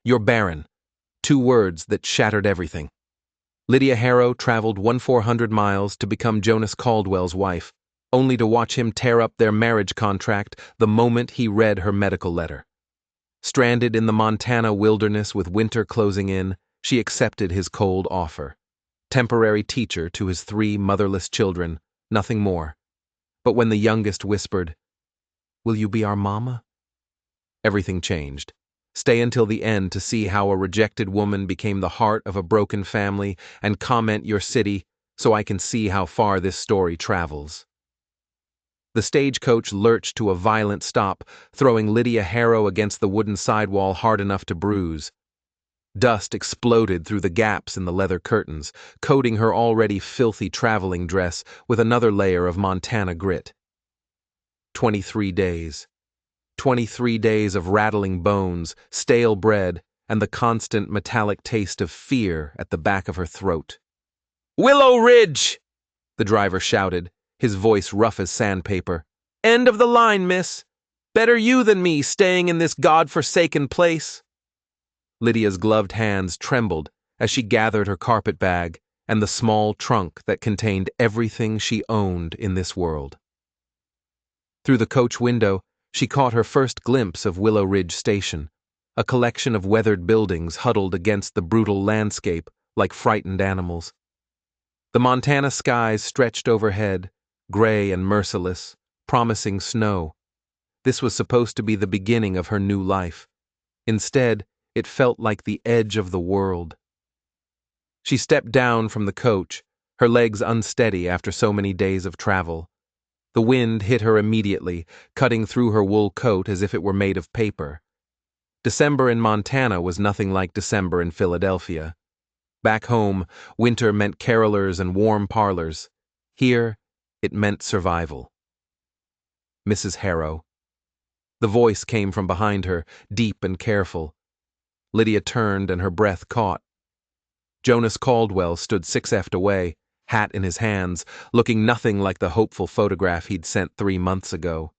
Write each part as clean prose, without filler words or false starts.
You're Barren. Two words that shattered everything. Lydia Harrow traveled 1,400 miles to become Jonas Caldwell's wife, only to watch him tear up their marriage contract the moment he read her medical letter. Stranded in the Montana wilderness with winter closing in, she accepted his cold offer. Temporary teacher to his 3 motherless children, nothing more. But when the youngest whispered, "Will you be our mama?" everything changed. Stay until the end to see how a rejected woman became the heart of a broken family, and comment your city so I can see how far this story travels. The stagecoach lurched to a violent stop, throwing Lydia Harrow against the wooden sidewall hard enough to bruise. Dust exploded through the gaps in the leather curtains, coating her already filthy traveling dress with another layer of Montana grit. 23 days. 23 days of rattling bones, stale bread, and the constant metallic taste of fear at the back of her throat. "Willow Ridge!" the driver shouted, his voice rough as sandpaper. "End of the line, miss. Better you than me staying in this god-forsaken place." Lydia's gloved hands trembled as she gathered her carpet bag and the small trunk that contained everything she owned in this world. Through the coach window, she caught her first glimpse of Willow Ridge Station, a collection of weathered buildings huddled against the brutal landscape like frightened animals. The Montana skies stretched overhead, gray and merciless, promising snow. This was supposed to be the beginning of her new life. Instead, it felt like the edge of the world. She stepped down from the coach, her legs unsteady after so many days of travel. The wind hit her immediately, cutting through her wool coat as if it were made of paper. December in Montana was nothing like December in Philadelphia. Back home, winter meant carolers and warm parlors. Here, it meant survival. "Mrs. Harrow." The voice came from behind her, deep and careful. Lydia turned and her breath caught. Jonas Caldwell stood 6 feet away, hat in his hands, looking nothing like the hopeful photograph he'd sent 3 months ago.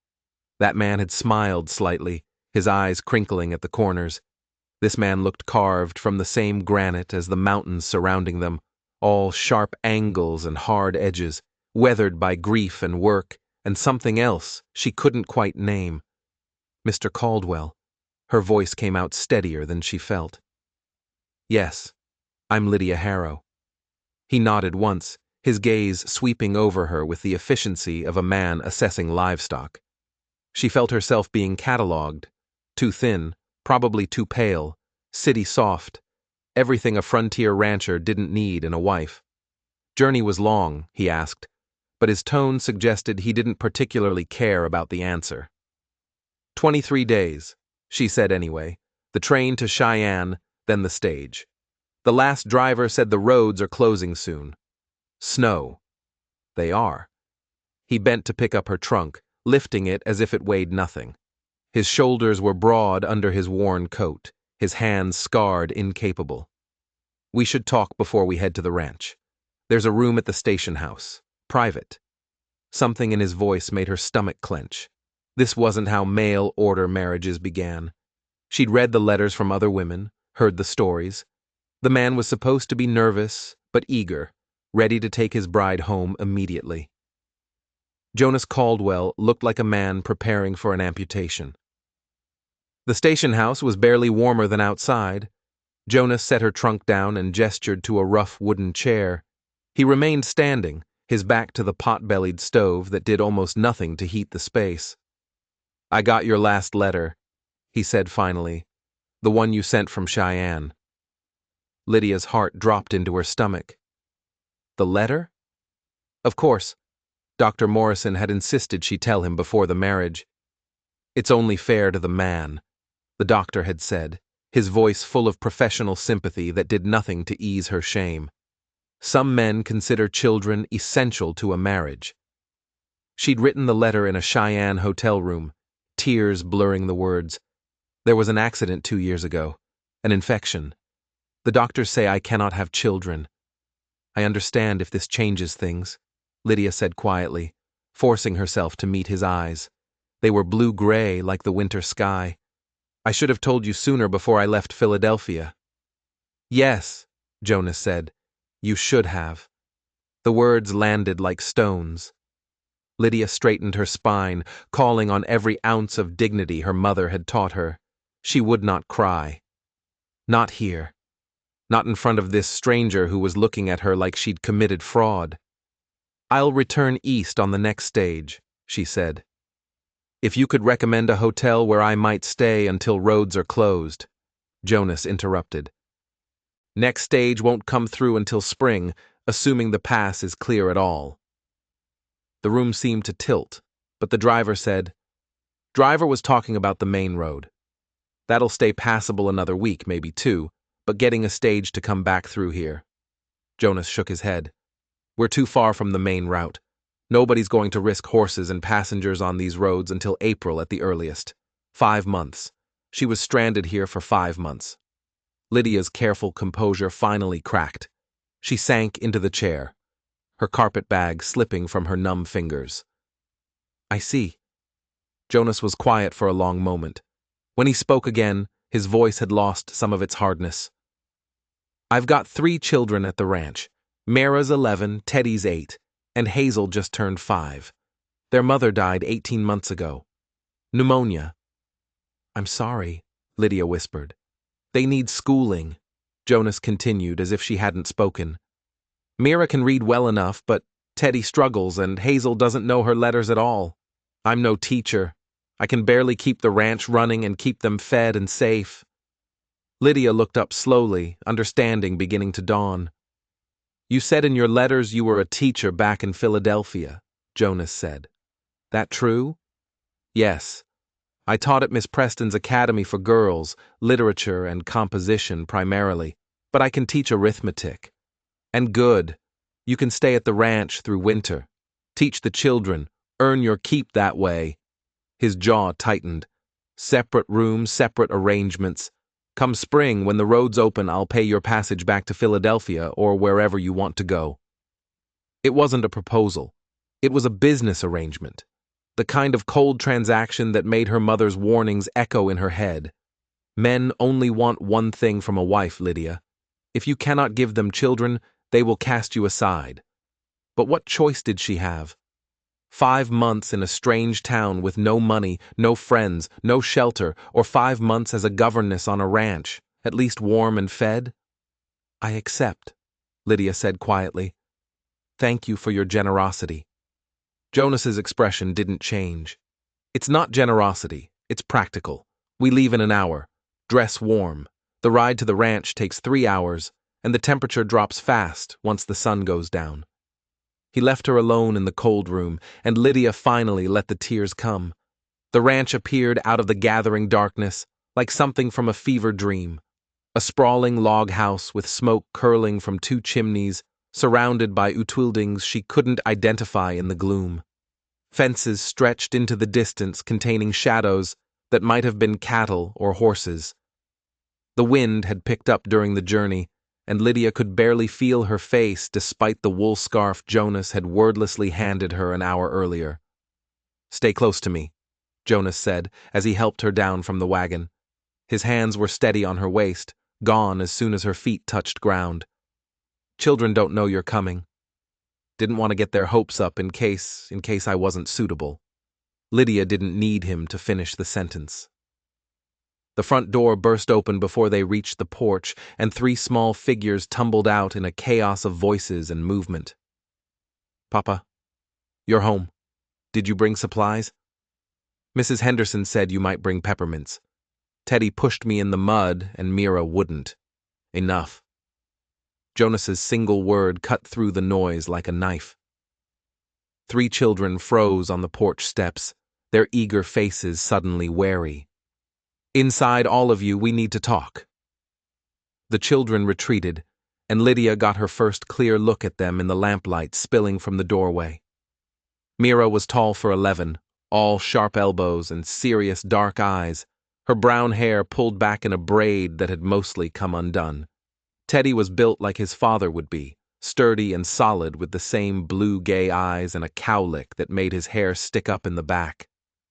That man had smiled slightly, his eyes crinkling at the corners. This man looked carved from the same granite as the mountains surrounding them, all sharp angles and hard edges, weathered by grief and work, and something else she couldn't quite name. "Mr. Caldwell." Her voice came out steadier than she felt. "Yes, I'm Lydia Harrow." He nodded once, his gaze sweeping over her with the efficiency of a man assessing livestock. She felt herself being catalogued. Too thin, probably too pale, city soft, everything a frontier rancher didn't need in a wife. "Journey was long," he asked, but his tone suggested he didn't particularly care about the answer. 23 days, she said anyway, the train to Cheyenne, then the stage. The last driver said the roads are closing soon. Snow. They are. He bent to pick up her trunk, lifting it as if it weighed nothing. His shoulders were broad under his worn coat, his hands scarred, incapable. "We should talk before we head to the ranch. There's a room at the station house. Private." Something in his voice made her stomach clench. This wasn't how mail-order marriages began. She'd read the letters from other women, heard the stories. The man was supposed to be nervous, but eager, ready to take his bride home immediately. Jonas Caldwell looked like a man preparing for an amputation. The station house was barely warmer than outside. Jonas set her trunk down and gestured to a rough wooden chair. He remained standing, his back to the pot-bellied stove that did almost nothing to heat the space. "I got your last letter," he said finally. "The one you sent from Cheyenne." Lydia's heart dropped into her stomach. The letter? Of course, Dr. Morrison had insisted she tell him before the marriage. "It's only fair to the man," the doctor had said, his voice full of professional sympathy that did nothing to ease her shame. "Some men consider children essential to a marriage." She'd written the letter in a Cheyenne hotel room, tears blurring the words. "There was an accident 2 years ago, an infection. The doctors say I cannot have children. I understand if this changes things," Lydia said quietly, forcing herself to meet his eyes. They were blue-gray like the winter sky. I should have told you sooner before I left Philadelphia. Yes, Jonas said. You should have. The words landed like stones. Lydia straightened her spine, calling on every ounce of dignity her mother had taught her. She would not cry. Not here. Not in front of this stranger who was looking at her like she'd committed fraud. I'll return east on the next stage, she said. If you could recommend a hotel where I might stay until roads are closed. Jonas interrupted. Next stage won't come through until spring, assuming the pass is clear at all. The room seemed to tilt, but the driver said, Driver was talking about the main road. That'll stay passable another week, maybe 2, but getting a stage to come back through here. Jonas shook his head. We're too far from the main route. Nobody's going to risk horses and passengers on these roads until April at the earliest. 5 months. She was stranded here for 5 months. Lydia's careful composure finally cracked. She sank into the chair, her carpet bag slipping from her numb fingers. I see. Jonas was quiet for a long moment. When he spoke again, his voice had lost some of its hardness. I've got 3 children at the ranch. Mara's 11, Teddy's 8, and Hazel just turned 5. Their mother died 18 months ago. Pneumonia. I'm sorry, Lydia whispered. They need schooling, Jonas continued as if she hadn't spoken. Mira can read well enough, but Teddy struggles and Hazel doesn't know her letters at all. I'm no teacher. I can barely keep the ranch running and keep them fed and safe. Lydia looked up slowly, understanding beginning to dawn. You said in your letters you were a teacher back in Philadelphia, Jonas said. That true? Yes. I taught at Miss Preston's Academy for Girls, literature and composition primarily, but I can teach arithmetic. And good. You can stay at the ranch through winter. Teach the children, earn your keep that way. His jaw tightened. Separate rooms, separate arrangements. Come spring, when the roads open, I'll pay your passage back to Philadelphia or wherever you want to go. It wasn't a proposal. It was a business arrangement. The kind of cold transaction that made her mother's warnings echo in her head. Men only want one thing from a wife, Lydia. If you cannot give them children, they will cast you aside. But what choice did she have? 5 months in a strange town with no money, no friends, no shelter, or 5 months as a governess on a ranch, at least warm and fed? I accept, Lydia said quietly. Thank you for your generosity. Jonas's expression didn't change. It's not generosity, it's practical. We leave in an hour. Dress warm. The ride to the ranch takes 3 hours, and the temperature drops fast once the sun goes down. He left her alone in the cold room, and Lydia finally let the tears come. The ranch appeared out of the gathering darkness, like something from a fever dream. A sprawling log house with smoke curling from 2 chimneys, surrounded by outbuildings she couldn't identify in the gloom. Fences stretched into the distance containing shadows that might have been cattle or horses. The wind had picked up during the journey, and Lydia could barely feel her face despite the wool scarf Jonas had wordlessly handed her an hour earlier. Stay close to me, Jonas said as he helped her down from the wagon. His hands were steady on her waist, gone as soon as her feet touched ground. Children don't know you're coming. Didn't want to get their hopes up in case I wasn't suitable. Lydia didn't need him to finish the sentence. The front door burst open before they reached the porch, and 3 small figures tumbled out in a chaos of voices and movement. Papa, you're home. Did you bring supplies? Mrs. Henderson said you might bring peppermints. Teddy pushed me in the mud, and Mira wouldn't. Enough. Jonas's single word cut through the noise like a knife. 3 children froze on the porch steps, their eager faces suddenly wary. Inside, all of you, we need to talk. The children retreated, and Lydia got her first clear look at them in the lamplight spilling from the doorway. Mira was tall for 11, all sharp elbows and serious dark eyes, her brown hair pulled back in a braid that had mostly come undone. Teddy was built like his father would be, sturdy and solid with the same blue gay eyes and a cowlick that made his hair stick up in the back.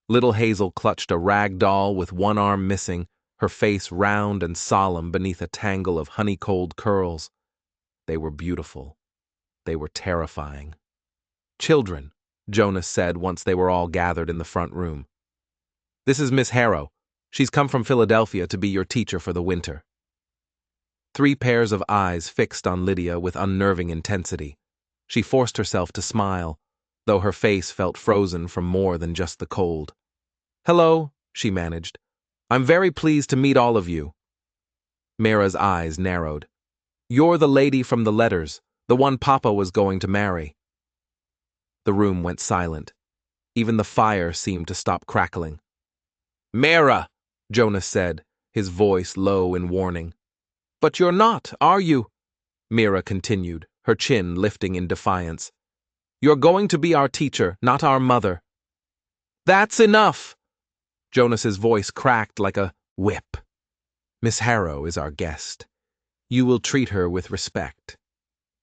Little Hazel clutched a rag doll with one arm missing, her face round and solemn beneath a tangle of honey-cold curls. They were beautiful. They were terrifying. "Children," Jonas said once they were all gathered in the front room. "This is Miss Harrow. She's come from Philadelphia to be your teacher for the winter." 3 pairs of eyes fixed on Lydia with unnerving intensity. She forced herself to smile, though her face felt frozen from more than just the cold. "Hello," she managed. "I'm very pleased to meet all of you." Mira's eyes narrowed. "You're the lady from the letters, the one Papa was going to marry." The room went silent. Even the fire seemed to stop crackling. "Mira," Jonas said, his voice low in warning. "But you're not, are you?" Mira continued, her chin lifting in defiance. "You're going to be our teacher, not our mother." "That's enough!" Jonas's voice cracked like a whip. "Miss Harrow is our guest. You will treat her with respect."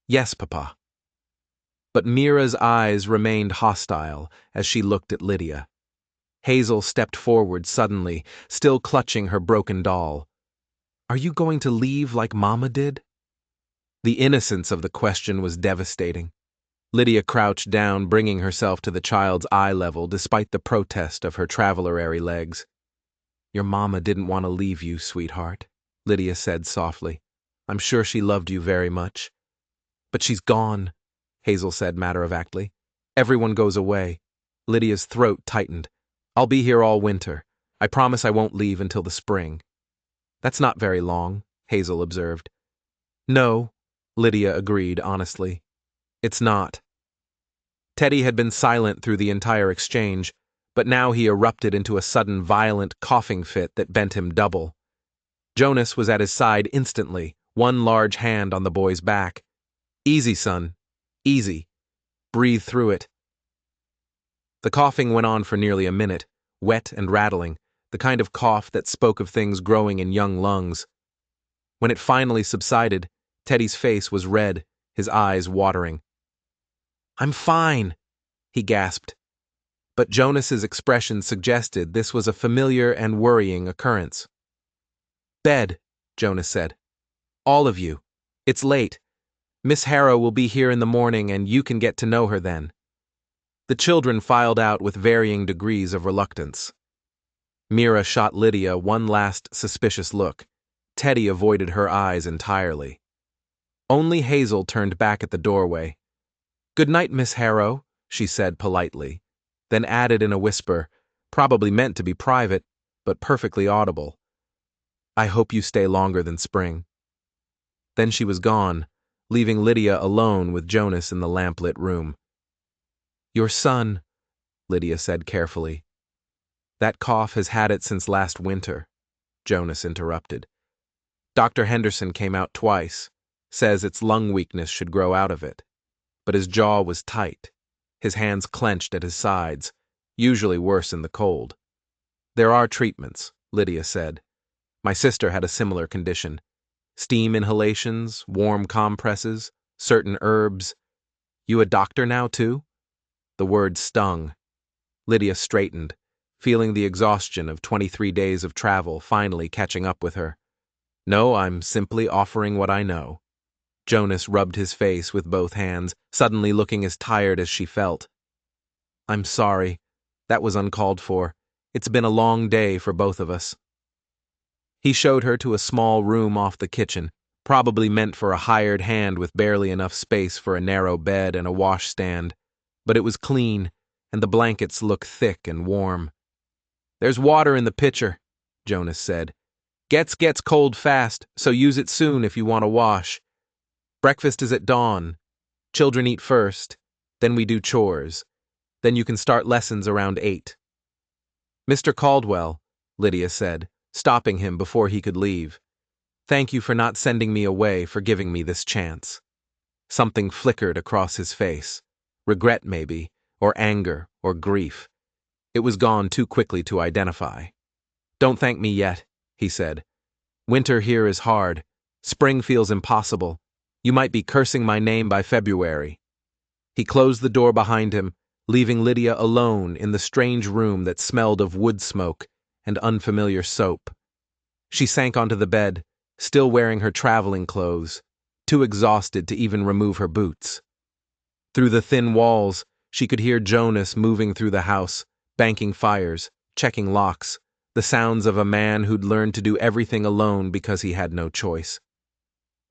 "Yes, Papa." But Mira's eyes remained hostile as she looked at Lydia. Hazel stepped forward suddenly, still clutching her broken doll. "Are you going to leave like Mama did?" The innocence of the question was devastating. Lydia crouched down, bringing herself to the child's eye level despite the protest of her traveler-airy legs. "Your Mama didn't want to leave you, sweetheart," Lydia said softly. "I'm sure she loved you very much." "But she's gone," Hazel said matter-of-factly. "Everyone goes away." Lydia's throat tightened. "I'll be here all winter. I promise I won't leave until the spring." "That's not very long," Hazel observed. "No," Lydia agreed honestly. "It's not." Teddy had been silent through the entire exchange, but now he erupted into a sudden violent coughing fit that bent him double. Jonas was at his side instantly, one large hand on the boy's back. "Easy, son. Easy. Breathe through it." The coughing went on for nearly a minute, wet and rattling, the kind of cough that spoke of things growing in young lungs. When it finally subsided, Teddy's face was red, his eyes watering. "I'm fine," he gasped. But Jonas's expression suggested this was a familiar and worrying occurrence. "Bed," Jonas said. "All of you. It's late. Miss Harrow will be here in the morning and you can get to know her then." The children filed out with varying degrees of reluctance. Mira shot Lydia one last suspicious look. Teddy avoided her eyes entirely. Only Hazel turned back at the doorway. "Good night, Miss Harrow," she said politely, then added in a whisper, probably meant to be private, but perfectly audible. "I hope you stay longer than spring." Then she was gone, leaving Lydia alone with Jonas in the lamplit room. "Your son," Lydia said carefully. "That cough has had it since last winter," Jonas interrupted. "Dr. Henderson came out twice, says it's lung weakness should grow out of it." But his jaw was tight, his hands clenched at his sides, usually worse in the cold. "There are treatments," Lydia said. "My sister had a similar condition. Steam inhalations, warm compresses, certain herbs. You a doctor now, too?" The word stung. Lydia straightened, feeling the exhaustion of 23 days of travel finally catching up with her. "No, I'm simply offering what I know." Jonas rubbed his face with both hands, suddenly looking as tired as she felt. "I'm sorry. That was uncalled for. It's been a long day for both of us." He showed her to a small room off the kitchen, probably meant for a hired hand with barely enough space for a narrow bed and a washstand. But it was clean, and the blankets looked thick and warm. "There's water in the pitcher," Jonas said. Gets cold fast, so use it soon if you want to wash. Breakfast is at dawn. Children eat first, then we do chores. Then you can start lessons around 8. "Mr. Caldwell," Lydia said, stopping him before he could leave. "Thank you for not sending me away, for giving me this chance." Something flickered across his face. Regret, maybe, or anger, or grief. It was gone too quickly to identify. "Don't thank me yet," he said. "Winter here is hard. Spring feels impossible. You might be cursing my name by February." He closed the door behind him, leaving Lydia alone in the strange room that smelled of wood smoke and unfamiliar soap. She sank onto the bed, still wearing her traveling clothes, too exhausted to even remove her boots. Through the thin walls, she could hear Jonas moving through the house, banking fires, checking locks, the sounds of a man who'd learned to do everything alone because he had no choice.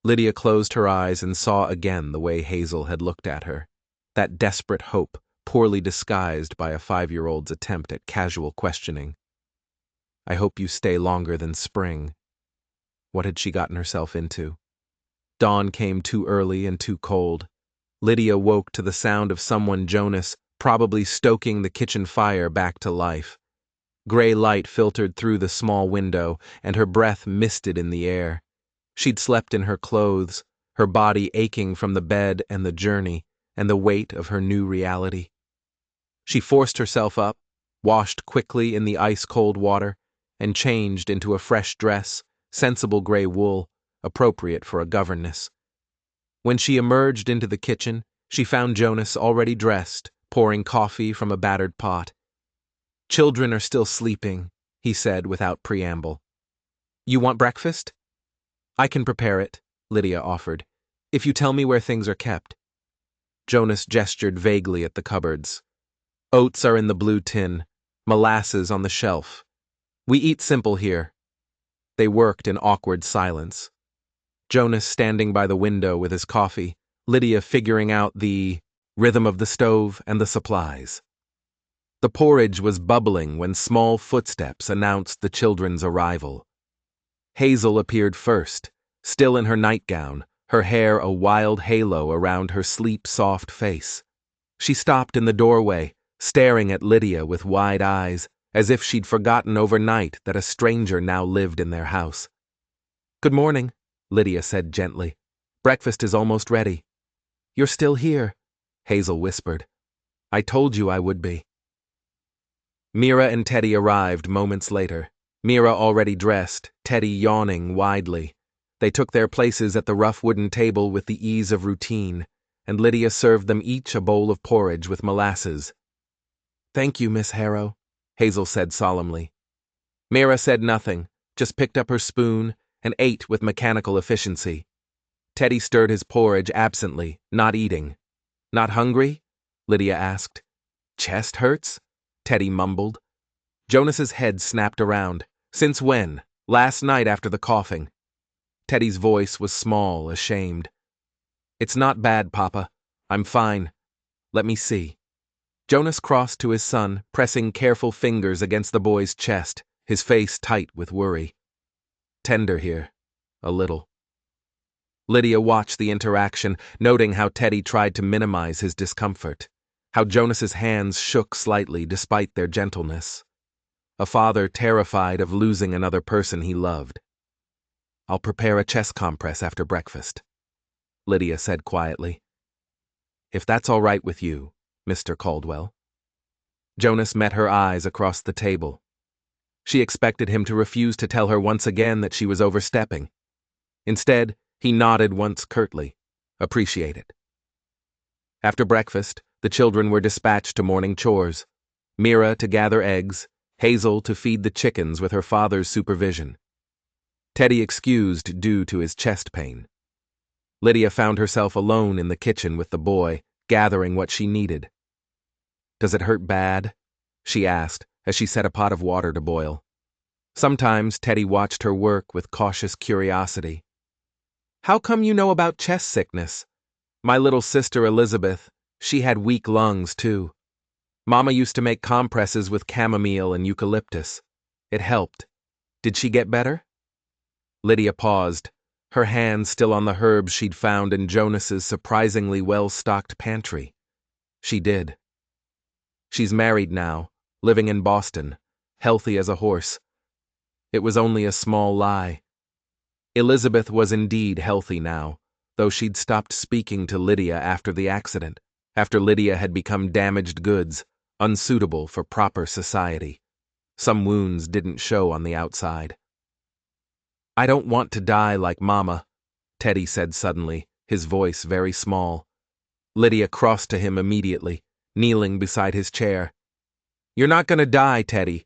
Lydia closed her eyes and saw again the way Hazel had looked at her, that desperate hope poorly disguised by a 5-year-old's attempt at casual questioning. I hope you stay longer than spring. What had she gotten herself into? Dawn came too early and too cold. Lydia woke to the sound of someone Jonas probably stoking the kitchen fire back to life. Gray light filtered through the small window, and her breath misted in the air. She'd slept in her clothes, her body aching from the bed and the journey, and the weight of her new reality. She forced herself up, washed quickly in the ice-cold water, and changed into a fresh dress, sensible gray wool, appropriate for a governess. When she emerged into the kitchen, she found Jonas already dressed, pouring coffee from a battered pot. "Children are still sleeping," he said without preamble. "You want breakfast?" "I can prepare it," Lydia offered, "if you tell me where things are kept." Jonas gestured vaguely at the cupboards. "Oats are in the blue tin, molasses on the shelf. We eat simple here." They worked in awkward silence. Jonas standing by the window with his coffee, Lydia figuring out the rhythm of the stove and the supplies. The porridge was bubbling when small footsteps announced the children's arrival. Hazel appeared first, still in her nightgown, her hair a wild halo around her sleep-soft face. She stopped in the doorway, staring at Lydia with wide eyes, as if she'd forgotten overnight that a stranger now lived in their house. "Good morning," Lydia said gently. "Breakfast is almost ready." "You're still here," Hazel whispered. "I told you I would be." Mira and Teddy arrived moments later, Mira already dressed, Teddy yawning widely. They took their places at the rough wooden table with the ease of routine, and Lydia served them each a bowl of porridge with molasses. "Thank you, Miss Harrow," Hazel said solemnly. Mira said nothing, just picked up her spoon and ate with mechanical efficiency. Teddy stirred his porridge absently, not eating. "Not hungry?" Lydia asked. "Chest hurts?" Teddy mumbled. Jonas's head snapped around. "Since when?" "Last night after the coughing." Teddy's voice was small, ashamed. "It's not bad, Papa. I'm fine. Let me see." Jonas crossed to his son, pressing careful fingers against the boy's chest, his face tight with worry. "Tender here. A little." Lydia watched the interaction, noting how Teddy tried to minimize his discomfort, how Jonas's hands shook slightly despite their gentleness. A father terrified of losing another person he loved. "I'll prepare a chest compress after breakfast," Lydia said quietly. "If that's all right with you, Mr. Caldwell." Jonas met her eyes across the table. She expected him to refuse to tell her once again that she was overstepping. Instead, he nodded once curtly. "Appreciate." After breakfast, the children were dispatched to morning chores. Mira to gather eggs, Hazel to feed the chickens with her father's supervision. Teddy excused due to his chest pain. Lydia found herself alone in the kitchen with the boy, gathering what she needed. "Does it hurt bad?" she asked as she set a pot of water to boil. Sometimes Teddy watched her work with cautious curiosity. "How come you know about chest sickness?" "My little sister Elizabeth, she had weak lungs too. Mama used to make compresses with chamomile and eucalyptus. It helped. Did she get better?" Lydia paused, her hands still on the herbs she'd found in Jonas's surprisingly well-stocked pantry. She did. She's married now, living in Boston, healthy as a horse. It was only a small lie. Elizabeth was indeed healthy now, though she'd stopped speaking to Lydia after the accident, after Lydia had become damaged goods, unsuitable for proper society. Some wounds didn't show on the outside. "I don't want to die like Mama," Teddy said suddenly, his voice very small. Lydia crossed to him immediately, kneeling beside his chair. "You're not going to die, Teddy.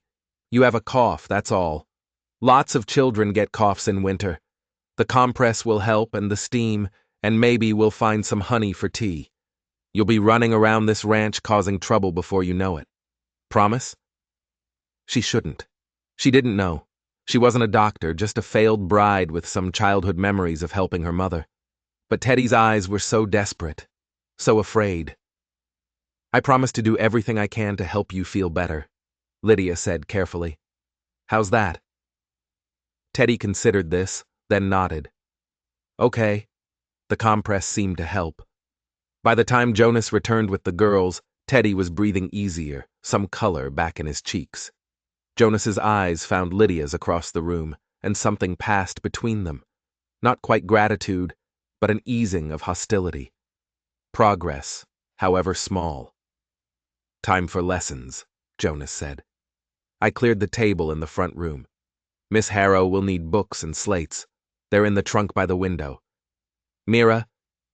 You have a cough, that's all. Lots of children get coughs in winter. The compress will help and the steam, and maybe we'll find some honey for tea. You'll be running around this ranch causing trouble before you know it. Promise?" She shouldn't. She didn't know. She wasn't a doctor, just a failed bride with some childhood memories of helping her mother. But Teddy's eyes were so desperate, so afraid. "I promise to do everything I can to help you feel better," Lydia said carefully. "How's that?" Teddy considered this, then nodded. "Okay." The compress seemed to help. By the time Jonas returned with the girls, Teddy was breathing easier, some color back in his cheeks. Jonas's eyes found Lydia's across the room, and something passed between them. Not quite gratitude, but an easing of hostility. Progress, however small. "Time for lessons," Jonas said. I cleared the table in the front room. "Miss Harrow will need books and slates. They're in the trunk by the window. Mira,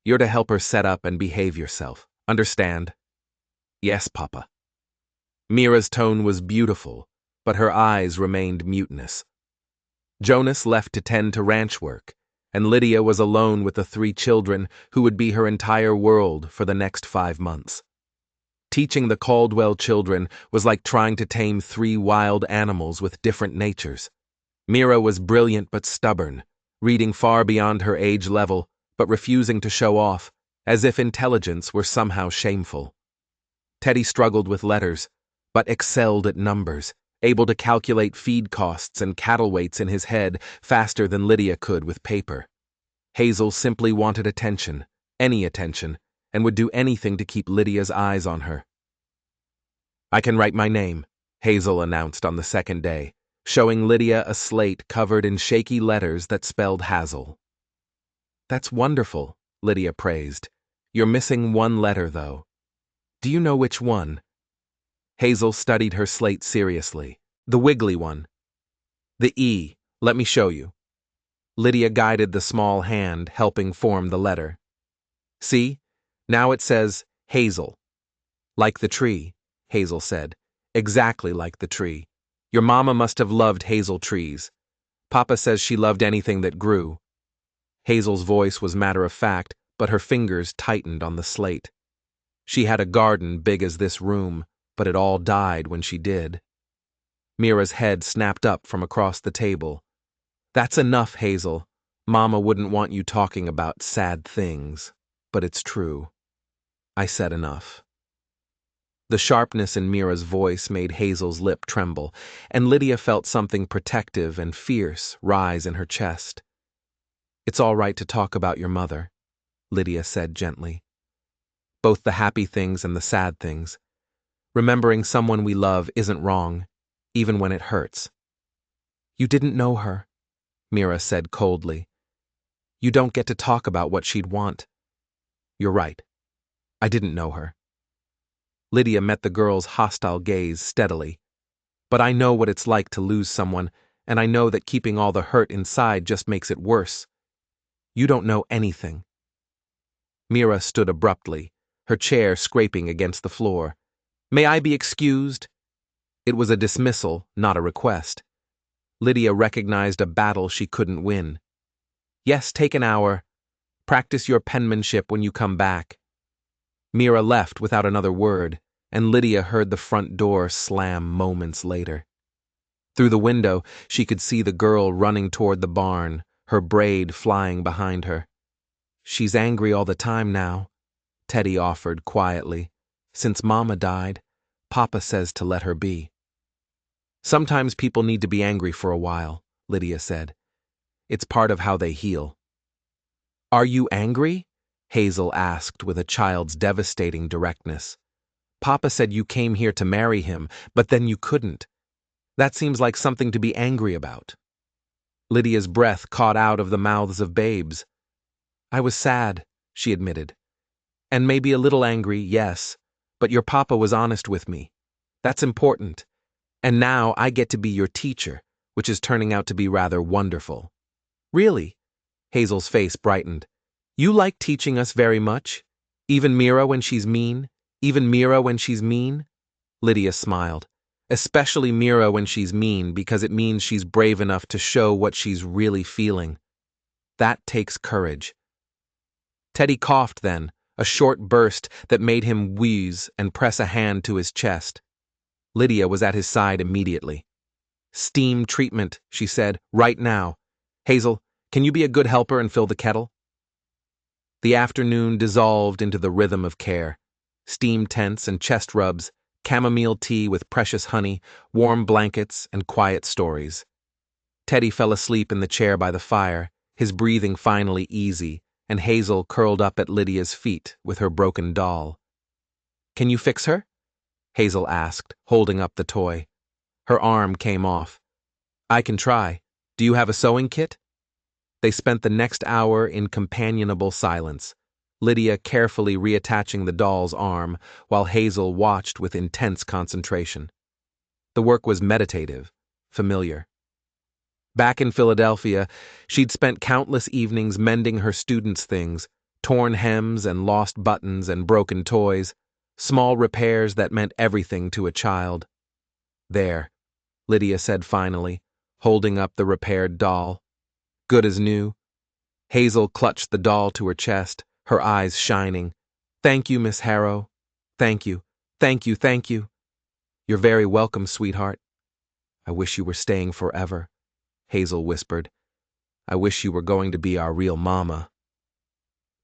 you're to help her set up and behave yourself. Understand?" "Yes, Papa." Mira's tone was beautiful, but her eyes remained mutinous. Jonas left to tend to ranch work, and Lydia was alone with the 3 children who would be her entire world for the next 5 months. Teaching the Caldwell children was like trying to tame 3 wild animals with different natures. Mira was brilliant but stubborn, reading far beyond her age level, but refusing to show off, as if intelligence were somehow shameful. Teddy struggled with letters, but excelled at numbers, able to calculate feed costs and cattle weights in his head faster than Lydia could with paper. Hazel simply wanted attention, any attention, and would do anything to keep Lydia's eyes on her. "I can write my name," Hazel announced on the second day, showing Lydia a slate covered in shaky letters that spelled Hazel. "That's wonderful," Lydia praised. "You're missing one letter, though. Do you know which one?" Hazel studied her slate seriously. "The wiggly one." "The E. Let me show you." Lydia guided the small hand, helping form the letter. "See? Now it says Hazel." "Like the tree," Hazel said. "Exactly like the tree. Your mama must have loved hazel trees. Papa says she loved anything that grew." Hazel's voice was matter-of-fact, but her fingers tightened on the slate. She had a garden big as this room, but it all died when she did. Mira's head snapped up from across the table. "That's enough, Hazel. Mama wouldn't want you talking about sad things, but it's true." I said enough. The sharpness in Mira's voice made Hazel's lip tremble, and Lydia felt something protective and fierce rise in her chest. "It's all right to talk about your mother," Lydia said gently. "Both the happy things and the sad things. Remembering someone we love isn't wrong, even when it hurts." "You didn't know her," Mira said coldly. "You don't get to talk about what she'd want." "You're right. I didn't know her." Lydia met the girl's hostile gaze steadily. "But I know what it's like to lose someone, and I know that keeping all the hurt inside just makes it worse. You don't know anything." Mira stood abruptly, her chair scraping against the floor. "May I be excused?" It was a dismissal, not a request. Lydia recognized a battle she couldn't win. "Yes, take an hour. Practice your penmanship when you come back." Mira left without another word, and Lydia heard the front door slam moments later. Through the window, she could see the girl running toward the barn, her braid flying behind her. "She's angry all the time now," Teddy offered quietly. "Since Mama died, Papa says to let her be." "Sometimes people need to be angry for a while," Lydia said. "It's part of how they heal." "Are you angry?" Hazel asked with a child's devastating directness. "Papa said you came here to marry him, but then you couldn't. That seems like something to be angry about." Lydia's breath caught out of the mouths of babes. "I was sad," she admitted. "And maybe a little angry, yes, but your papa was honest with me. That's important. And now I get to be your teacher, which is turning out to be rather wonderful." "Really?" Hazel's face brightened. "You like teaching us very much? Even Mira when she's mean? Even Mira when she's mean?" Lydia smiled. Especially Mira when she's mean, because it means she's brave enough to show what she's really feeling. That takes courage. Teddy coughed then, a short burst that made him wheeze and press a hand to his chest. Lydia was at his side immediately. "Steam treatment," she said, "right now. Hazel, can you be a good helper and fill the kettle?" The afternoon dissolved into the rhythm of care. Steam tents and chest rubs, chamomile tea with precious honey, warm blankets, and quiet stories. Teddy fell asleep in the chair by the fire, his breathing finally easy, and Hazel curled up at Lydia's feet with her broken doll. "Can you fix her?" Hazel asked, holding up the toy. Her arm came off. "I can try. Do you have a sewing kit?" They spent the next hour in companionable silence, Lydia carefully reattaching the doll's arm, while Hazel watched with intense concentration. The work was meditative, familiar. Back in Philadelphia, she'd spent countless evenings mending her students' things, torn hems and lost buttons and broken toys, small repairs that meant everything to a child. "There," Lydia said finally, holding up the repaired doll. "Good as new." Hazel clutched the doll to her chest, her eyes shining. "Thank you, Miss Harrow. Thank you, thank you, thank you." "You're very welcome, sweetheart." "I wish you were staying forever," Hazel whispered. "I wish you were going to be our real mama."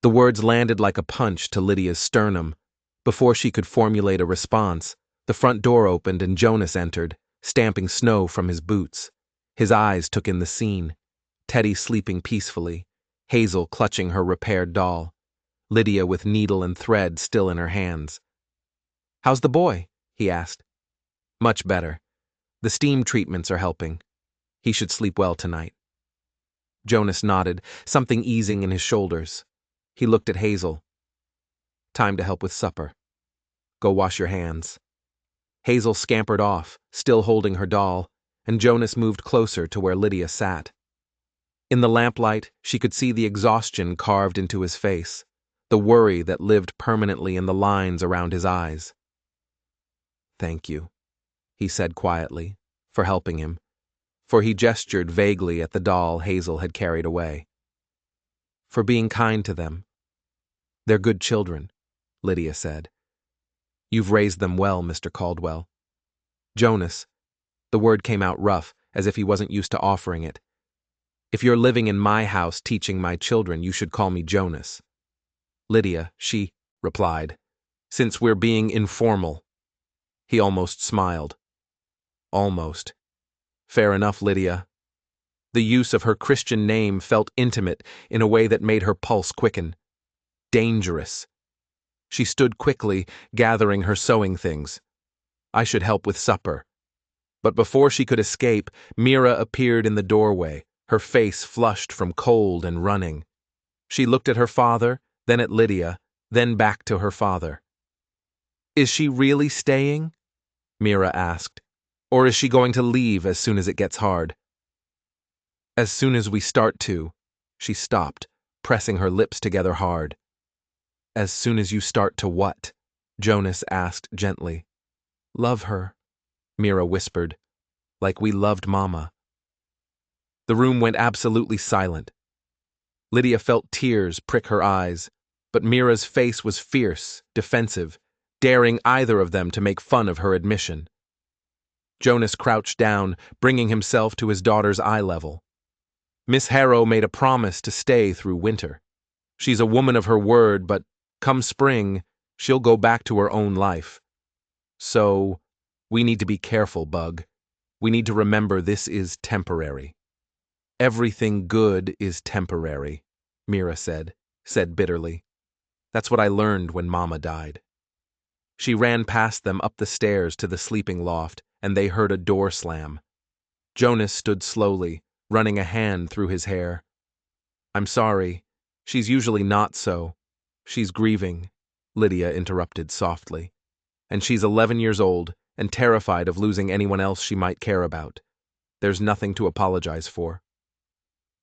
The words landed like a punch to Lydia's sternum. Before she could formulate a response, the front door opened and Jonas entered, stamping snow from his boots. His eyes took in the scene. Teddy sleeping peacefully, Hazel clutching her repaired doll, Lydia with needle and thread still in her hands. "How's the boy?" he asked. "Much better. The steam treatments are helping. He should sleep well tonight." Jonas nodded, something easing in his shoulders. He looked at Hazel. "Time to help with supper. Go wash your hands." Hazel scampered off, still holding her doll, and Jonas moved closer to where Lydia sat. In the lamplight, she could see the exhaustion carved into his face, the worry that lived permanently in the lines around his eyes. "Thank you," he said quietly, for helping him, for he gestured vaguely at the doll Hazel had carried away. "For being kind to them. They're good children," Lydia said. "You've raised them well, Mr. Caldwell." "Jonas," the word came out rough, as if he wasn't used to offering it. "If you're living in my house teaching my children, you should call me Jonas." "Lydia," she replied, "since we're being informal." He almost smiled. "Almost. Fair enough, Lydia." The use of her Christian name felt intimate in a way that made her pulse quicken. Dangerous. She stood quickly, gathering her sewing things. "I should help with supper." But before she could escape, Mira appeared in the doorway, her face flushed from cold and running. She looked at her father, then at Lydia, then back to her father. "Is she really staying?" Mira asked. "Or is she going to leave as soon as it gets hard?" "As soon as we start to." She stopped, pressing her lips together hard. "As soon as you start to what?" Jonas asked gently. "Love her," Mira whispered, "like we loved Mama." The room went absolutely silent. Lydia felt tears prick her eyes, but Mira's face was fierce, defensive, daring either of them to make fun of her admission. Jonas crouched down, bringing himself to his daughter's eye level. "Miss Harrow made a promise to stay through winter. She's a woman of her word, but come spring, she'll go back to her own life. So, we need to be careful, Bug. We need to remember this is temporary." "Everything good is temporary," Mira said bitterly. "That's what I learned when Mama died." She ran past them up the stairs to the sleeping loft, and they heard a door slam. Jonas stood slowly, running a hand through his hair. "I'm sorry. She's usually not so. She's grieving," Lydia interrupted softly. "And she's 11 years old and terrified of losing anyone else she might care about. There's nothing to apologize for."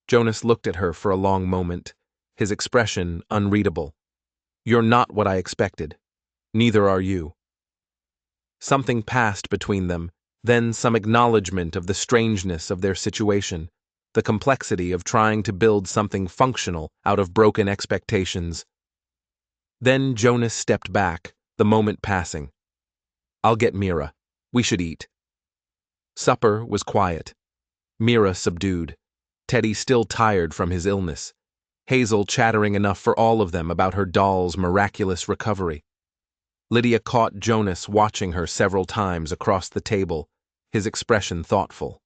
Jonas looked at her for a long moment, his expression unreadable. "You're not what I expected. Neither are you." Something passed between them, Then some acknowledgement of the strangeness of their situation, the complexity of trying to build something functional out of broken expectations. Then Jonas stepped back, the moment passing. "I'll get Mira. We should eat." Supper was quiet. Mira subdued. Teddy still tired from his illness. Hazel chattering enough for all of them about her doll's miraculous recovery. Lydia caught Jonas watching her several times across the table, his expression thoughtful.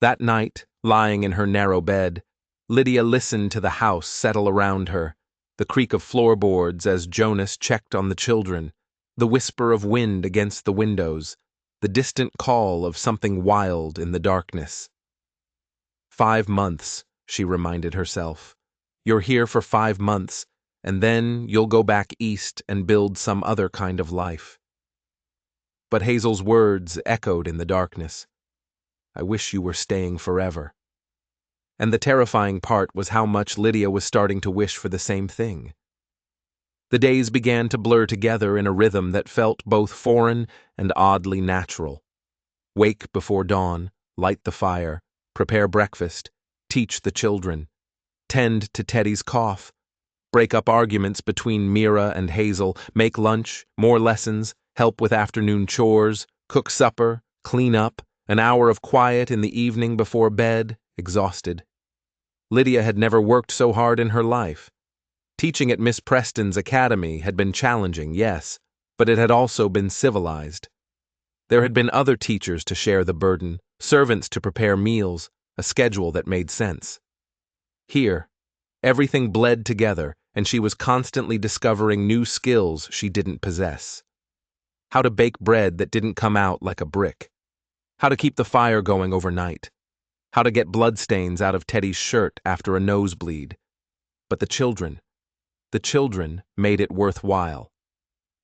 That night, lying in her narrow bed, Lydia listened to the house settle around her, the creak of floorboards as Jonas checked on the children, the whisper of wind against the windows, the distant call of something wild in the darkness. 5 months, she reminded herself. You're here for 5 months, and then you'll go back east and build some other kind of life. But Hazel's words echoed in the darkness. I wish you were staying forever. And the terrifying part was how much Lydia was starting to wish for the same thing. The days began to blur together in a rhythm that felt both foreign and oddly natural. Wake before dawn, light the fire, prepare breakfast, teach the children, tend to Teddy's cough, break up arguments between Mira and Hazel, make lunch, more lessons, help with afternoon chores, cook supper, clean up, an hour of quiet in the evening before bed, exhausted. Lydia had never worked so hard in her life. Teaching at Miss Preston's academy had been challenging, yes, but it had also been civilized. There had been other teachers to share the burden, servants to prepare meals, a schedule that made sense. Here, everything bled together, and she was constantly discovering new skills she didn't possess. How to bake bread that didn't come out like a brick. How to keep the fire going overnight. How to get bloodstains out of Teddy's shirt after a nosebleed. But the children made it worthwhile.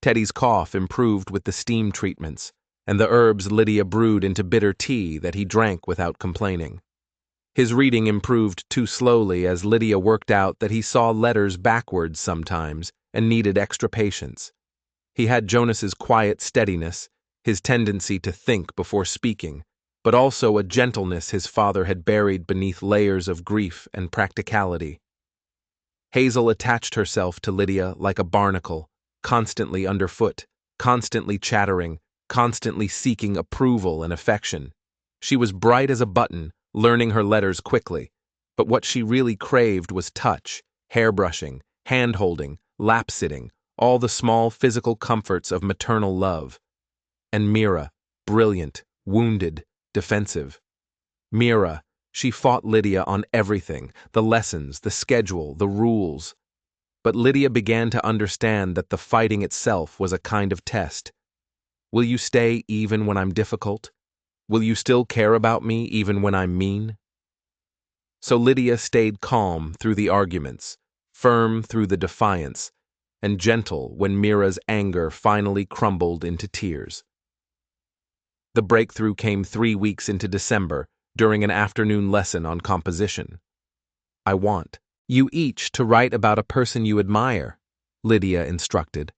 Teddy's cough improved with the steam treatments, and the herbs Lydia brewed into bitter tea that he drank without complaining. His reading improved too slowly as Lydia worked out that he saw letters backwards sometimes and needed extra patience. He had Jonas's quiet steadiness, his tendency to think before speaking, but also a gentleness his father had buried beneath layers of grief and practicality. Hazel attached herself to Lydia like a barnacle, constantly underfoot, constantly chattering, constantly seeking approval and affection. She was bright as a button, learning her letters quickly, but what she really craved was touch, hairbrushing, hand-holding, lap-sitting, all the small physical comforts of maternal love. And Mira, brilliant, wounded, defensive. Mira, she fought Lydia on everything, the lessons, the schedule, the rules. But Lydia began to understand that the fighting itself was a kind of test. Will you stay even when I'm difficult? Will you still care about me even when I'm mean? So Lydia stayed calm through the arguments, firm through the defiance, and gentle when Mira's anger finally crumbled into tears. The breakthrough came 3 weeks into December during an afternoon lesson on composition. I want you each to write about a person you admire, Lydia instructed.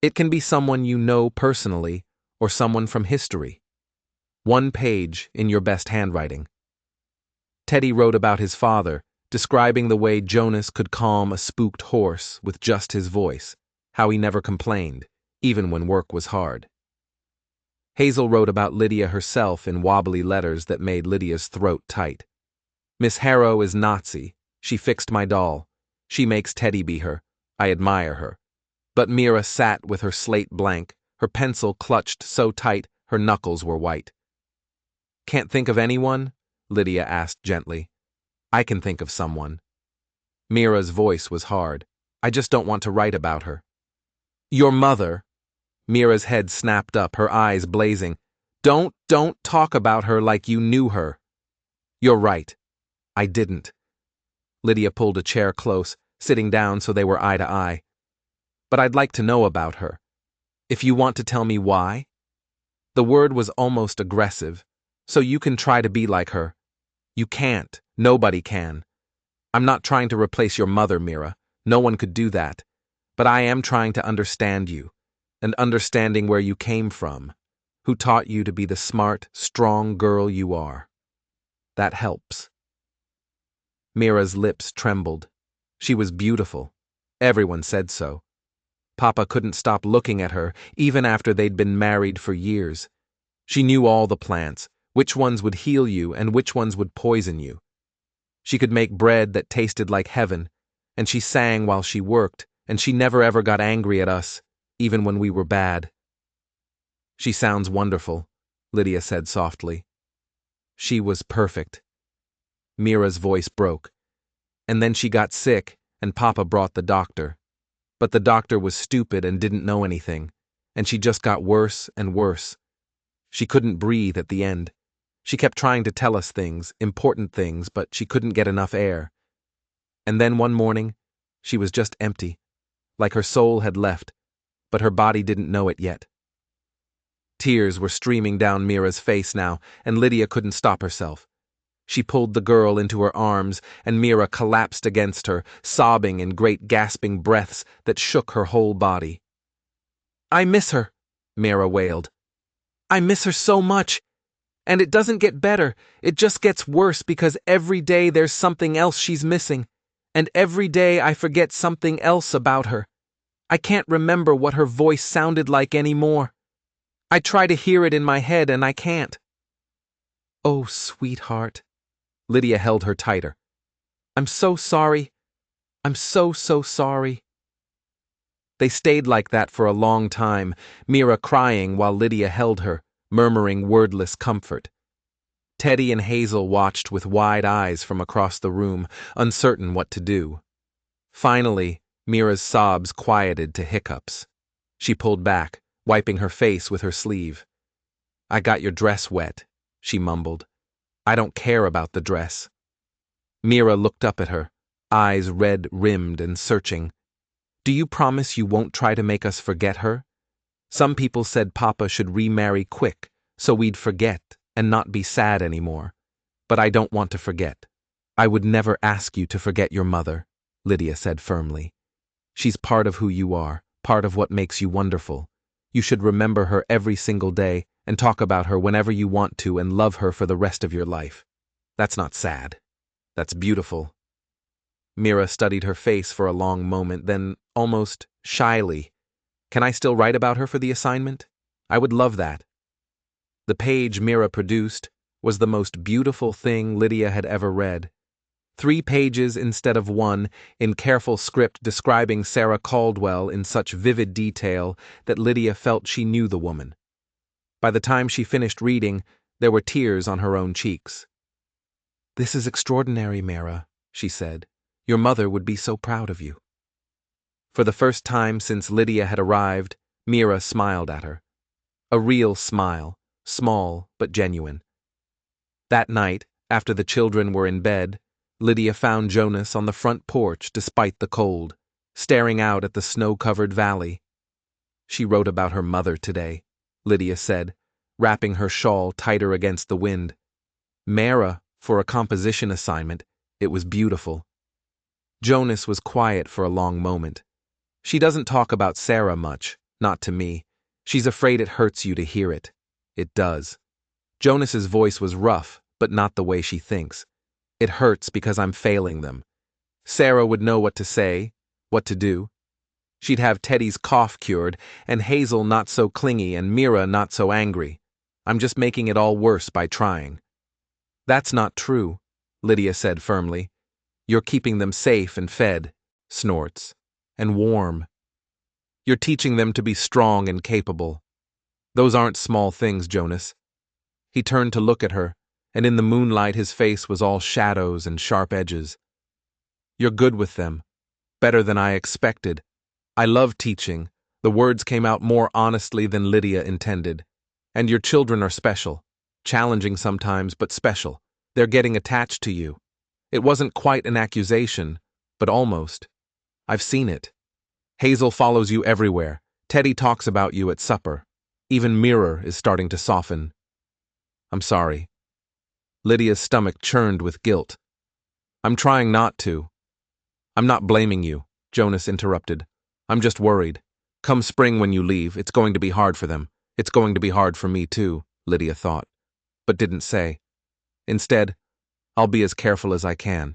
It can be someone you know personally or someone from history. 1 page in your best handwriting. Teddy wrote about his father, describing the way Jonas could calm a spooked horse with just his voice, how he never complained, even when work was hard. Hazel wrote about Lydia herself in wobbly letters that made Lydia's throat tight. Miss Harrow is Nazi. She fixed my doll. She makes Teddy be her. I admire her. But Mira sat with her slate blank, her pencil clutched so tight her knuckles were white. Can't think of anyone? Lydia asked gently. I can think of someone. Mira's voice was hard. I just don't want to write about her. Your mother. Mira's head snapped up, her eyes blazing. Don't talk about her like you knew her. You're right. I didn't. Lydia pulled a chair close, sitting down so they were eye to eye. But I'd like to know about her. If you want to tell me why? The word was almost aggressive. So you can try to be like her. You can't. Nobody can. I'm not trying to replace your mother, Mira. No one could do that. But I am trying to understand you, and understanding where you came from. who taught you to be the smart, strong girl you are. That helps." Mira's lips trembled. She was beautiful. Everyone said so. Papa couldn't stop looking at her, even after they'd been married for years. She knew all the plants, which ones would heal you and which ones would poison you. She could make bread that tasted like heaven, and she sang while she worked, and she never ever got angry at us, even when we were bad. "She sounds wonderful," Lydia said softly. "She was perfect." Mira's voice broke. "And then she got sick, and Papa brought the doctor. But the doctor was stupid and didn't know anything, and she just got worse and worse. She couldn't breathe at the end. She kept trying to tell us things, important things, but she couldn't get enough air. And then one morning, she was just empty, like her soul had left, but her body didn't know it yet." Tears were streaming down Mira's face now, and Lydia couldn't stop herself. She pulled the girl into her arms, and Mira collapsed against her, sobbing in great gasping breaths that shook her whole body. "I miss her," Mira wailed. "I miss her so much. And it doesn't get better, it just gets worse because every day there's something else she's missing, and every day I forget something else about her. I can't remember what her voice sounded like anymore. I try to hear it in my head and I can't." "Oh, sweetheart." Lydia held her tighter. "I'm so sorry. I'm so sorry." They stayed like that for a long time, Mira crying while Lydia held her, murmuring wordless comfort. Teddy and Hazel watched with wide eyes from across the room, uncertain what to do. Finally, Mira's sobs quieted to hiccups. She pulled back, wiping her face with her sleeve. "I got your dress wet," she mumbled. "I don't care about the dress." Mira looked up at her, eyes red-rimmed and searching. "Do you promise you won't try to make us forget her? Some people said Papa should remarry quick, so we'd forget and not be sad anymore. But I don't want to forget." "I would never ask you to forget your mother," Lydia said firmly. "She's part of who you are, part of what makes you wonderful. You should remember her every single day and talk about her whenever you want to and love her for the rest of your life. That's not sad. That's beautiful." Mira studied her face for a long moment, then, almost shyly, "Can I still write about her for the assignment? I would love that." The page Mira produced was the most beautiful thing Lydia had ever read. 3 pages instead of 1, in careful script describing Sarah Caldwell in such vivid detail that Lydia felt she knew the woman. By the time she finished reading, there were tears on her own cheeks. "This is extraordinary, Mira," she said. "Your mother would be so proud of you." For the first time since Lydia had arrived, Mira smiled at her. A real smile, small but genuine. That night, after the children were in bed, Lydia found Jonas on the front porch despite the cold, staring out at the snow-covered valley. "She wrote about her mother today," Lydia said, wrapping her shawl tighter against the wind. "Mara, for a composition assignment, it was beautiful." Jonas was quiet for a long moment. "She doesn't talk about Sarah much, not to me. She's afraid it hurts you to hear it." "It does." Jonas's voice was rough, but not the way she thinks. "It hurts because I'm failing them. Sarah would know what to say, what to do. She'd have Teddy's cough cured, and Hazel not so clingy and Mira not so angry. I'm just making it all worse by trying." "That's not true," Lydia said firmly. "You're keeping them safe and fed," snorts, "and warm. You're teaching them to be strong and capable. Those aren't small things, Jonas." He turned to look at her, and in the moonlight his face was all shadows and sharp edges. "You're good with them. Better than I expected. I love teaching." The words came out more honestly than Lydia intended. "And your children are special. Challenging sometimes, but special. They're getting attached to you. It wasn't quite an accusation, but almost. I've seen it. Hazel follows you everywhere. Teddy talks about you at supper. Even Mirror is starting to soften." "I'm sorry." Lydia's stomach churned with guilt. "I'm trying not to." "I'm not blaming you," Jonas interrupted. "I'm just worried. Come spring when you leave, it's going to be hard for them. It's going to be hard for me too, Lydia thought, but didn't say. Instead, I'll be as careful as I can.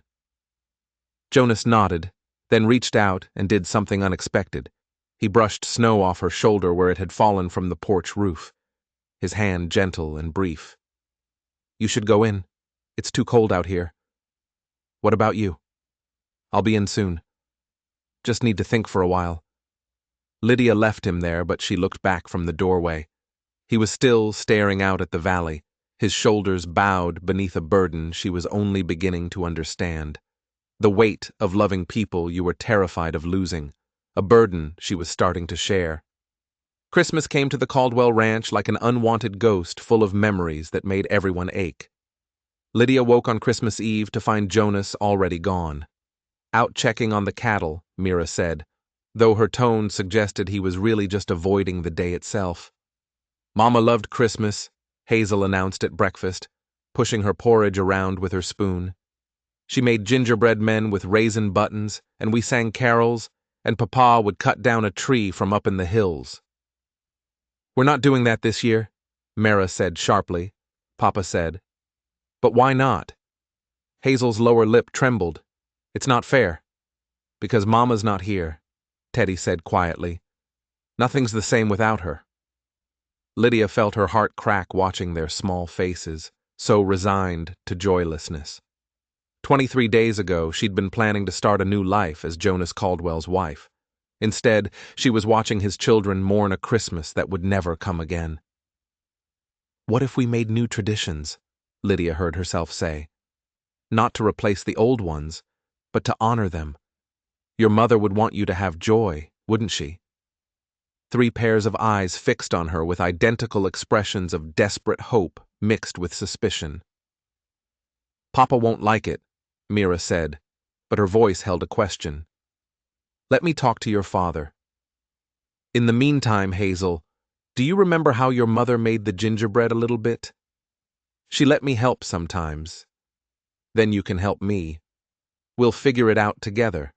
Jonas nodded, then reached out and did something unexpected. He brushed snow off her shoulder where it had fallen from the porch roof, his hand gentle and brief. You should go in. It's too cold out here. What about you? I'll be in soon. Just need to think for a while. Lydia left him there, but she looked back from the doorway. He was still staring out at the valley, his shoulders bowed beneath a burden she was only beginning to understand. The weight of loving people you were terrified of losing, a burden she was starting to share. Christmas came to the Caldwell Ranch like an unwanted ghost full of memories that made everyone ache. Lydia woke on Christmas Eve to find Jonas already gone. Out checking on the cattle, Mira said, though her tone suggested he was really just avoiding the day itself. Mama loved Christmas, Hazel announced at breakfast, pushing her porridge around with her spoon. She made gingerbread men with raisin buttons, and we sang carols, and Papa would cut down a tree from up in the hills. We're not doing that this year, Mara said sharply. Papa said. But why not? Hazel's lower lip trembled. It's not fair. Because Mama's not here, Teddy said quietly. Nothing's the same without her. Lydia felt her heart crack watching their small faces, so resigned to joylessness. 23 days ago, she'd been planning to start a new life as Jonas Caldwell's wife. Instead, she was watching his children mourn a Christmas that would never come again. What if we made new traditions? Lydia heard herself say. Not to replace the old ones, but to honor them. Your mother would want you to have joy, wouldn't she? 3 pairs of eyes fixed on her with identical expressions of desperate hope mixed with suspicion. Papa won't like it, Mira said, but her voice held a question. Let me talk to your father. In the meantime, Hazel, do you remember how your mother made the gingerbread a little bit? She let me help sometimes. Then you can help me. We'll figure it out together.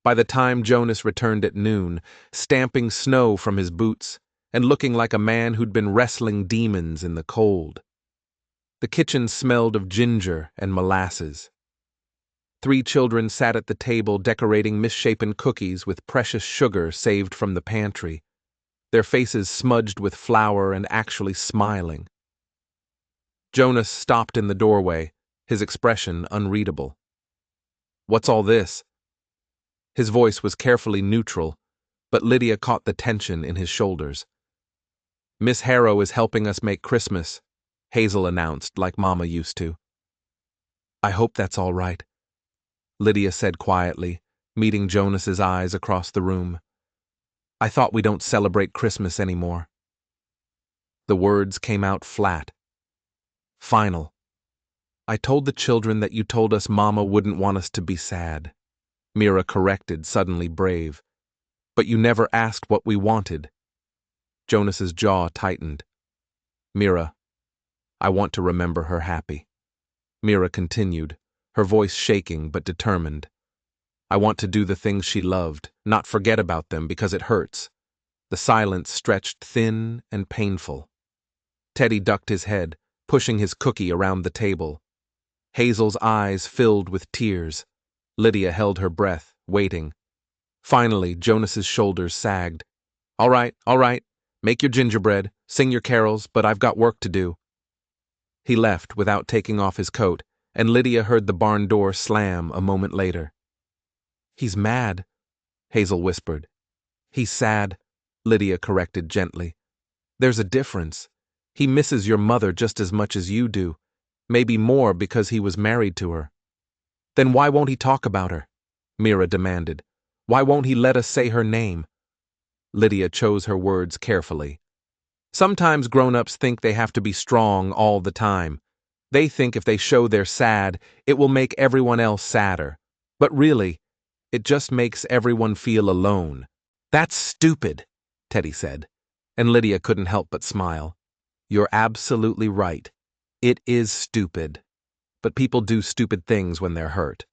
By the time Jonas returned at noon, stamping snow from his boots and looking like a man who'd been wrestling demons in the cold. The kitchen smelled of ginger and molasses. 3 children sat at the table decorating misshapen cookies with precious sugar saved from the pantry, their faces smudged with flour and actually smiling. Jonas stopped in the doorway, his expression unreadable. What's all this? His voice was carefully neutral, but Lydia caught the tension in his shoulders. Miss Harrow is helping us make Christmas, Hazel announced like Mama used to. I hope that's all right, Lydia said quietly, meeting Jonas's eyes across the room. I thought we don't celebrate Christmas anymore. The words came out flat. Final. I told the children that you told us Mama wouldn't want us to be sad, Mira corrected, suddenly brave. But you never asked what we wanted. Jonas's jaw tightened. Mira, I want to remember her happy. Mira continued, her voice shaking but determined. I want to do the things she loved, not forget about them because it hurts. The silence stretched thin and painful. Teddy ducked his head, pushing his cookie around the table. Hazel's eyes filled with tears. Lydia held her breath, waiting. Finally, Jonas's shoulders sagged. All right, make your gingerbread, sing your carols, but I've got work to do. He left without taking off his coat, and Lydia heard the barn door slam a moment later. He's mad, Hazel whispered. He's sad, Lydia corrected gently. There's a difference. He misses your mother just as much as you do, maybe more because he was married to her. Then why won't he talk about her? Mira demanded. Why won't he let us say her name? Lydia chose her words carefully. Sometimes grown-ups think they have to be strong all the time. They think if they show they're sad, it will make everyone else sadder. But really, it just makes everyone feel alone. That's stupid, Teddy said, and Lydia couldn't help but smile. You're absolutely right. It is stupid. But people do stupid things when they're hurt.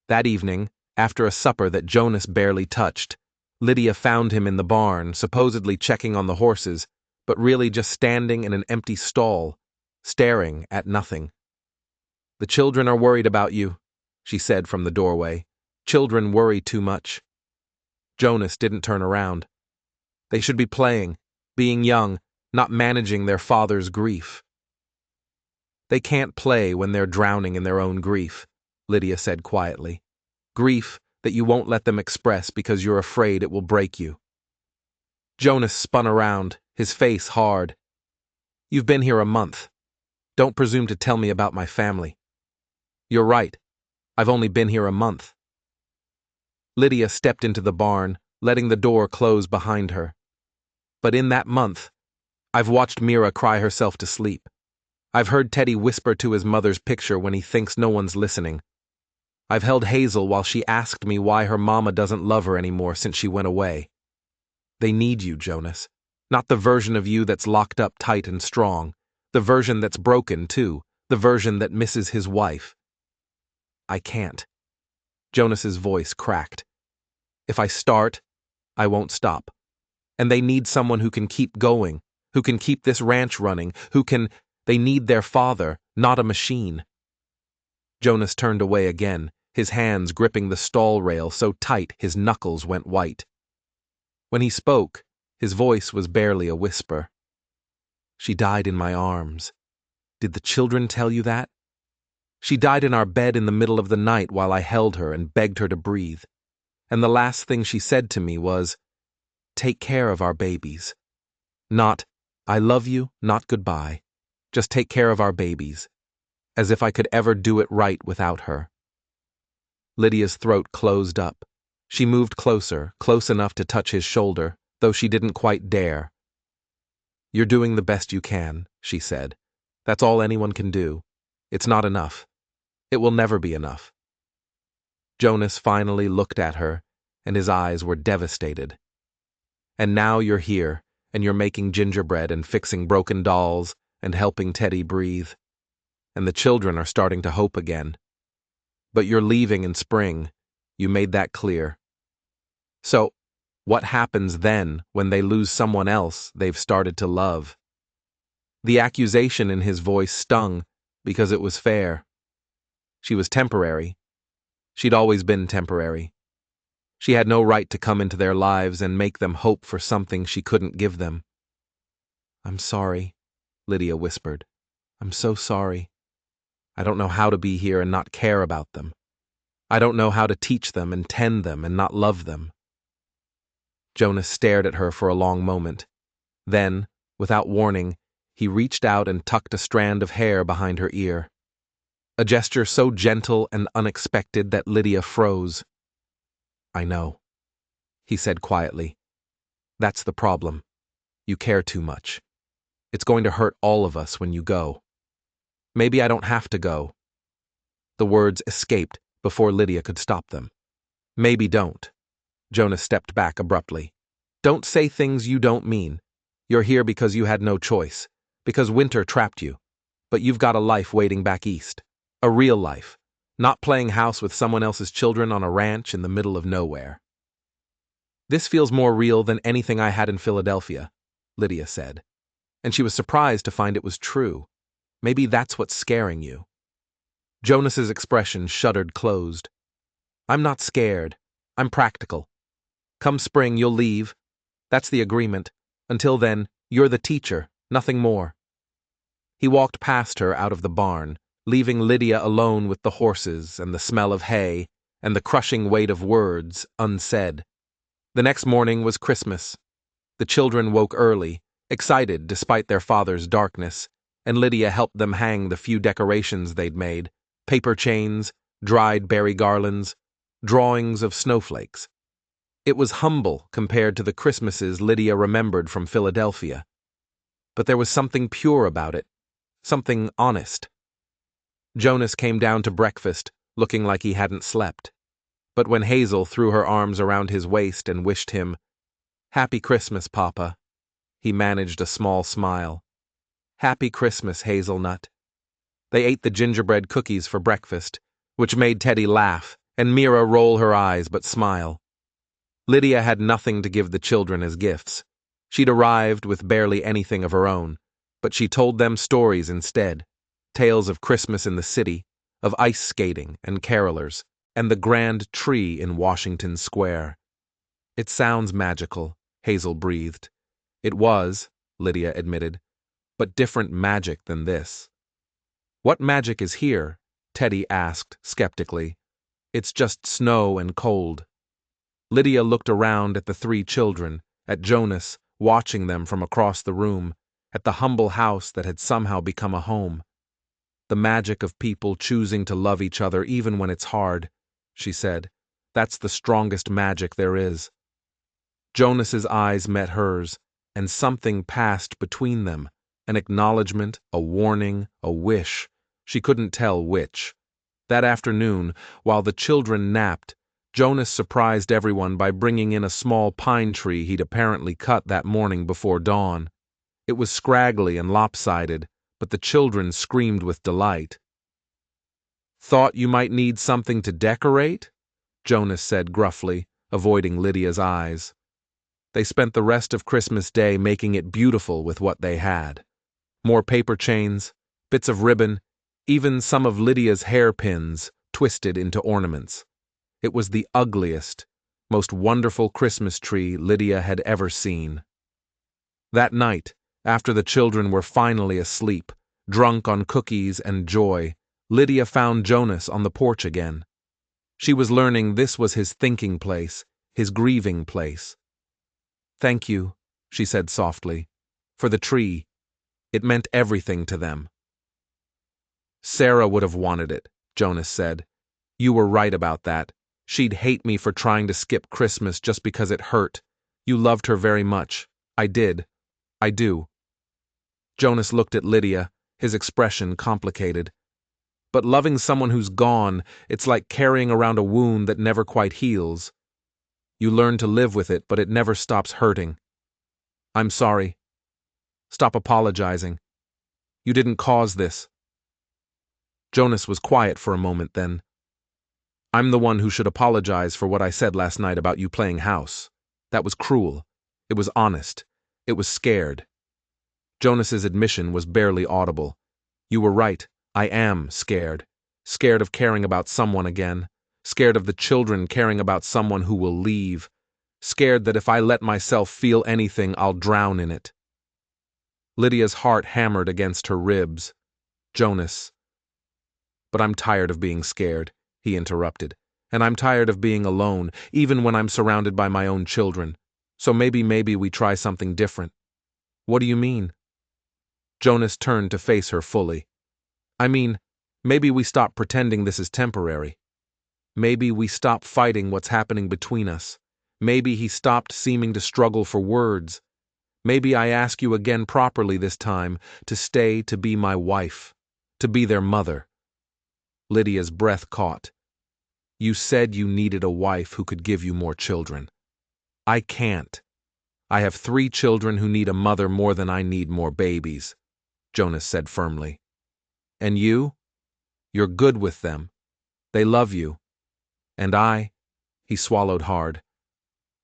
That evening, after a supper that Jonas barely touched, Lydia found him in the barn, supposedly checking on the horses, but really just standing in an empty stall, staring at nothing. "The children are worried about you," she said from the doorway. "Children worry too much." Jonas didn't turn around. They should be playing, being young, not managing their father's grief. "They can't play when they're drowning in their own grief," Lydia said quietly. "Grief that you won't let them express because you're afraid it will break you." Jonas spun around, his face hard. "You've been here a month. Don't presume to tell me about my family." "You're right. I've only been here a month." Lydia stepped into the barn, letting the door close behind her. "But in that month, I've watched Mira cry herself to sleep. I've heard Teddy whisper to his mother's picture when he thinks no one's listening. I've held Hazel while she asked me why her mama doesn't love her anymore since she went away. They need you, Jonas. Not the version of you that's locked up tight and strong. The version that's broken, too. The version that misses his wife." "I can't." Jonas's voice cracked. "If I start, I won't stop. And they need someone who can keep going, who can keep this ranch running, They need their father, not a machine." Jonas turned away again, his hands gripping the stall rail so tight his knuckles went white. When he spoke, his voice was barely a whisper. "She died in my arms. Did the children tell you that? She died in our bed in the middle of the night while I held her and begged her to breathe. And the last thing she said to me was, 'Take care of our babies.' Not, 'I love you,' not goodbye. Just take care of our babies. As if I could ever do it right without her." Lydia's throat closed up. She moved closer, close enough to touch his shoulder, though she didn't quite dare. "You're doing the best you can," she said. "That's all anyone can do. It's not enough. It will never be enough." Jonas finally looked at her, and his eyes were devastated. "And now you're here, and you're making gingerbread and fixing broken dolls and helping Teddy breathe. And the children are starting to hope again. But you're leaving in spring. You made that clear. So, what happens then when they lose someone else they've started to love?" The accusation in his voice stung because it was fair. She was temporary. She'd always been temporary. She had no right to come into their lives and make them hope for something she couldn't give them. "I'm sorry," Lydia whispered. "I'm so sorry. I don't know how to be here and not care about them. I don't know how to teach them and tend them and not love them." Jonas stared at her for a long moment. Then, without warning, he reached out and tucked a strand of hair behind her ear. A gesture so gentle and unexpected that Lydia froze. "I know," he said quietly. "That's the problem. You care too much. It's going to hurt all of us when you go. Maybe I don't have to go." The words escaped before Lydia could stop them. "Maybe don't." Jonas stepped back abruptly. "Don't say things you don't mean. You're here because you had no choice, because winter trapped you. But you've got a life waiting back east. A real life. Not playing house with someone else's children on a ranch in the middle of nowhere." "This feels more real than anything I had in Philadelphia," Lydia said. And she was surprised to find it was true. Maybe that's what's scaring you. Jonas's expression shuddered closed. "I'm not scared. I'm practical. Come spring, you'll leave. That's the agreement. Until then, you're the teacher, nothing more." He walked past her out of the barn, leaving Lydia alone with the horses and the smell of hay and the crushing weight of words unsaid. The next morning was Christmas. The children woke early, excited despite their father's darkness, and Lydia helped them hang the few decorations they'd made: paper chains, dried berry garlands, drawings of snowflakes. It was humble compared to the Christmases Lydia remembered from Philadelphia. But there was something pure about it, something honest. Jonas came down to breakfast, looking like he hadn't slept. But when Hazel threw her arms around his waist and wished him, "Happy Christmas, Papa," he managed a small smile. "Happy Christmas, Hazelnut." They ate the gingerbread cookies for breakfast, which made Teddy laugh and Mira roll her eyes but smile. Lydia had nothing to give the children as gifts. She'd arrived with barely anything of her own, but she told them stories instead, tales of Christmas in the city, of ice skating and carolers, and the grand tree in Washington Square. It sounds magical, Hazel breathed. It was, Lydia admitted, but different magic than this. What magic is here? Teddy asked skeptically. It's just snow and cold. Lydia looked around at the three children, at Jonas, watching them from across the room, at the humble house that had somehow become a home. The magic of people choosing to love each other even when it's hard, she said. That's the strongest magic there is. Jonas's eyes met hers, and something passed between them, an acknowledgement, a warning, a wish. She couldn't tell which. That afternoon, while the children napped, Jonas surprised everyone by bringing in a small pine tree he'd apparently cut that morning before dawn. It was scraggly and lopsided, but the children screamed with delight. "Thought you might need something to decorate?" Jonas said gruffly, avoiding Lydia's eyes. They spent the rest of Christmas Day making it beautiful with what they had. More paper chains, bits of ribbon, even some of Lydia's hairpins twisted into ornaments. It was the ugliest, most wonderful Christmas tree Lydia had ever seen. That night, after the children were finally asleep, drunk on cookies and joy, Lydia found Jonas on the porch again. She was learning this was his thinking place, his grieving place. "Thank you," she said softly, "for the tree. It meant everything to them." "Sarah would have wanted it," Jonas said. "You were right about that. She'd hate me for trying to skip Christmas just because it hurt. You loved her very much. I did. I do." Jonas looked at Lydia, his expression complicated. "But loving someone who's gone, it's like carrying around a wound that never quite heals. You learn to live with it, but it never stops hurting. I'm sorry. Stop apologizing. You didn't cause this." Jonas was quiet for a moment then. "I'm the one who should apologize for what I said last night about you playing house. That was cruel. It was honest. It was scared." Jonas's admission was barely audible. "You were right. I am scared. Scared of caring about someone again. Scared of the children caring about someone who will leave. Scared that if I let myself feel anything, I'll drown in it." Lydia's heart hammered against her ribs. "Jonas." "But I'm tired of being scared," he interrupted. "And I'm tired of being alone, even when I'm surrounded by my own children. So maybe we try something different." "What do you mean?" Jonas turned to face her fully. "I mean, maybe we stop pretending this is temporary. Maybe we stop fighting what's happening between us. Maybe he stopped seeming to struggle for words. Maybe I ask you again properly this time to stay to be my wife, to be their mother." Lydia's breath caught. "You said you needed a wife who could give you more children. I can't. I have 3 children who need a mother more than I need more babies," Jonas said firmly. "And you? You're good with them. They love you. And he swallowed hard.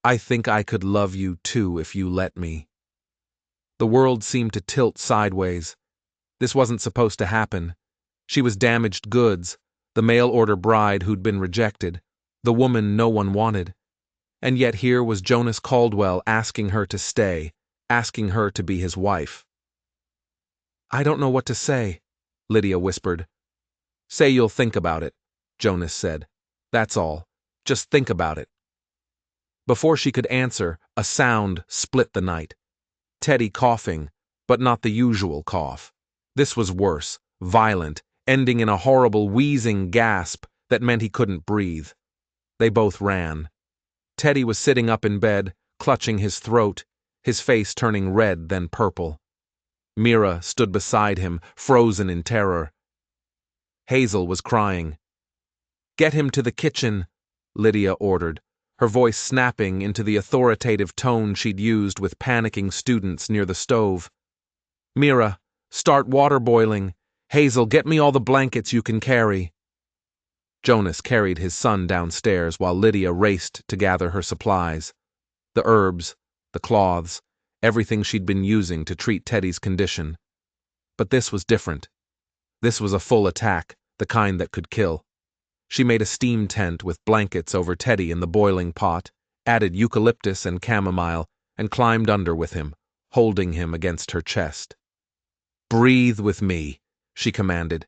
"I think I could love you too if you let me." The world seemed to tilt sideways. This wasn't supposed to happen. She was damaged goods, the mail-order bride who'd been rejected, the woman no one wanted. And yet here was Jonas Caldwell asking her to stay, asking her to be his wife. "I don't know what to say," Lydia whispered. "Say you'll think about it," Jonas said. "That's all. Just think about it." Before she could answer, a sound split the night. Teddy coughing, but not the usual cough. This was worse, violent, ending in a horrible wheezing gasp that meant he couldn't breathe. They both ran. Teddy was sitting up in bed, clutching his throat, his face turning red then purple. Mira stood beside him, frozen in terror. Hazel was crying. "Get him to the kitchen," Lydia ordered, her voice snapping into the authoritative tone she'd used with panicking students near the stove. "Mira, start water boiling. Hazel, get me all the blankets you can carry." Jonas carried his son downstairs while Lydia raced to gather her supplies. The herbs, the cloths, everything she'd been using to treat Teddy's condition. But this was different. This was a full attack, the kind that could kill. She made a steam tent with blankets over Teddy in the boiling pot, added eucalyptus and chamomile, and climbed under with him, holding him against her chest. "Breathe with me," she commanded.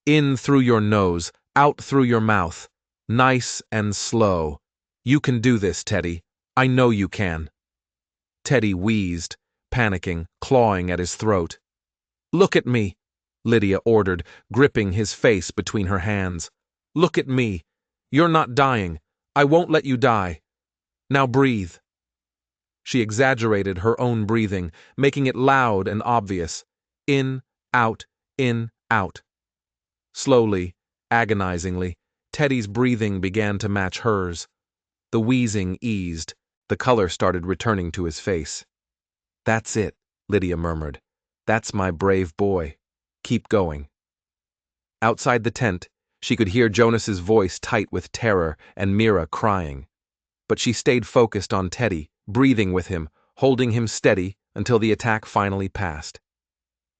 "In through your nose, out through your mouth. Nice and slow. You can do this, Teddy. I know you can." Teddy wheezed, panicking, clawing at his throat. "Look at me," Lydia ordered, gripping his face between her hands. "Look at me. You're not dying. I won't let you die. Now breathe." She exaggerated her own breathing, making it loud and obvious. In, out, in, out. Slowly, agonizingly, Teddy's breathing began to match hers. The wheezing eased. The color started returning to his face. "That's it," Lydia murmured. "That's my brave boy. Keep going." Outside the tent, she could hear Jonas's voice tight with terror and Mira crying. But she stayed focused on Teddy, breathing with him, holding him steady until the attack finally passed.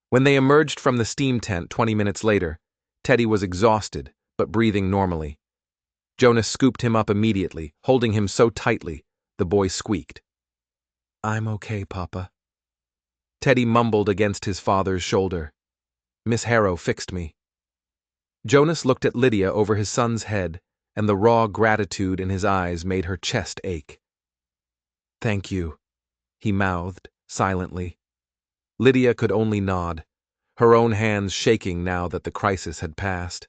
When they emerged from the steam tent 20 minutes later, Teddy was exhausted, but breathing normally. Jonas scooped him up immediately, holding him so tightly, the boy squeaked. "I'm okay, Papa." Teddy mumbled against his father's shoulder. "Miss Harrow fixed me." Jonas looked at Lydia over his son's head, and the raw gratitude in his eyes made her chest ache. "Thank you," he mouthed, silently. Lydia could only nod, her own hands shaking now that the crisis had passed.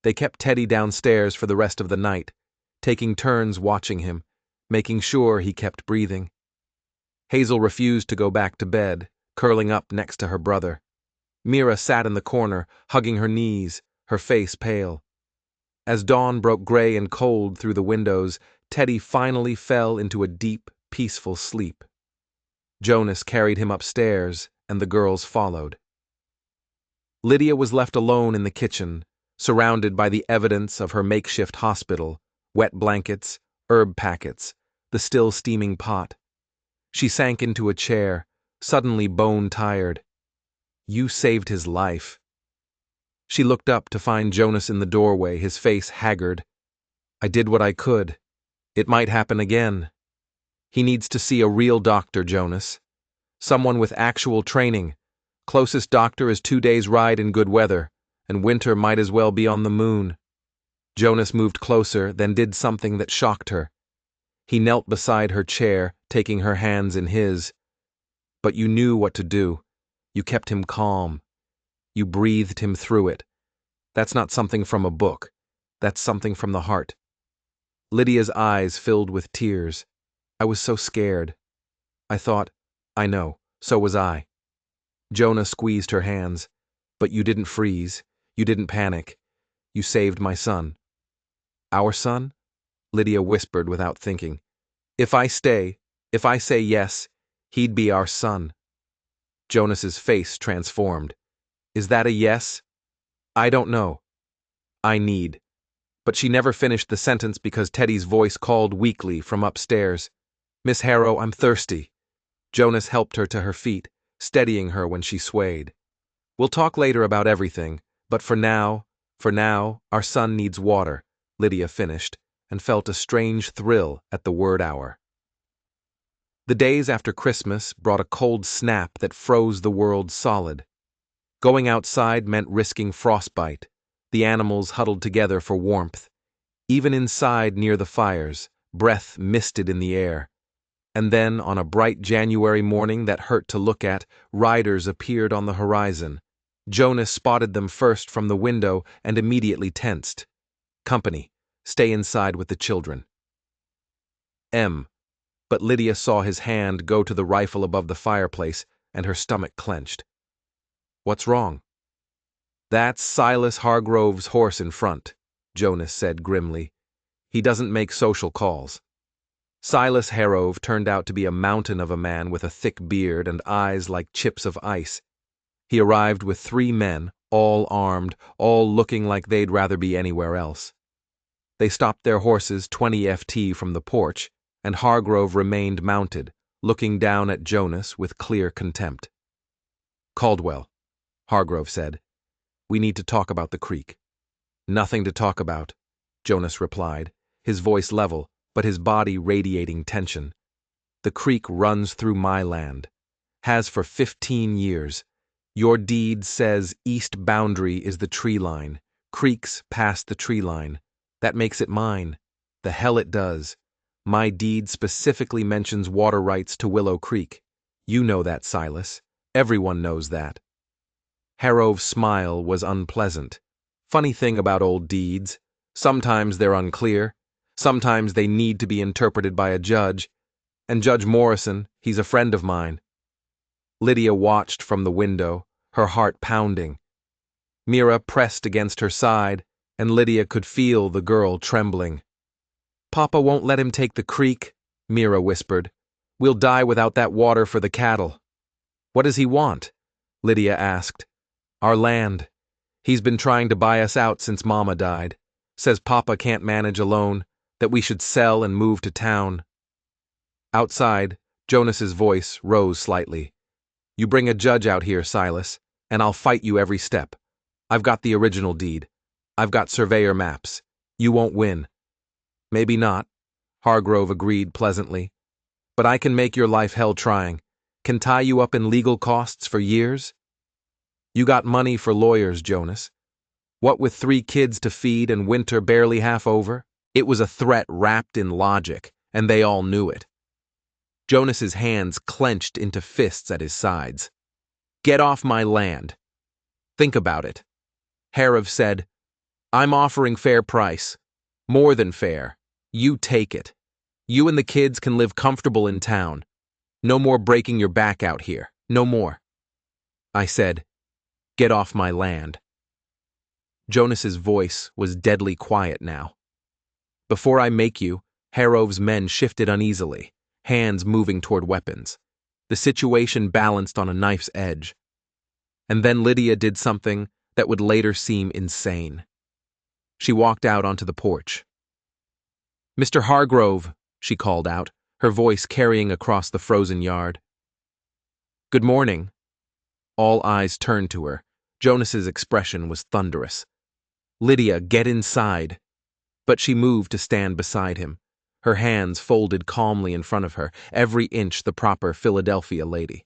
They kept Teddy downstairs for the rest of the night, taking turns watching him, making sure he kept breathing. Hazel refused to go back to bed, curling up next to her brother. Mira sat in the corner, hugging her knees, her face pale. As dawn broke gray and cold through the windows, Teddy finally fell into a deep, peaceful sleep. Jonas carried him upstairs, and the girls followed. Lydia was left alone in the kitchen, surrounded by the evidence of her makeshift hospital, wet blankets, herb packets, the still steaming pot. She sank into a chair, suddenly bone-tired. "You saved his life." She looked up to find Jonas in the doorway, his face haggard. "I did what I could. It might happen again. He needs to see a real doctor, Jonas. Someone with actual training. Closest doctor is 2 days' ride in good weather, and winter might as well be on the moon." Jonas moved closer, then did something that shocked her. He knelt beside her chair, taking her hands in his. "But you knew what to do. You kept him calm. You breathed him through it. That's not something from a book. That's something from the heart." Lydia's eyes filled with tears. "I was so scared. I thought, I know, so was I." Jonah squeezed her hands. "But you didn't freeze. You didn't panic. You saved my son." "Our son?" Lydia whispered without thinking. If I say yes, he'd be our son." Jonas's face transformed. "Is that a yes?" "I don't know. I need." But she never finished the sentence because Teddy's voice called weakly from upstairs. "Miss Harrow, I'm thirsty." Jonas helped her to her feet, steadying her when she swayed. "We'll talk later about everything, but for now, our son needs water," Lydia finished, and felt a strange thrill at the word hour. The days after Christmas brought a cold snap that froze the world solid. Going outside meant risking frostbite. The animals huddled together for warmth. Even inside near the fires, breath misted in the air. And then, on a bright January morning that hurt to look at, riders appeared on the horizon. Jonas spotted them first from the window and immediately tensed. "Company. Stay inside with the children." But Lydia saw his hand go to the rifle above the fireplace, and her stomach clenched. "What's wrong?" "That's Silas Hargrove's horse in front," Jonas said grimly. "He doesn't make social calls." Silas Hargrove turned out to be a mountain of a man with a thick beard and eyes like chips of ice. He arrived with 3 men, all armed, all looking like they'd rather be anywhere else. They stopped their horses 20 ft from the porch, and Hargrove remained mounted, looking down at Jonas with clear contempt. "Caldwell," Hargrove said, "we need to talk about the creek." "Nothing to talk about," Jonas replied, his voice level, but his body radiating tension. "The creek runs through my land. Has for 15 years. Your deed says east boundary is the tree line. Creeks past the tree line. That makes it mine. The hell it does. My deed specifically mentions water rights to Willow Creek. You know that, Silas. Everyone knows that." Harrove's smile was unpleasant. Funny thing about old deeds. Sometimes they're unclear. Sometimes they need to be interpreted by a judge. And Judge Morrison, he's a friend of mine. Lydia watched from the window, her heart pounding. Mira pressed against her side, and Lydia could feel the girl trembling. "Papa won't let him take the creek," Mira whispered. "We'll die without that water for the cattle." "What does he want?" Lydia asked. "Our land. He's been trying to buy us out since Mama died. Says Papa can't manage alone, that we should sell and move to town." Outside, Jonas's voice rose slightly. "You bring a judge out here, Silas, and I'll fight you every step. I've got the original deed. I've got surveyor maps. You won't win." "Maybe not," Hargrove agreed pleasantly. "But I can make your life hell trying. Can tie you up in legal costs for years." "You got money for lawyers, Jonas. What with 3 kids to feed and winter barely half over?" It was a threat wrapped in logic, and they all knew it. Jonas's hands clenched into fists at his sides. "Get off my land. Think about it." Harrov said, "I'm offering fair price. More than fair. You take it. You and the kids can live comfortable in town. No more breaking your back out here. No more." I said, "Get off my land." Jonas's voice was deadly quiet now. "Before I make you," Harrov's men shifted uneasily, hands moving toward weapons. The situation balanced on a knife's edge. And then Lydia did something that would later seem insane. She walked out onto the porch. "Mr. Hargrove," she called out, her voice carrying across the frozen yard. "Good morning." All eyes turned to her. Jonas's expression was thunderous. "Lydia, get inside." But she moved to stand beside him, her hands folded calmly in front of her, every inch the proper Philadelphia lady.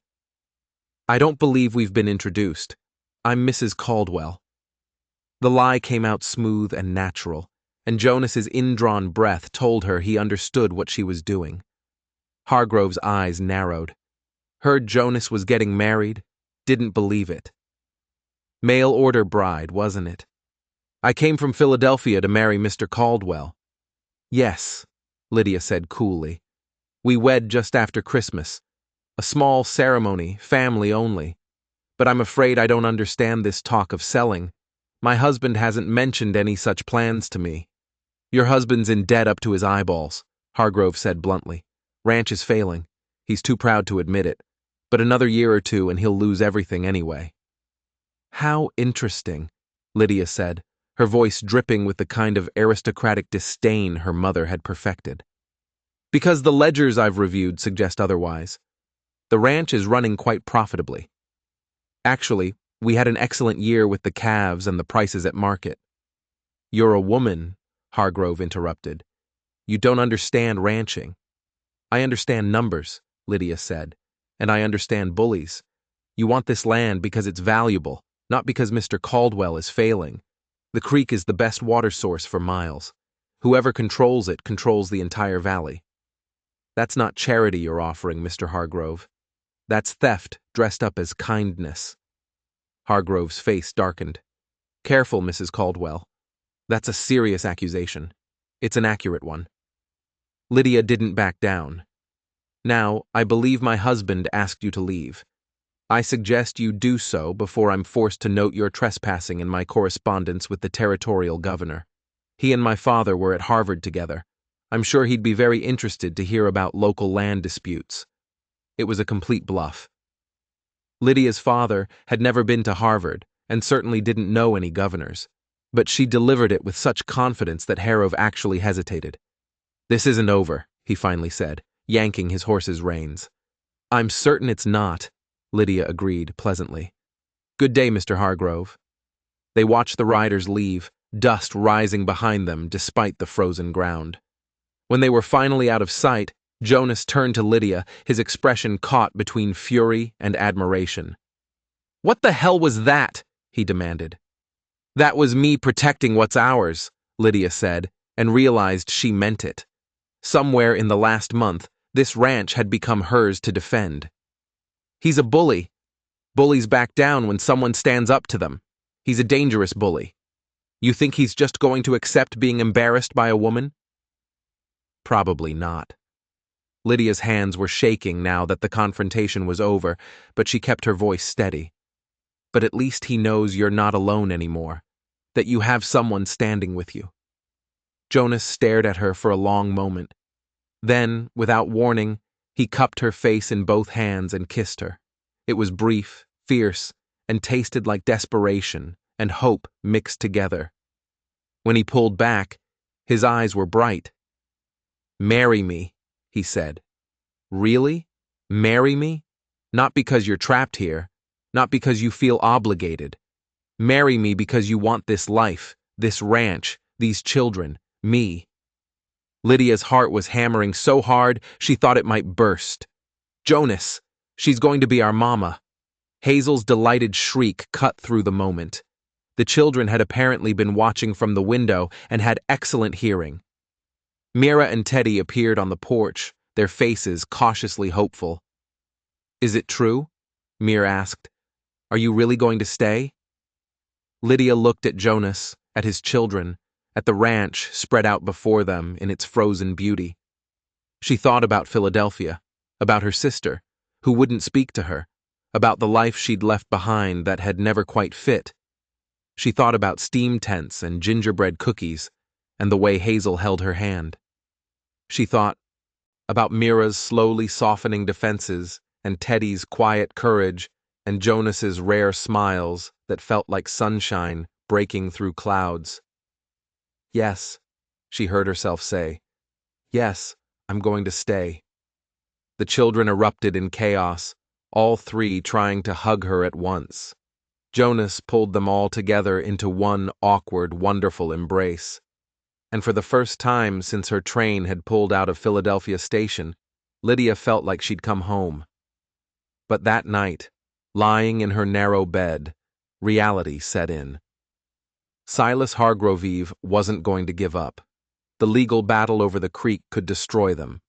"I don't believe we've been introduced. I'm Mrs. Caldwell." The lie came out smooth and natural, and Jonas's indrawn breath told her he understood what she was doing. Hargrove's eyes narrowed. Heard Jonas was getting married, didn't believe it. Mail order bride, wasn't it? "I came from Philadelphia to marry Mr. Caldwell." "Yes," Lydia said coolly. "We wed just after Christmas. A small ceremony, family only. But I'm afraid I don't understand this talk of selling. My husband hasn't mentioned any such plans to me." "Your husband's in debt up to his eyeballs," Hargrove said bluntly. "Ranch is failing. He's too proud to admit it. But another year or 2 and he'll lose everything anyway." "How interesting," Lydia said, her voice dripping with the kind of aristocratic disdain her mother had perfected. "Because the ledgers I've reviewed suggest otherwise. The ranch is running quite profitably. Actually, we had an excellent year with the calves and the prices at market." "You're a woman," Hargrove interrupted. "You don't understand ranching." "I understand numbers," Lydia said, "and I understand bullies. You want this land because it's valuable, not because Mr. Caldwell is failing. The creek is the best water source for miles. Whoever controls it controls the entire valley. That's not charity you're offering, Mr. Hargrove. That's theft dressed up as kindness." Hargrove's face darkened. "Careful, Mrs. Caldwell. That's a serious accusation. It's an accurate one." Lydia didn't back down. "Now, I believe my husband asked you to leave. I suggest you do so before I'm forced to note your trespassing in my correspondence with the territorial governor. He and my father were at Harvard together. I'm sure he'd be very interested to hear about local land disputes." It was a complete bluff. Lydia's father had never been to Harvard and certainly didn't know any governors, but she delivered it with such confidence that Harrov actually hesitated. "This isn't over," he finally said, yanking his horse's reins. I'm certain it's not, Lydia agreed pleasantly. Good day, Mr. Hargrove. They watched the riders leave, dust rising behind them despite the frozen ground. When they were finally out of sight, Jonas turned to Lydia, his expression caught between fury and admiration. "What the hell was that?" he demanded. "That was me protecting what's ours," Lydia said, and realized she meant it. Somewhere in the last month, this ranch had become hers to defend. "He's a bully. Bullies back down when someone stands up to them. He's a dangerous bully. You think he's just going to accept being embarrassed by a woman?" Probably not. Lydia's hands were shaking now that the confrontation was over, but she kept her voice steady. "But at least he knows you're not alone anymore, that you have someone standing with you." Jonas stared at her for a long moment. Then, without warning, he cupped her face in both hands and kissed her. It was brief, fierce, and tasted like desperation and hope mixed together. When he pulled back, his eyes were bright. "Marry me," he said. "Really? Marry me? Not because you're trapped here, not because you feel obligated. Marry me because you want this life, this ranch, these children, me." Lydia's heart was hammering so hard she thought it might burst. "Jonas, she's going to be our mama." Hazel's delighted shriek cut through the moment. The children had apparently been watching from the window and had excellent hearing. Mira and Teddy appeared on the porch, their faces cautiously hopeful. "Is it true?" Mira asked. "Are you really going to stay?" Lydia looked at Jonas, at his children, at the ranch spread out before them in its frozen beauty. She thought about Philadelphia, about her sister, who wouldn't speak to her, about the life she'd left behind that had never quite fit. She thought about steam tents and gingerbread cookies, and the way Hazel held her hand. She thought about Mira's slowly softening defenses, and Teddy's quiet courage, and Jonas's rare smiles that felt like sunshine breaking through clouds. "Yes," she heard herself say. "Yes, I'm going to stay." The children erupted in chaos, all three trying to hug her at once. Jonas pulled them all together into one awkward, wonderful embrace. And for the first time since her train had pulled out of Philadelphia Station, Lydia felt like she'd come home. But that night, lying in her narrow bed, reality set in. Silas Hargrove wasn't going to give up. The legal battle over the creek could destroy them.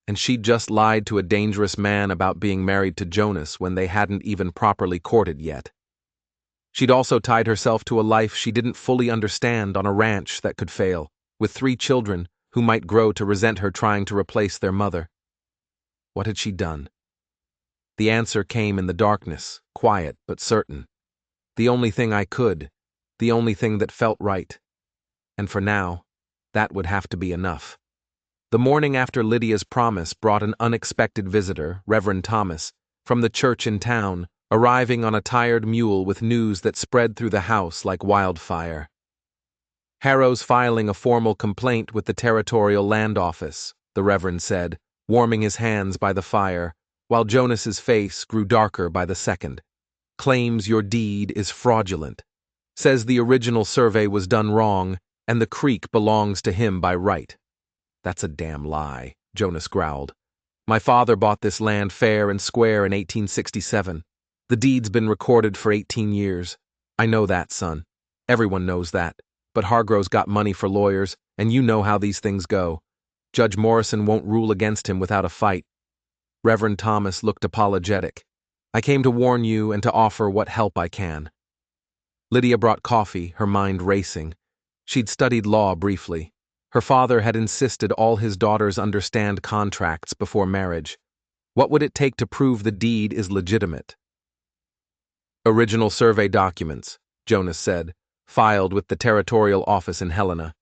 And she'd just lied to a dangerous man about being married to Jonas when they hadn't even properly courted yet. She'd also tied herself to a life she didn't fully understand on a ranch that could fail, with 3 children who might grow to resent her trying to replace their mother. What had she done? The answer came in the darkness, quiet but certain. The only thing I could, the only thing that felt right. And for now, that would have to be enough. The morning after Lydia's promise brought an unexpected visitor, Reverend Thomas, from the church in town, arriving on a tired mule with news that spread through the house like wildfire. "Harrow's filing a formal complaint with the Territorial Land Office," the Reverend said, warming his hands by the fire, while Jonas's face grew darker by the second. "Claims your deed is fraudulent. Says the original survey was done wrong, and the creek belongs to him by right." "That's a damn lie," Jonas growled. "My father bought this land fair and square in 1867. The deed's been recorded for 18 years. I know that, son. Everyone knows that. But Hargrove's got money for lawyers, and you know how these things go. Judge Morrison won't rule against him without a fight." Reverend Thomas looked apologetic. "I came to warn you and to offer what help I can." Lydia brought coffee, her mind racing. She'd studied law briefly. Her father had insisted all his daughters understand contracts before marriage. What would it take to prove the deed is legitimate? "Original survey documents," Jonas said, "filed with the Territorial Office in Helena.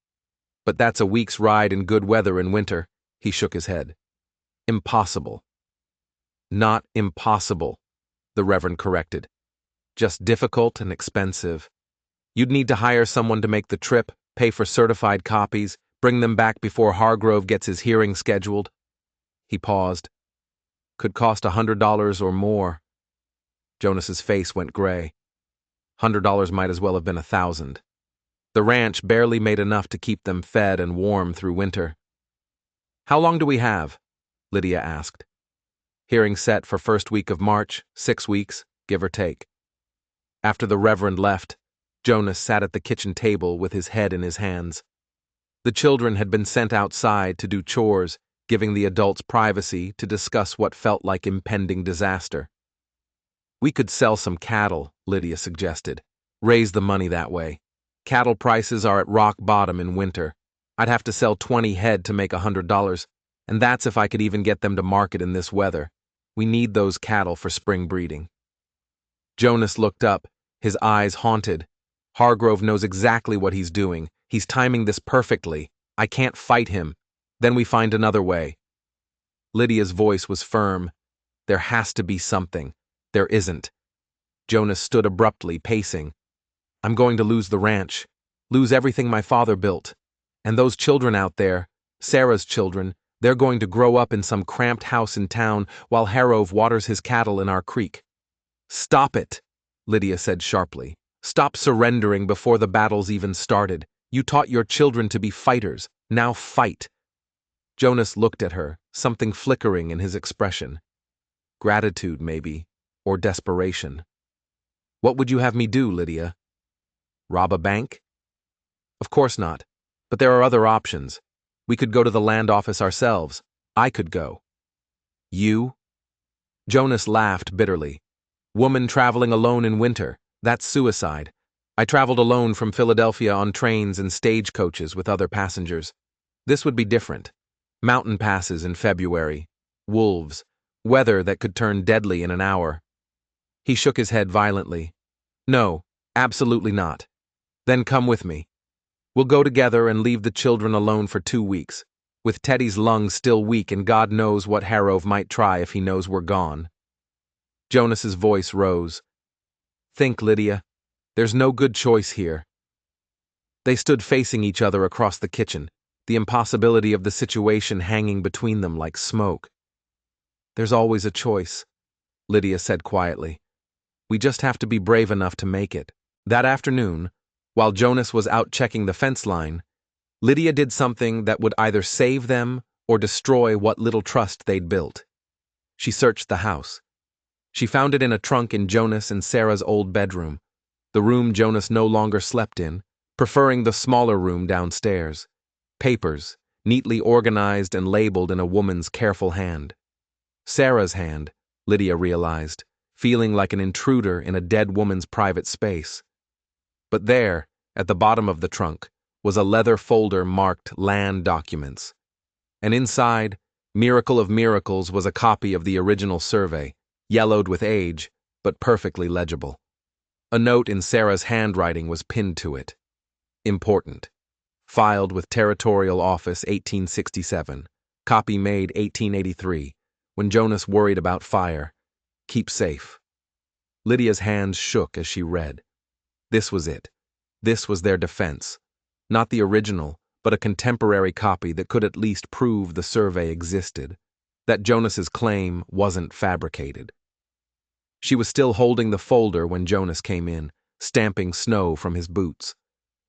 But that's a week's ride in good weather in winter." He shook his head. "Impossible." "Not impossible," the Reverend corrected. "Just difficult and expensive. You'd need to hire someone to make the trip, pay for certified copies, bring them back before Hargrove gets his hearing scheduled." He paused. Could cost $100 or more. Jonas's face went gray. $100 might as well have been 1,000. The ranch barely made enough to keep them fed and warm through winter. How long do we have? Lydia asked. Hearing set for first week of March, 6 weeks, give or take. After the Reverend left, Jonas sat at the kitchen table with his head in his hands. The children had been sent outside to do chores, giving the adults privacy to discuss what felt like impending disaster. We could sell some cattle, Lydia suggested. Raise the money that way. Cattle prices are at rock bottom in winter. I'd have to sell 20 head to make $100, and that's if I could even get them to market in this weather. We need those cattle for spring breeding. Jonas looked up, his eyes haunted. Hargrove knows exactly what he's doing. He's timing this perfectly. I can't fight him. Then we find another way. Lydia's voice was firm. There has to be something. There isn't. Jonas stood abruptly, pacing. I'm going to lose the ranch, lose everything my father built. And those children out there, Sarah's children, they're going to grow up in some cramped house in town while Harrove waters his cattle in our creek. Stop it, Lydia said sharply. Stop surrendering before the battle's even started. You taught your children to be fighters. Now fight. Jonas looked at her, something flickering in his expression. Gratitude, maybe, or desperation. What would you have me do, Lydia? Rob a bank? Of course not, but there are other options. We could go to the land office ourselves. I could go. You? Jonas laughed bitterly. Woman traveling alone in winter. That's suicide. I traveled alone from Philadelphia on trains and stagecoaches with other passengers. This would be different. Mountain passes in February. Wolves. Weather that could turn deadly in an hour. He shook his head violently. No, absolutely not. Then come with me. We'll go together and leave the children alone for 2 weeks, with Teddy's lungs still weak and God knows what Harrove might try if he knows we're gone. Jonas's voice rose. Think, Lydia. There's no good choice here. They stood facing each other across the kitchen, the impossibility of the situation hanging between them like smoke. There's always a choice, Lydia said quietly. We just have to be brave enough to make it. That afternoon, while Jonas was out checking the fence line, Lydia did something that would either save them or destroy what little trust they'd built. She searched the house. She found it in a trunk in Jonas and Sarah's old bedroom, the room Jonas no longer slept in, preferring the smaller room downstairs. Papers, neatly organized and labeled in a woman's careful hand. Sarah's hand, Lydia realized, feeling like an intruder in a dead woman's private space. But there, at the bottom of the trunk, was a leather folder marked Land Documents. And inside, miracle of miracles, was a copy of the original survey, yellowed with age, but perfectly legible. A note in Sarah's handwriting was pinned to it. Important. Filed with Territorial Office 1867. Copy made 1883, when Jonas worried about fire. Keep safe. Lydia's hands shook as she read. This was it. This was their defense. Not the original, but a contemporary copy that could at least prove the survey existed, that Jonas's claim wasn't fabricated. She was still holding the folder when Jonas came in, stamping snow from his boots.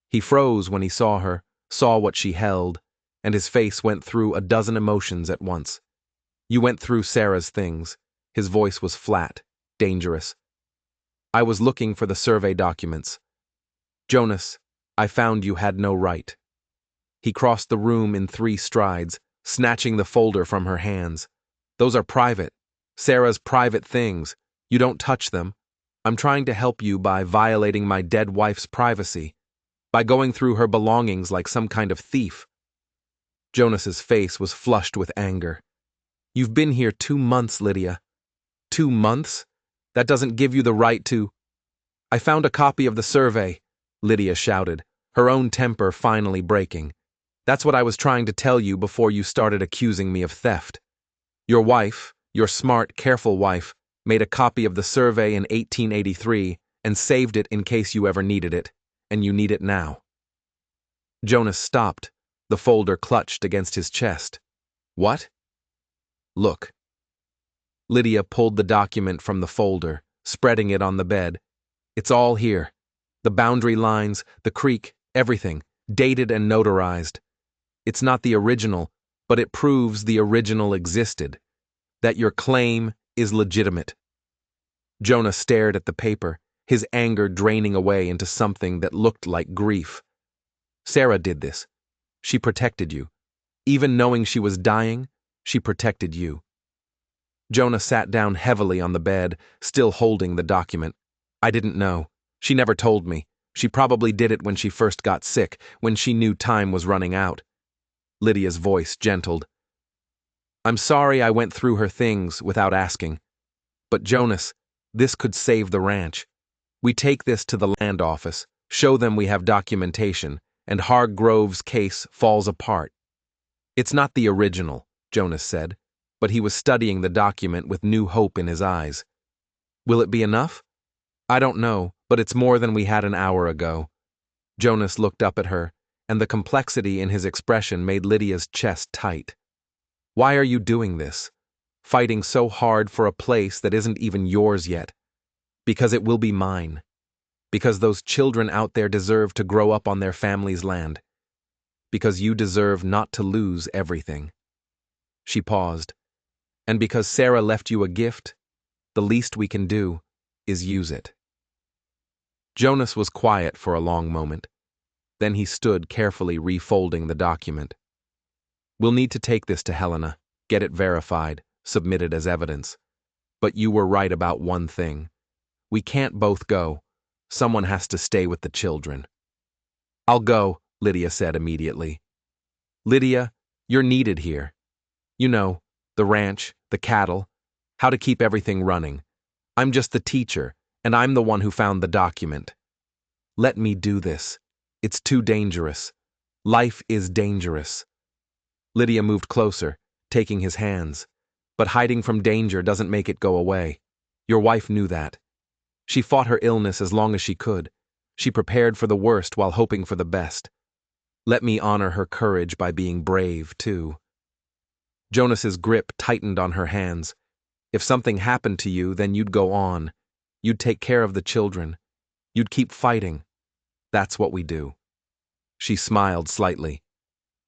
He froze when he saw her, saw what she held, and his face went through a dozen emotions at once. You went through Sarah's things. His voice was flat, dangerous. I was looking for the survey documents. Jonas, I found you had no right. He crossed the room in 3 strides, snatching the folder from her hands. Those are private. Sarah's private things. You don't touch them. I'm trying to help you by violating my dead wife's privacy, by going through her belongings like some kind of thief. Jonas's face was flushed with anger. You've been here 2 months, Lydia. 2 months? That doesn't give you the right to... I found a copy of the survey, Lydia shouted, her own temper finally breaking. That's what I was trying to tell you before you started accusing me of theft. Your wife, your smart, careful wife, made a copy of the survey in 1883 and saved it in case you ever needed it, and you need it now. Jonas stopped, the folder clutched against his chest. What? Look. Lydia pulled the document from the folder, spreading it on the bed. It's all here. The boundary lines, the creek, everything, dated and notarized. It's not the original, but it proves the original existed, that your claim is legitimate. Jonah stared at the paper, his anger draining away into something that looked like grief. Sarah did this. She protected you. Even knowing she was dying, she protected you. Jonah sat down heavily on the bed, still holding the document. I didn't know. She never told me. She probably did it when she first got sick, when she knew time was running out. Lydia's voice gentled. I'm sorry I went through her things without asking. But Jonas, this could save the ranch. We take this to the land office, show them we have documentation, and Hargrove's case falls apart. It's not the original, Jonas said, but he was studying the document with new hope in his eyes. Will it be enough? I don't know, but it's more than we had an hour ago. Jonas looked up at her, and the complexity in his expression made Lydia's chest tight. Why are you doing this? Fighting so hard for a place that isn't even yours yet? Because it will be mine. Because those children out there deserve to grow up on their family's land. Because you deserve not to lose everything. She paused. And because Sarah left you a gift, the least we can do is use it. Jonas was quiet for a long moment. Then he stood carefully refolding the document. We'll need to take this to Helena, get it verified, submitted as evidence. But you were right about one thing. We can't both go. Someone has to stay with the children. I'll go, Lydia said immediately. Lydia, you're needed here. You know, the ranch, the cattle, how to keep everything running. I'm just the teacher, and I'm the one who found the document. Let me do this. It's too dangerous. Life is dangerous. Lydia moved closer, taking his hands. But hiding from danger doesn't make it go away. Your wife knew that. She fought her illness as long as she could. She prepared for the worst while hoping for the best. Let me honor her courage by being brave, too. Jonas's grip tightened on her hands. If something happened to you, then you'd go on. You'd take care of the children. You'd keep fighting. That's what we do. She smiled slightly.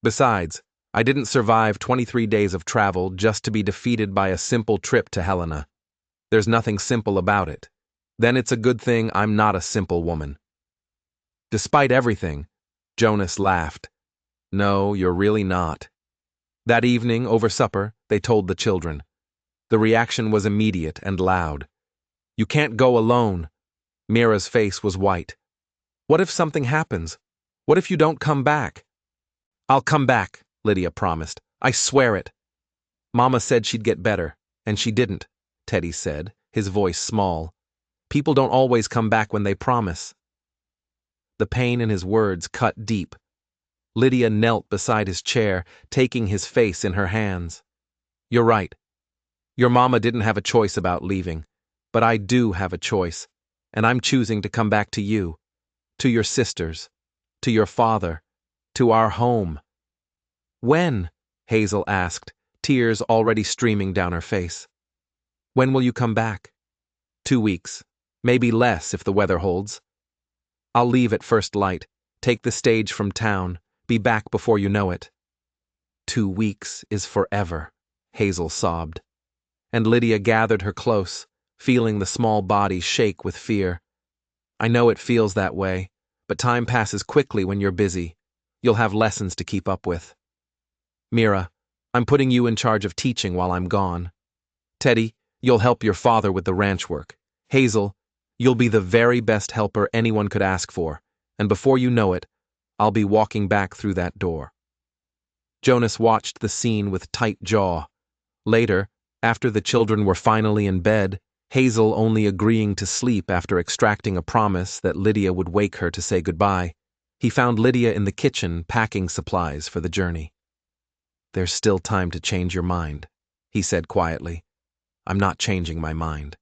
Besides, I didn't survive 23 days of travel just to be defeated by a simple trip to Helena. There's nothing simple about it. Then it's a good thing I'm not a simple woman. Despite everything, Jonas laughed. No, you're really not. That evening, over supper, they told the children. The reaction was immediate and loud. You can't go alone. Mira's face was white. What if something happens? What if you don't come back? I'll come back, Lydia promised. I swear it. Mama said she'd get better, and she didn't, Teddy said, his voice small. People don't always come back when they promise. The pain in his words cut deep. Lydia knelt beside his chair, taking his face in her hands. You're right. Your mama didn't have a choice about leaving, but I do have a choice, and I'm choosing to come back to you, to your sisters, to your father, to our home. When? Hazel asked, tears already streaming down her face. When will you come back? 2 weeks. Maybe less if the weather holds. I'll leave at first light, take the stage from town, be back before you know it. 2 weeks is forever, Hazel sobbed. And Lydia gathered her close, feeling the small body shake with fear. I know it feels that way, but time passes quickly when you're busy. You'll have lessons to keep up with. Mira, I'm putting you in charge of teaching while I'm gone. Teddy, you'll help your father with the ranch work. Hazel, you'll be the very best helper anyone could ask for, and before you know it, I'll be walking back through that door. Jonas watched the scene with tight jaw. Later, after the children were finally in bed, Hazel only agreeing to sleep after extracting a promise that Lydia would wake her to say goodbye, he found Lydia in the kitchen packing supplies for the journey. There's still time to change your mind, he said quietly. I'm not changing my mind.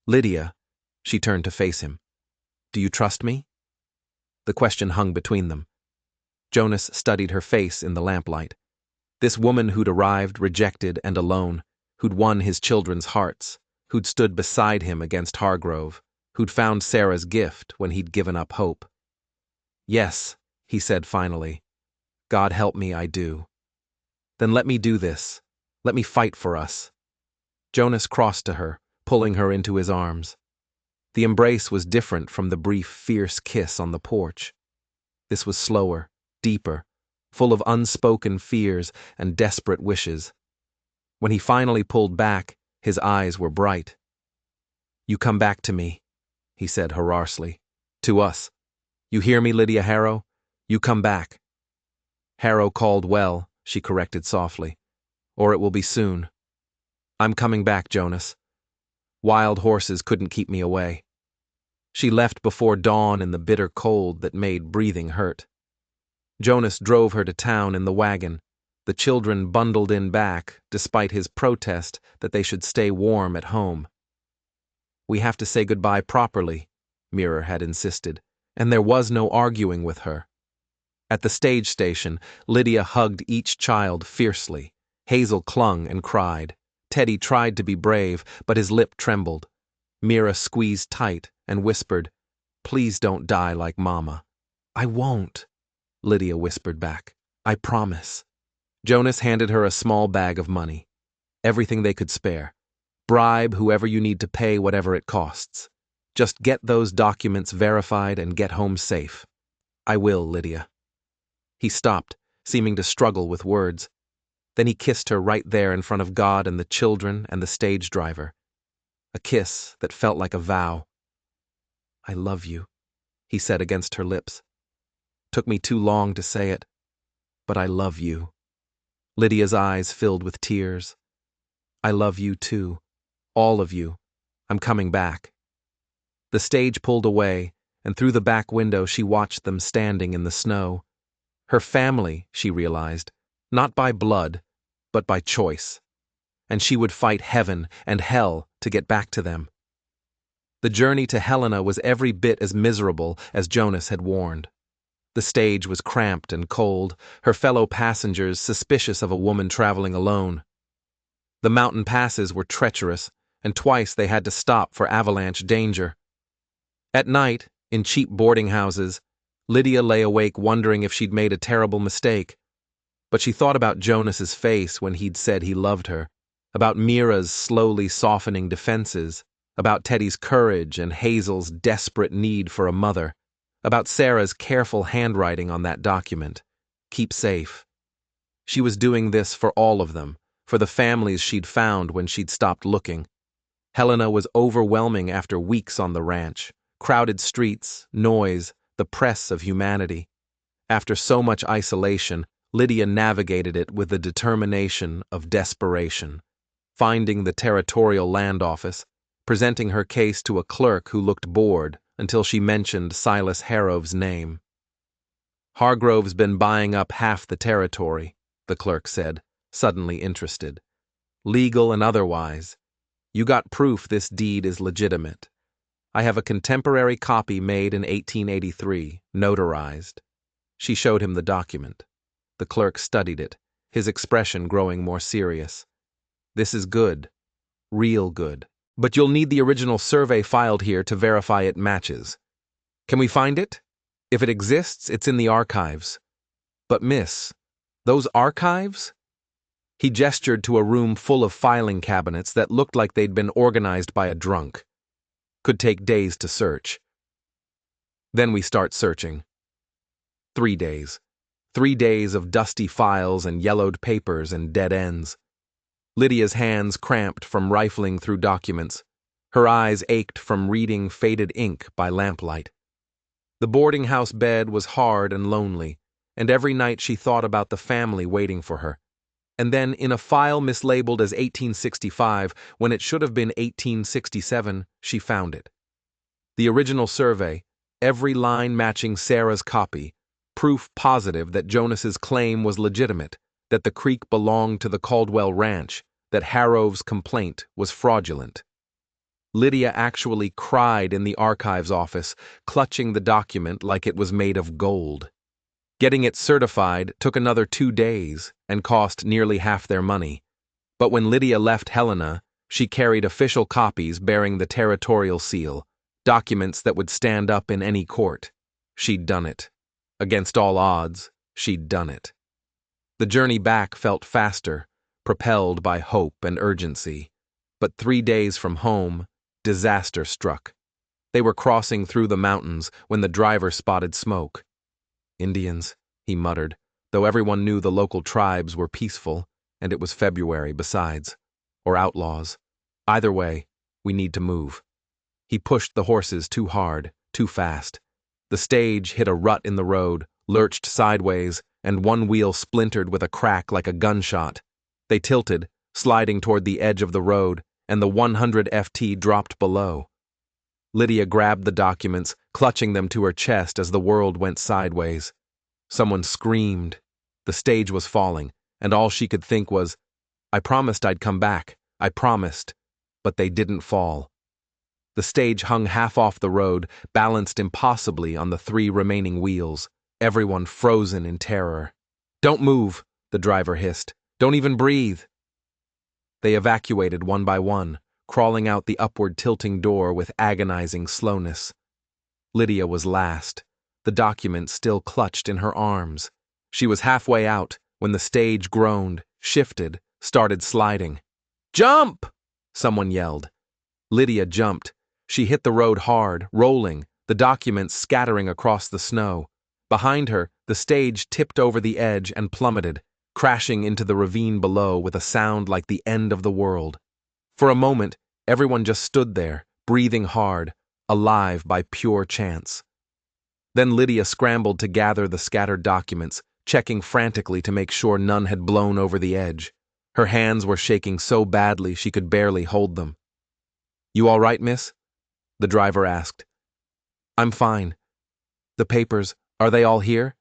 Lydia, she turned to face him. Do you trust me? The question hung between them. Jonas studied her face in the lamplight. This woman who'd arrived rejected and alone, who'd won his children's hearts, who'd stood beside him against Hargrove, who'd found Sarah's gift when he'd given up hope. "Yes," he said finally. "God help me, I do." "Then let me do this. Let me fight for us." Jonas crossed to her, pulling her into his arms. The embrace was different from the brief, fierce kiss on the porch. This was slower, deeper, full of unspoken fears and desperate wishes. When he finally pulled back, his eyes were bright. "You come back to me," he said hoarsely. "To us. You hear me, Lydia Harrow? You come back." "Harrow called well," she corrected softly. "Or it will be soon. I'm coming back, Jonas. Wild horses couldn't keep me away." She left before dawn in the bitter cold that made breathing hurt. Jonas drove her to town in the wagon, the children bundled in back, despite his protest that they should stay warm at home. "We have to say goodbye properly," Mirror had insisted, and there was no arguing with her. At the stage station, Lydia hugged each child fiercely. Hazel clung and cried. Teddy tried to be brave, but his lip trembled. Mira squeezed tight and whispered, "Please don't die like Mama." "I won't," Lydia whispered back. "I promise." Jonas handed her a small bag of money. Everything they could spare. "Bribe whoever you need to pay whatever it costs. Just get those documents verified and get home safe." "I will, Lydia." He stopped, seeming to struggle with words. Then he kissed her right there in front of God and the children and the stage driver. A kiss that felt like a vow. "I love you," he said against her lips. "Took me too long to say it, but I love you." Lydia's eyes filled with tears. "I love you too. All of you. I'm coming back." The stage pulled away, and through the back window she watched them standing in the snow. Her family, she realized, not by blood, but by choice. And she would fight heaven and hell to get back to them. The journey to Helena was every bit as miserable as Jonas had warned. The stage was cramped and cold, her fellow passengers suspicious of a woman traveling alone. The mountain passes were treacherous, and twice they had to stop for avalanche danger. At night, in cheap boarding houses, Lydia lay awake wondering if she'd made a terrible mistake. But she thought about Jonas's face when he'd said he loved her, about Mira's slowly softening defenses, about Teddy's courage and Hazel's desperate need for a mother, about Sarah's careful handwriting on that document. Keep safe. She was doing this for all of them, for the families she'd found when she'd stopped looking. Helena was overwhelming after weeks on the ranch. Crowded streets, noise, the press of humanity. After so much isolation, Lydia navigated it with the determination of desperation, finding the territorial land office, presenting her case to a clerk who looked bored until she mentioned Silas Harrove's name. "Hargrove's been buying up half the territory," the clerk said, suddenly interested. "Legal and otherwise. You got proof this deed is legitimate. I have a contemporary copy made in 1883, notarized." She showed him the document. The clerk studied it, his expression growing more serious. "This is good. Real good. But you'll need the original survey filed here to verify it matches. Can we find it? If it exists, it's in the archives." "But miss, those archives?" He gestured to a room full of filing cabinets that looked like they'd been organized by a drunk. "Could take days to search." "Then we start searching." 3 days. 3 days of dusty files and yellowed papers and dead ends. Lydia's hands cramped from rifling through documents. Her eyes ached from reading faded ink by lamplight. The boarding house bed was hard and lonely, and every night she thought about the family waiting for her. And then, in a file mislabeled as 1865, when it should have been 1867, she found it. The original survey, every line matching Sarah's copy, proof positive that Jonas's claim was legitimate, that the creek belonged to the Caldwell Ranch, that Harrove's complaint was fraudulent. Lydia actually cried in the archives office, clutching the document like it was made of gold. Getting it certified took another 2 days and cost nearly half their money. But when Lydia left Helena, she carried official copies bearing the territorial seal, documents that would stand up in any court. She'd done it. Against all odds, she'd done it. The journey back felt faster, propelled by hope and urgency. But 3 days from home, disaster struck. They were crossing through the mountains when the driver spotted smoke. Indians, he muttered, though everyone knew the local tribes were peaceful, and it was February besides. Or outlaws. Either way, we need to move. He pushed the horses too hard, too fast. The stage hit a rut in the road, lurched sideways, and one wheel splintered with a crack like a gunshot. They tilted, sliding toward the edge of the road, and the 100 FT dropped below. Lydia grabbed the documents, clutching them to her chest as the world went sideways. Someone screamed. The stage was falling, and all she could think was, I promised I'd come back. I promised. But they didn't fall. The stage hung half off the road, balanced impossibly on the 3 remaining wheels, everyone frozen in terror. Don't move, the driver hissed. Don't even breathe. They evacuated one by one, crawling out the upward tilting door with agonizing slowness. Lydia was last, the document still clutched in her arms. She was halfway out when the stage groaned, shifted, started sliding. Jump! Someone yelled. Lydia jumped. She hit the road hard, rolling, the documents scattering across the snow. Behind her, the stage tipped over the edge and plummeted, crashing into the ravine below with a sound like the end of the world. For a moment, everyone just stood there, breathing hard, alive by pure chance. Then Lydia scrambled to gather the scattered documents, checking frantically to make sure none had blown over the edge. Her hands were shaking so badly she could barely hold them. You all right, miss? The driver asked. I'm fine. The papers, are they all here?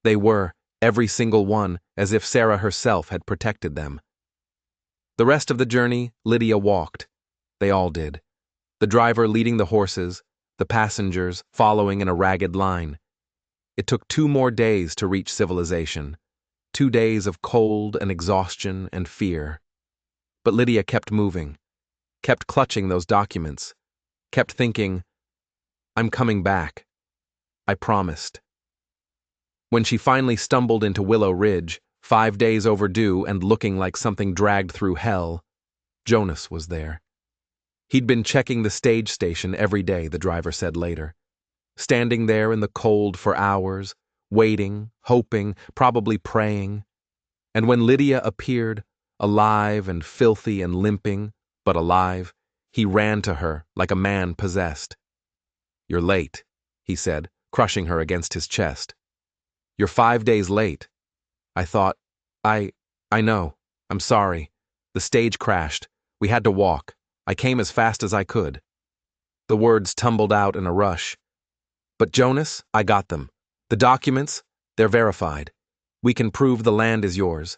They were, every single one, as if Sarah herself had protected them. The rest of the journey, Lydia walked. They all did. The driver leading the horses, the passengers following in a ragged line. It took 2 more days to reach civilization. 2 days of cold and exhaustion and fear. But Lydia kept moving, kept clutching those documents, kept thinking, I'm coming back. I promised. When she finally stumbled into Willow Ridge, 5 days overdue and looking like something dragged through hell, Jonas was there. He'd been checking the stage station every day, the driver said later. Standing there in the cold for hours, waiting, hoping, probably praying. And when Lydia appeared, alive and filthy and limping, but alive, he ran to her like a man possessed. You're late, he said, crushing her against his chest. You're 5 days late. I thought, I know. I'm sorry. The stage crashed. We had to walk. I came as fast as I could. The words tumbled out in a rush. But Jonas, I got them. The documents, they're verified. We can prove the land is yours.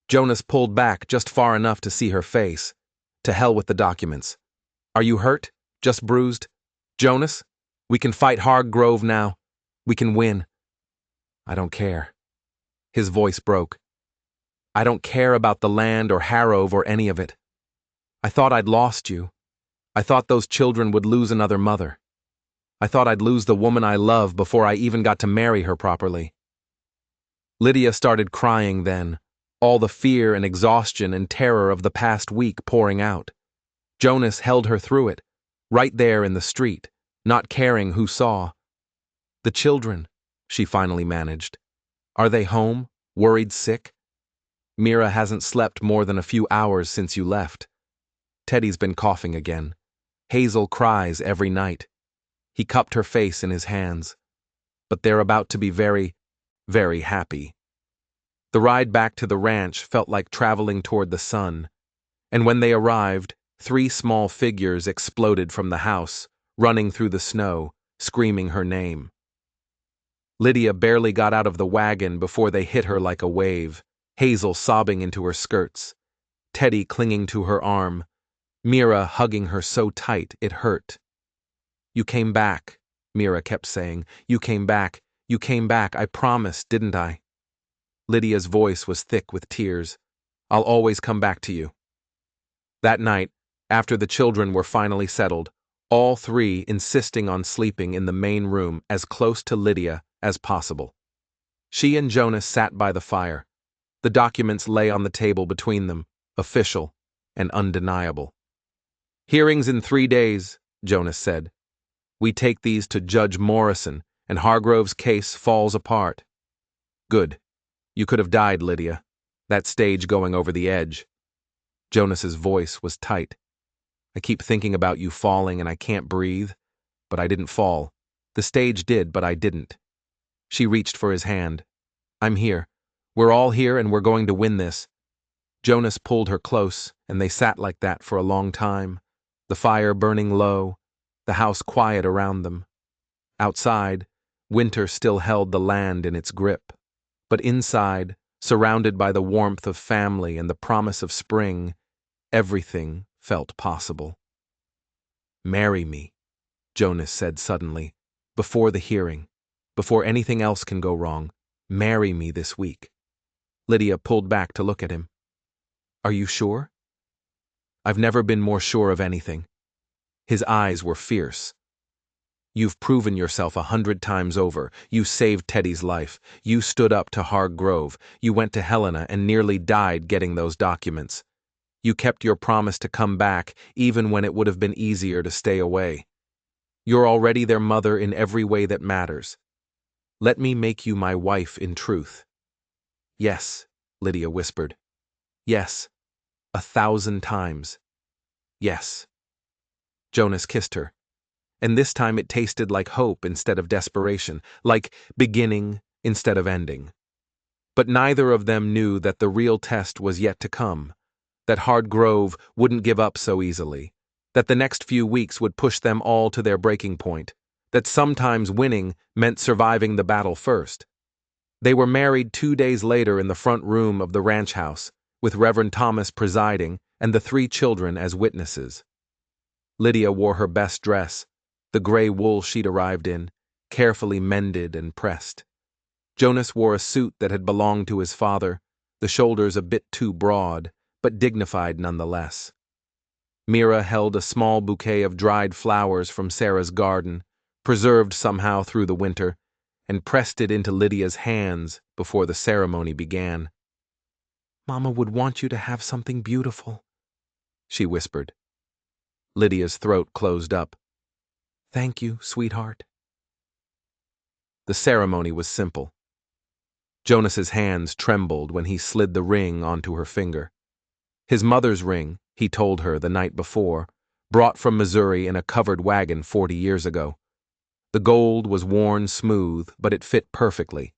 Jonas pulled back just far enough to see her face. To hell with the documents. Are you hurt? Just bruised? Jonas, we can fight Hargrove now. We can win. I don't care. His voice broke. I don't care about the land or Harrove or any of it. I thought I'd lost you. I thought those children would lose another mother. I thought I'd lose the woman I love before I even got to marry her properly. Lydia started crying then, all the fear and exhaustion and terror of the past week pouring out. Jonas held her through it, right there in the street, not caring who saw. The children, she finally managed. Are they home, worried sick? Mira hasn't slept more than a few hours since you left. Teddy's been coughing again. Hazel cries every night. He cupped her face in his hands. But they're about to be very, very happy. The ride back to the ranch felt like traveling toward the sun. And when they arrived, 3 small figures exploded from the house, running through the snow, screaming her name. Lydia barely got out of the wagon before they hit her like a wave, Hazel sobbing into her skirts, Teddy clinging to her arm, Mira hugging her so tight it hurt. You came back, Mira kept saying. You came back, I promised, didn't I? Lydia's voice was thick with tears. I'll always come back to you. That night, after the children were finally settled, all three insisting on sleeping in the main room as close to Lydia as possible. She and Jonas sat by the fire. The documents lay on the table between them, official and undeniable. "Hearings in 3 days," Jonas said. "We take these to Judge Morrison, and Hargrove's case falls apart." "Good. You could have died, Lydia. That stage going over the edge." Jonas's voice was tight. "I keep thinking about you falling and I can't breathe, but I didn't fall. The stage did, but I didn't." She reached for his hand. "I'm here. We're all here and we're going to win this." Jonas pulled her close, and they sat like that for a long time, the fire burning low, the house quiet around them. Outside, winter still held the land in its grip, but inside, surrounded by the warmth of family and the promise of spring, everything felt possible. "Marry me," Jonas said suddenly, "before the hearing, before anything else can go wrong. Marry me this week." Lydia pulled back to look at him. "Are you sure?" "I've never been more sure of anything." His eyes were fierce. "You've proven yourself 100 times over. You saved Teddy's life. You stood up to Hargrove. You went to Helena and nearly died getting those documents. You kept your promise to come back even when it would have been easier to stay away. You're already their mother in every way that matters. Let me make you my wife in truth." "Yes," Lydia whispered. "Yes. 1,000 times. Yes." Jonas kissed her, and this time it tasted like hope instead of desperation, like beginning instead of ending. But neither of them knew that the real test was yet to come, that Hargrove wouldn't give up so easily, that the next few weeks would push them all to their breaking point, that sometimes winning meant surviving the battle first. They were married 2 days later in the front room of the ranch house, with Reverend Thomas presiding and the 3 children as witnesses. Lydia wore her best dress, the gray wool she'd arrived in, carefully mended and pressed. Jonas wore a suit that had belonged to his father, the shoulders a bit too broad, but dignified nonetheless. Mira held a small bouquet of dried flowers from Sarah's garden, preserved somehow through the winter, and pressed it into Lydia's hands before the ceremony began. "Mama would want you to have something beautiful," she whispered. Lydia's throat closed up. "Thank you, sweetheart." The ceremony was simple. Jonas's hands trembled when he slid the ring onto her finger. His mother's ring, he told her the night before, brought from Missouri in a covered wagon 40 years ago. The gold was worn smooth, but it fit perfectly.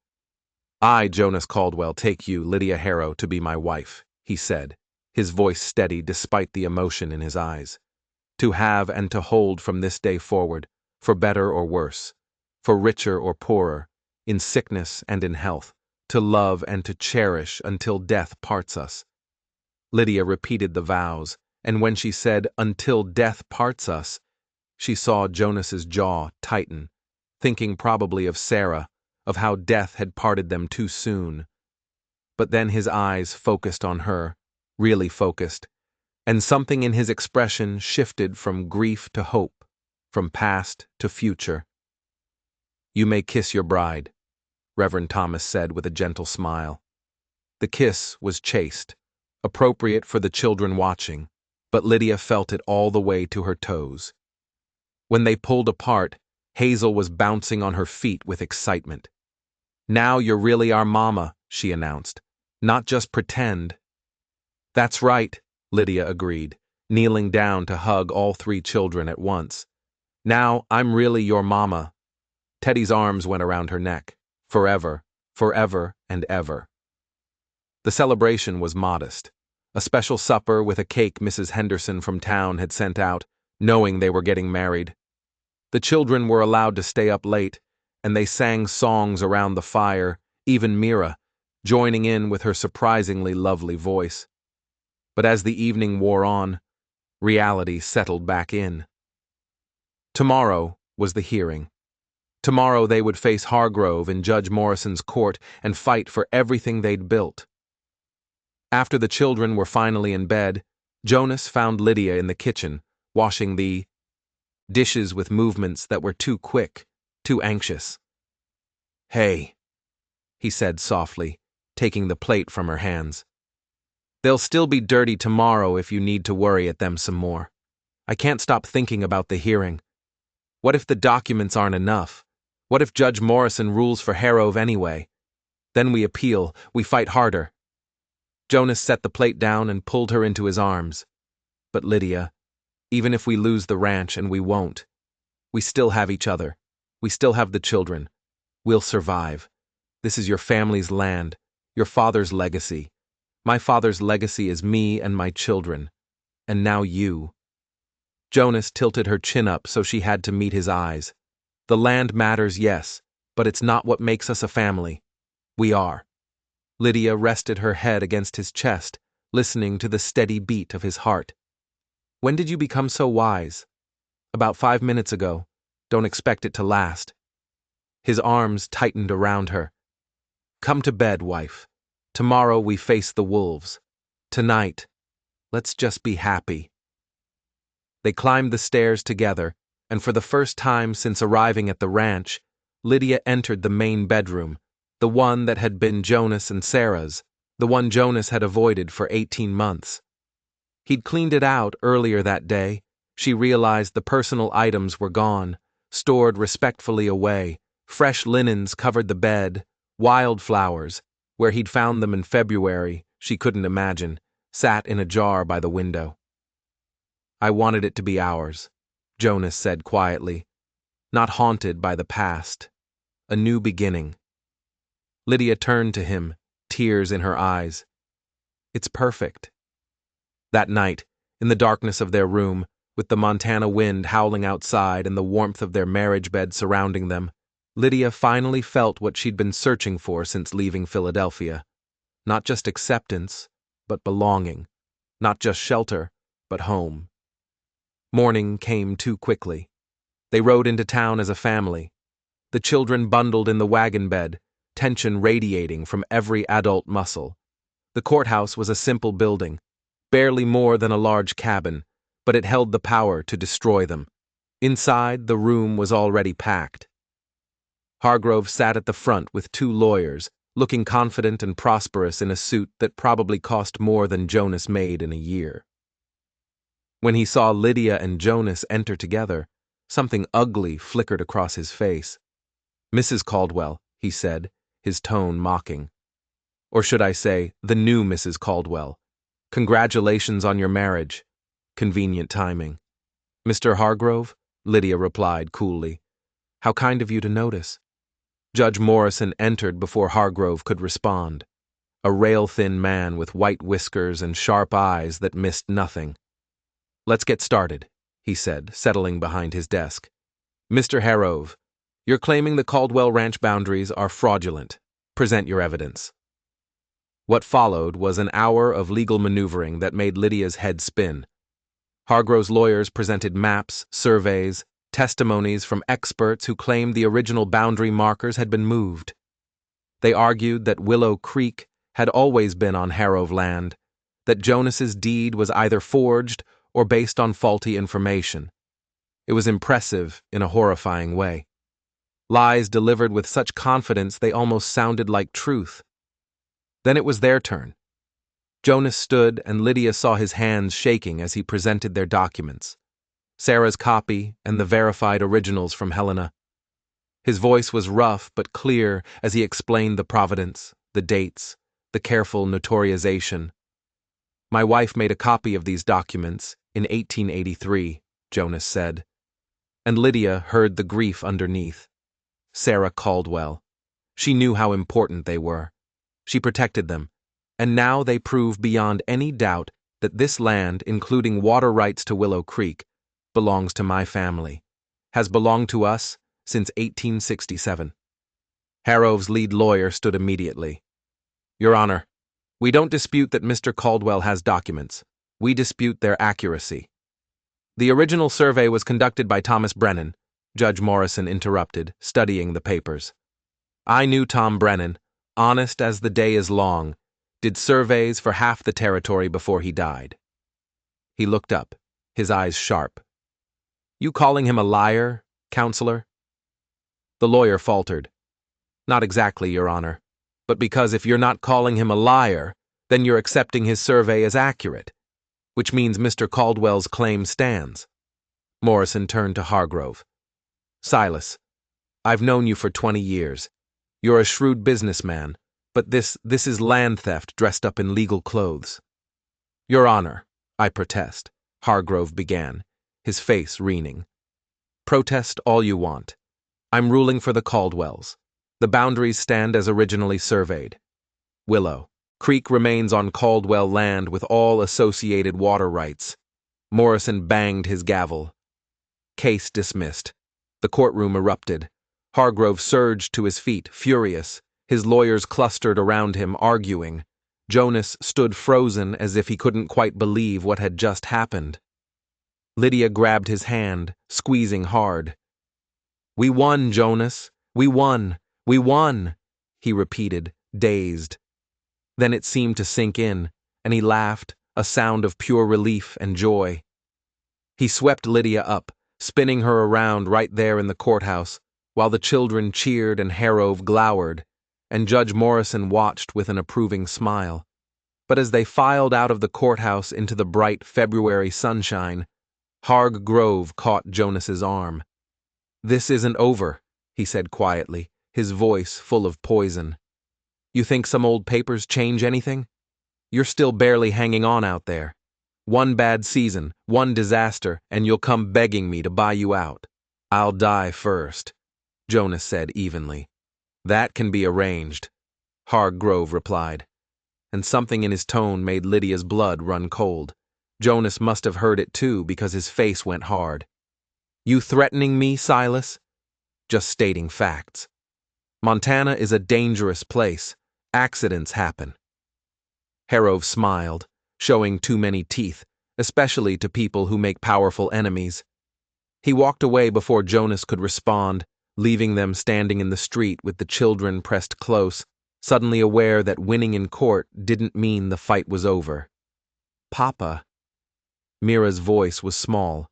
"I, Jonas Caldwell, take you, Lydia Harrow, to be my wife," he said, his voice steady despite the emotion in his eyes. "To have and to hold from this day forward, for better or worse, for richer or poorer, in sickness and in health, to love and to cherish until death parts us." Lydia repeated the vows, and when she said, "until death parts us," she saw Jonas's jaw tighten, thinking probably of Sarah, of how death had parted them too soon. But then his eyes focused on her, really focused, and something in his expression shifted from grief to hope, from past to future. "You may kiss your bride," Reverend Thomas said with a gentle smile. The kiss was chaste, appropriate for the children watching, but Lydia felt it all the way to her toes. When they pulled apart, Hazel was bouncing on her feet with excitement. "Now you're really our mama," she announced. "Not just pretend." "That's right," Lydia agreed, kneeling down to hug all 3 children at once. "Now I'm really your mama." Teddy's arms went around her neck. Forever, forever and ever. The celebration was modest. A special supper with a cake Mrs. Henderson from town had sent out, knowing they were getting married. The children were allowed to stay up late, and they sang songs around the fire, even Mira, joining in with her surprisingly lovely voice. But as the evening wore on, reality settled back in. Tomorrow was the hearing. Tomorrow they would face Hargrove in Judge Morrison's court and fight for everything they'd built. After the children were finally in bed, Jonas found Lydia in the kitchen, washing the dishes with movements that were too quick, too anxious. "Hey," he said softly, taking the plate from her hands. "They'll still be dirty tomorrow if you need to worry at them some more. I can't stop thinking about the hearing. What if the documents aren't enough? What if Judge Morrison rules for Harrove anyway? Then we appeal, we fight harder." Jonas set the plate down and pulled her into his arms. "But Lydia, even if we lose the ranch, and we won't, we still have each other. We still have the children. We'll survive. This is your family's land, your father's legacy. My father's legacy is me and my children. And now you." Jonas tilted her chin up so she had to meet his eyes. "The land matters, yes, but it's not what makes us a family. We are." Lydia rested her head against his chest, listening to the steady beat of his heart. "When did you become so wise?" "About 5 minutes ago. Don't expect it to last." His arms tightened around her. "Come to bed, wife. Tomorrow we face the wolves. Tonight, let's just be happy." They climbed the stairs together, and for the first time since arriving at the ranch, Lydia entered the main bedroom, the one that had been Jonas and Sarah's, the one Jonas had avoided for 18 months. He'd cleaned it out earlier that day. She realized the personal items were gone, stored respectfully away. Fresh linens covered the bed, wildflowers, where he'd found them in February, she couldn't imagine, sat in a jar by the window. "I wanted it to be ours," Jonas said quietly, "not haunted by the past. A new beginning." Lydia turned to him, tears in her eyes. "It's perfect." That night, in the darkness of their room, with the Montana wind howling outside and the warmth of their marriage bed surrounding them, Lydia finally felt what she'd been searching for since leaving Philadelphia. Not just acceptance, but belonging. Not just shelter, but home. Morning came too quickly. They rode into town as a family. The children bundled in the wagon bed, tension radiating from every adult muscle. The courthouse was a simple building, barely more than a large cabin, but it held the power to destroy them. Inside, the room was already packed. Hargrove sat at the front with 2 lawyers, looking confident and prosperous in a suit that probably cost more than Jonas made in a year. When he saw Lydia and Jonas enter together, something ugly flickered across his face. "Mrs. Caldwell," he said, his tone mocking. "Or should I say, the new Mrs. Caldwell. Congratulations on your marriage." Convenient timing. "Mr. Hargrove?" Lydia replied coolly. "How kind of you to notice." Judge Morrison entered before Hargrove could respond. A rail-thin man with white whiskers and sharp eyes that missed nothing. "Let's get started," he said, settling behind his desk. "Mr. Harrove, you're claiming the Caldwell Ranch boundaries are fraudulent. Present your evidence." What followed was an hour of legal maneuvering that made Lydia's head spin. Hargrove's lawyers presented maps, surveys, testimonies from experts who claimed the original boundary markers had been moved. They argued that Willow Creek had always been on Harrove land, that Jonas's deed was either forged or based on faulty information. It was impressive in a horrifying way. Lies delivered with such confidence they almost sounded like truth. Then it was their turn. Jonas stood and Lydia saw his hands shaking as he presented their documents. Sarah's copy and the verified originals from Helena. His voice was rough but clear as he explained the providence, the dates, the careful notarization. "My wife made a copy of these documents in 1883, Jonas said. And Lydia heard the grief underneath. Sarah Caldwell. She knew how important they were. She protected them, and now they prove beyond any doubt that this land, including water rights to Willow Creek, belongs to my family, has belonged to us since 1867. Harrove's lead lawyer stood immediately. "Your Honor, we don't dispute that Mr. Caldwell has documents. We dispute their accuracy." "The original survey was conducted by Thomas Brennan," Judge Morrison interrupted, studying the papers. "I knew Tom Brennan, honest as the day is long, Did surveys for half the territory before he died. He looked up, his eyes sharp. You calling him a liar, counselor? The lawyer faltered. Not exactly, Your Honor. But because if you're not calling him a liar, then you're accepting his survey as accurate, which means Mr. Caldwell's claim stands. Morrison turned to Hargrove. Silas, I've known you for 20 years. You're a shrewd businessman, but this is land theft dressed up in legal clothes. Your Honor, I protest, Hargrove began, his face wreathing. Protest all you want. I'm ruling for the Caldwells. The boundaries stand as originally surveyed. Willow Creek remains on Caldwell land with all associated water rights. Morrison banged his gavel. Case dismissed. The courtroom erupted. Hargrove surged to his feet, furious. His lawyers clustered around him, arguing. Jonas stood frozen as if he couldn't quite believe what had just happened. Lydia grabbed his hand, squeezing hard. We won, Jonas. We won. We won, he repeated, dazed. Then it seemed to sink in, and he laughed, a sound of pure relief and joy. He swept Lydia up, spinning her around right there in the courthouse, while the children cheered and Harrove glowered, and Judge Morrison watched with an approving smile. But as they filed out of the courthouse into the bright February sunshine, Hargrove caught Jonas's arm. This isn't over, he said quietly, his voice full of poison. You think some old papers change anything? You're still barely hanging on out there. One bad season, one disaster, and you'll come begging me to buy you out. I'll die first, Jonas said evenly. That can be arranged, Hargrove replied, and something in his tone made Lydia's blood run cold. Jonas must have heard it too because his face went hard. You threatening me, Silas? Just stating facts. Montana is a dangerous place. Accidents happen. Harrove smiled, showing too many teeth, especially to people who make powerful enemies. He walked away before Jonas could respond, leaving them standing in the street with the children pressed close, suddenly aware that winning in court didn't mean the fight was over. Papa. Mira's voice was small.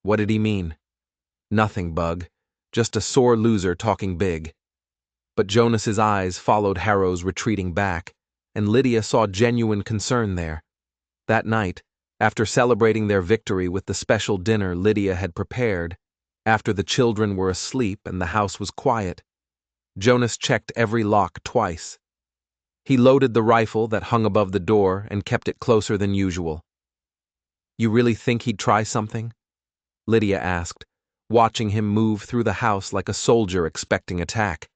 What did he mean? Nothing, Bug. Just a sore loser talking big. But Jonas's eyes followed Harrow's retreating back, and Lydia saw genuine concern there. That night, after celebrating their victory with the special dinner Lydia had prepared, after the children were asleep and the house was quiet, Jonas checked every lock twice. He loaded the rifle that hung above the door and kept it closer than usual. You really think he'd try something? Lydia asked, watching him move through the house like a soldier expecting attack.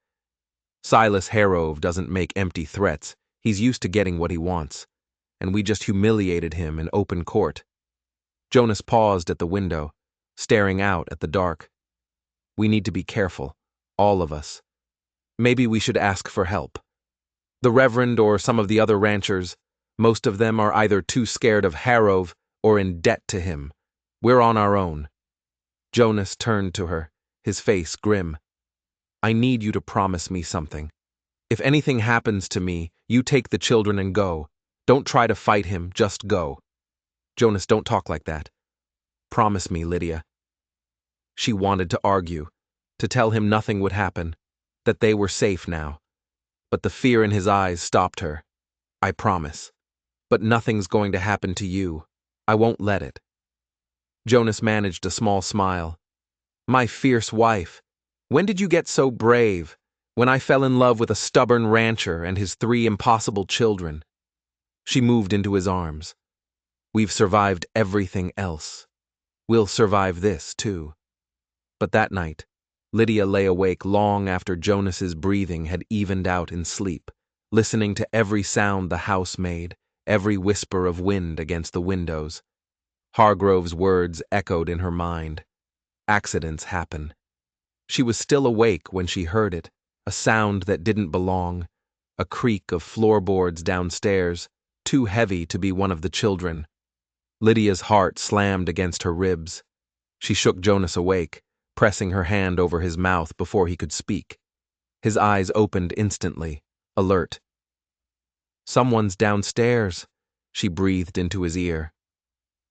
Silas Harrove doesn't make empty threats. He's used to getting what he wants, and we just humiliated him in open court. Jonas paused at the window, staring out at the dark. We need to be careful, all of us. Maybe we should ask for help. The Reverend or some of the other ranchers, most of them are either too scared of Harrove or in debt to him. We're on our own. Jonas turned to her, his face grim. I need you to promise me something. If anything happens to me, you take the children and go. Don't try to fight him, just go. Jonas, don't talk like that. Promise me, Lydia. She wanted to argue, to tell him nothing would happen, that they were safe now. But the fear in his eyes stopped her. I promise. But nothing's going to happen to you. I won't let it. Jonas managed a small smile. My fierce wife. When did you get so brave? When I fell in love with a stubborn rancher and his 3 impossible children. She moved into his arms. We've survived everything else. We'll survive this, too. But that night, Lydia lay awake long after Jonas's breathing had evened out in sleep, listening to every sound the house made, every whisper of wind against the windows. Hargrove's words echoed in her mind. Accidents happen. She was still awake when she heard it, a sound that didn't belong, a creak of floorboards downstairs, too heavy to be one of the children. Lydia's heart slammed against her ribs. She shook Jonas awake, pressing her hand over his mouth before he could speak. His eyes opened instantly, alert. Someone's downstairs, she breathed into his ear.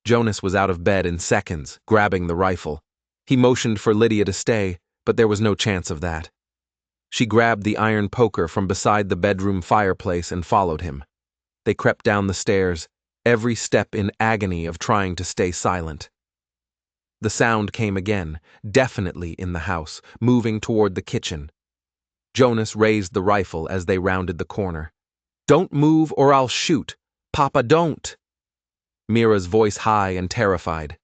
Jonas was out of bed in seconds, grabbing the rifle. He motioned for Lydia to stay, but there was no chance of that. She grabbed the iron poker from beside the bedroom fireplace and followed him. They crept down the stairs, every step in agony of trying to stay silent. The sound came again, definitely in the house, moving toward the kitchen. Jonas raised the rifle as they rounded the corner. "Don't move or I'll shoot. Papa, don't." Mira's voice high and terrified.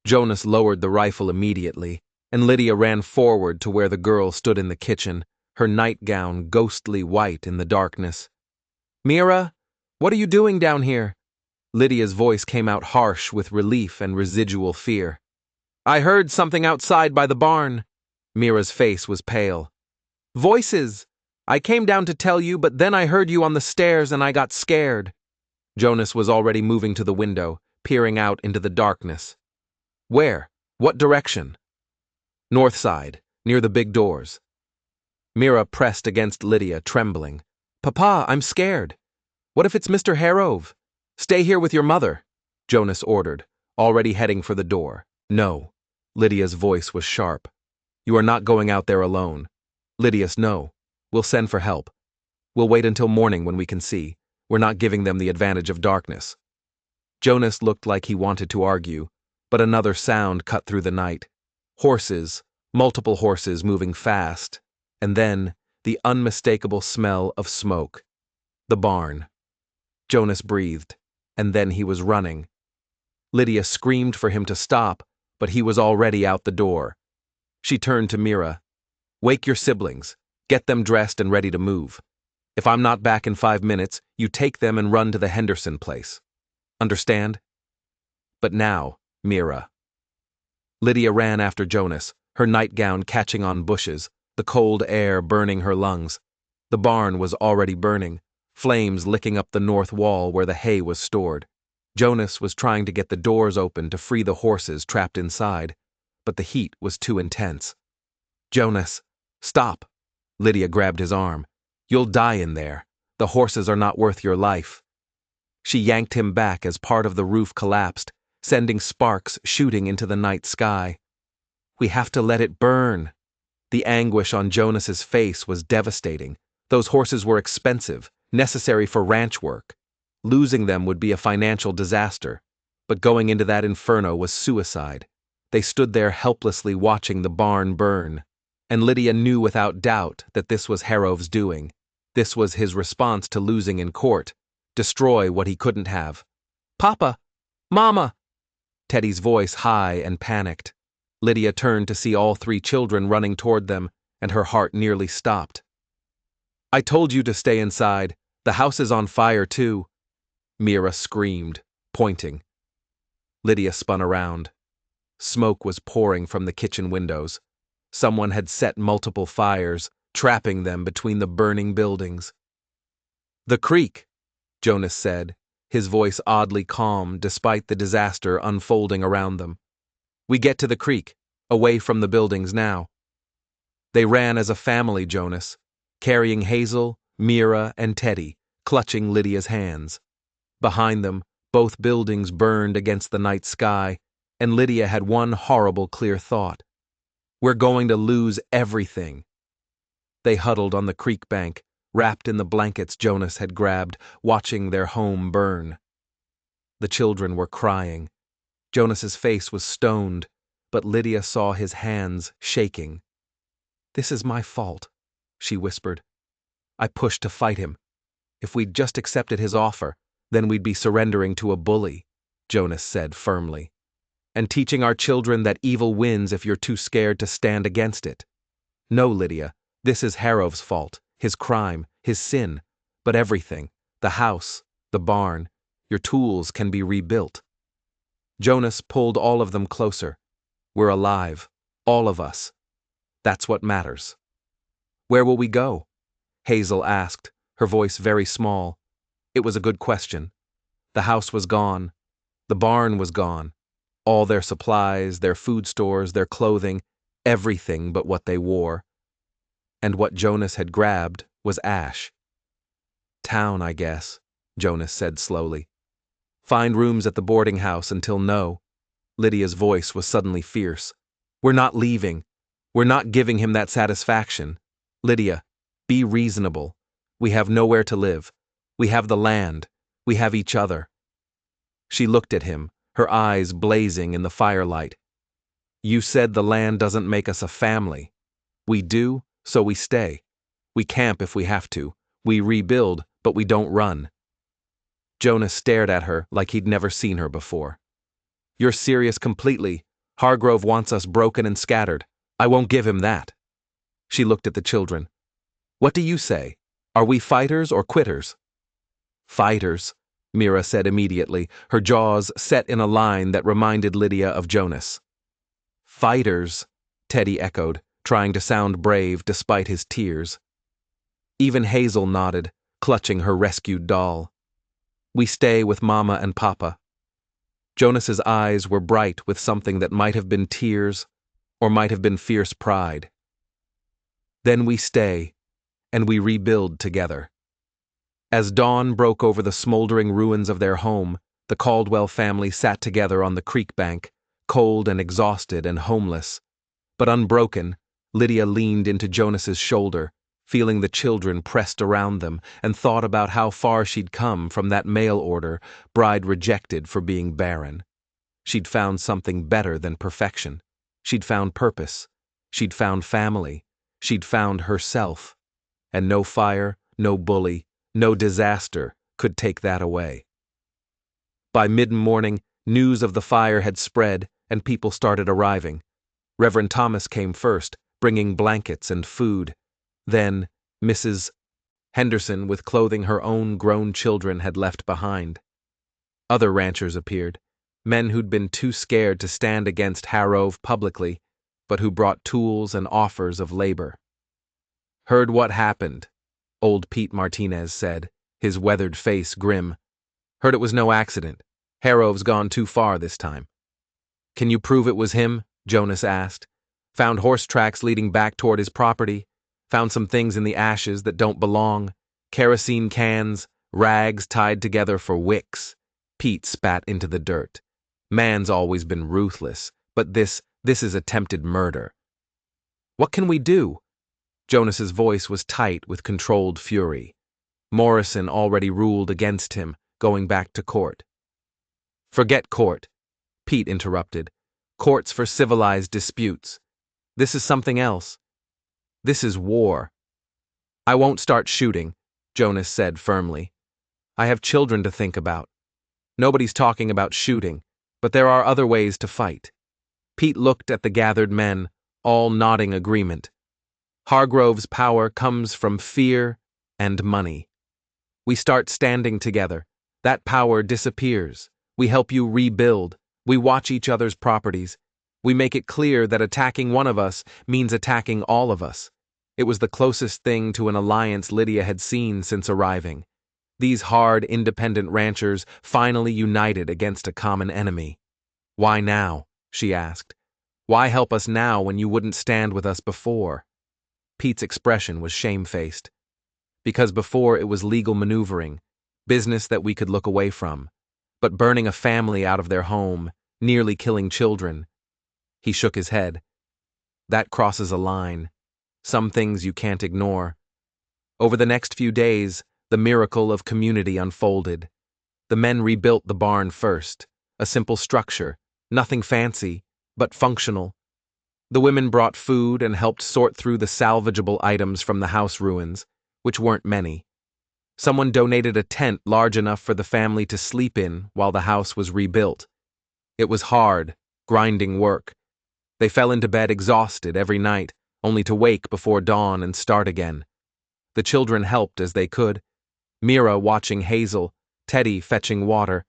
Jonas lowered the rifle immediately, and Lydia ran forward to where the girl stood in the kitchen, her nightgown ghostly white in the darkness. "Mira, what are you doing down here?" Lydia's voice came out harsh with relief and residual fear. "I heard something outside by the barn." Mira's face was pale. "Voices! I came down to tell you, but then I heard you on the stairs and I got scared." Jonas was already moving to the window, peering out into the darkness. "Where? What direction?" "North side, near the big doors." Mira pressed against Lydia, trembling. "Papa, I'm scared. What if it's Mr. Harrove?" "Stay here with your mother," Jonas ordered, already heading for the door. "No." Lydia's voice was sharp. "You are not going out there alone. Lydias, no. We'll send for help. We'll wait until morning when we can see. We're not giving them the advantage of darkness." Jonas looked like he wanted to argue, but another sound cut through the night. Horses, multiple horses moving fast, and then the unmistakable smell of smoke. The barn. Jonas breathed, and then he was running. Lydia screamed for him to stop, but he was already out the door. She turned to Mira. "Wake your siblings. Get them dressed and ready to move. If I'm not back in 5 minutes, you take them and run to the Henderson place. Understand?" "But now, Mira." Lydia ran after Jonas, her nightgown catching on bushes, the cold air burning her lungs. The barn was already burning, flames licking up the north wall where the hay was stored. Jonas was trying to get the doors open to free the horses trapped inside, but the heat was too intense. "Jonas, stop." Lydia grabbed his arm. "You'll die in there. The horses are not worth your life." She yanked him back as part of the roof collapsed, sending sparks shooting into the night sky. "We have to let it burn." The anguish on Jonas's face was devastating. Those horses were expensive, necessary for ranch work. Losing them would be a financial disaster, but going into that inferno was suicide. They stood there helplessly watching the barn burn, and Lydia knew without doubt that this was Harrove's doing. This was his response to losing in court. Destroy what he couldn't have. "Papa! Mama!" Teddy's voice high and panicked. Lydia turned to see all 3 children running toward them, and her heart nearly stopped. "I told you to stay inside. The house is on fire, too." Mira screamed, pointing. Lydia spun around. Smoke was pouring from the kitchen windows. Someone had set multiple fires, trapping them between the burning buildings. "The creek," Jonas said, his voice oddly calm despite the disaster unfolding around them. "We get to the creek, away from the buildings now." They ran as a family, Jonas, carrying Hazel, Mira, and Teddy, clutching Lydia's hands. Behind them, both buildings burned against the night sky, and Lydia had one horrible clear thought. "We're going to lose everything." They huddled on the creek bank, wrapped in the blankets Jonas had grabbed, watching their home burn. The children were crying. Jonas's face was stoned, but Lydia saw his hands shaking. "This is my fault," she whispered. "I pushed to fight him. If we'd just accepted his offer, then we'd be surrendering to a bully," Jonas said firmly. "And teaching our children that evil wins if you're too scared to stand against it. No, Lydia, this is Harrove's fault, his crime, his sin, but everything, the house, the barn, your tools can be rebuilt." Jonas pulled all of them closer. "We're alive, all of us. That's what matters." "Where will we go?" Hazel asked, her voice very small. It was a good question. The house was gone. The barn was gone. All their supplies, their food stores, their clothing, everything but what they wore. And what Jonas had grabbed was ash. "Town, I guess," Jonas said slowly. Find rooms at the boarding house until no. Lydia's voice was suddenly fierce. We're not leaving. We're not giving him that satisfaction. Lydia, be reasonable. We have nowhere to live. We have the land. We have each other. She looked at him, her eyes blazing in the firelight. You said the land doesn't make us a family. We do, so we stay. We camp if we have to. We rebuild, but we don't run. Jonas stared at her like he'd never seen her before. You're serious completely. Hargrove wants us broken and scattered. I won't give him that. She looked at the children. What do you say? Are we fighters or quitters? Fighters, Mira said immediately, her jaws set in a line that reminded Lydia of Jonas. Fighters, Teddy echoed, trying to sound brave despite his tears. Even Hazel nodded, clutching her rescued doll. We stay with Mama and Papa. Jonas's eyes were bright with something that might have been tears or might have been fierce pride. Then we stay, and we rebuild together. As dawn broke over the smoldering ruins of their home, the Caldwell family sat together on the creek bank, cold and exhausted and homeless. But unbroken, Lydia leaned into Jonas's shoulder, feeling the children pressed around them, and thought about how far she'd come from that mail order Bride rejected for being barren. She'd found something better than perfection. She'd found purpose. She'd found family. She'd found herself. And no fire, no bully, no disaster could take that away. By mid-morning, news of the fire had spread and people started arriving. Reverend Thomas came first, bringing blankets and food. Then, Mrs. Henderson, with clothing her own grown children had left behind. Other ranchers appeared, men who'd been too scared to stand against Harrove publicly, but who brought tools and offers of labor. Heard what happened, old Pete Martinez said, his weathered face grim. Heard it was no accident. Harrove's gone too far this time. Can you prove it was him? Jonas asked. Found horse tracks leading back toward his property. Found some things in the ashes that don't belong. Kerosene cans, rags tied together for wicks. Pete spat into the dirt. Man's always been ruthless, but this is attempted murder. What can we do? Jonas's voice was tight with controlled fury. Morrison already ruled against him, going back to court. Forget court, Pete interrupted. Courts for civilized disputes. This is something else. This is war. I won't start shooting, Jonas said firmly. I have children to think about. Nobody's talking about shooting, but there are other ways to fight. Pete looked at the gathered men, all nodding agreement. Hargrove's power comes from fear and money. We start standing together. That power disappears. We help you rebuild. We watch each other's properties. We make it clear that attacking one of us means attacking all of us. It was the closest thing to an alliance Lydia had seen since arriving. These hard, independent ranchers finally united against a common enemy. Why now? She asked. Why help us now when you wouldn't stand with us before? Pete's expression was shamefaced. Because before it was legal maneuvering, business that we could look away from. But burning a family out of their home, nearly killing children. He shook his head. That crosses a line. Some things you can't ignore. Over the next few days, the miracle of community unfolded. The men rebuilt the barn first, a simple structure, nothing fancy, but functional. The women brought food and helped sort through the salvageable items from the house ruins, which weren't many. Someone donated a tent large enough for the family to sleep in while the house was rebuilt. It was hard, grinding work. They fell into bed exhausted every night, only to wake before dawn and start again. The children helped as they could. Mira watching Hazel, Teddy fetching water,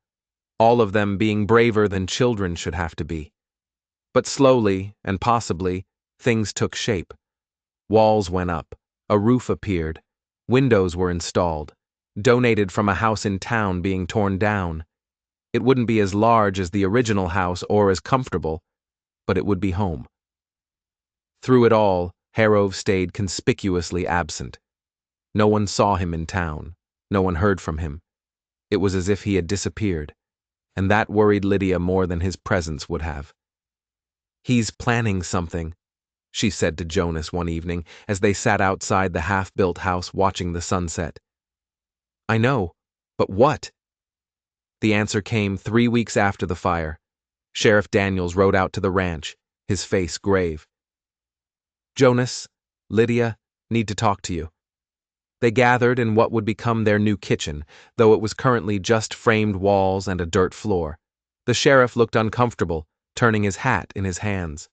all of them being braver than children should have to be. But slowly, and possibly, things took shape. Walls went up, a roof appeared, windows were installed, donated from a house in town being torn down. It wouldn't be as large as the original house or as comfortable, but it would be home. Through it all, Harrove stayed conspicuously absent. No one saw him in town. No one heard from him. It was as if he had disappeared, and that worried Lydia more than his presence would have. "He's planning something," she said to Jonas one evening as they sat outside the half-built house watching the sunset. "I know, but what?" The answer came 3 weeks after the fire. Sheriff Daniels rode out to the ranch, his face grave. "Jonas, Lydia, need to talk to you." They gathered in what would become their new kitchen, though it was currently just framed walls and a dirt floor. The sheriff looked uncomfortable, turning his hat in his hands.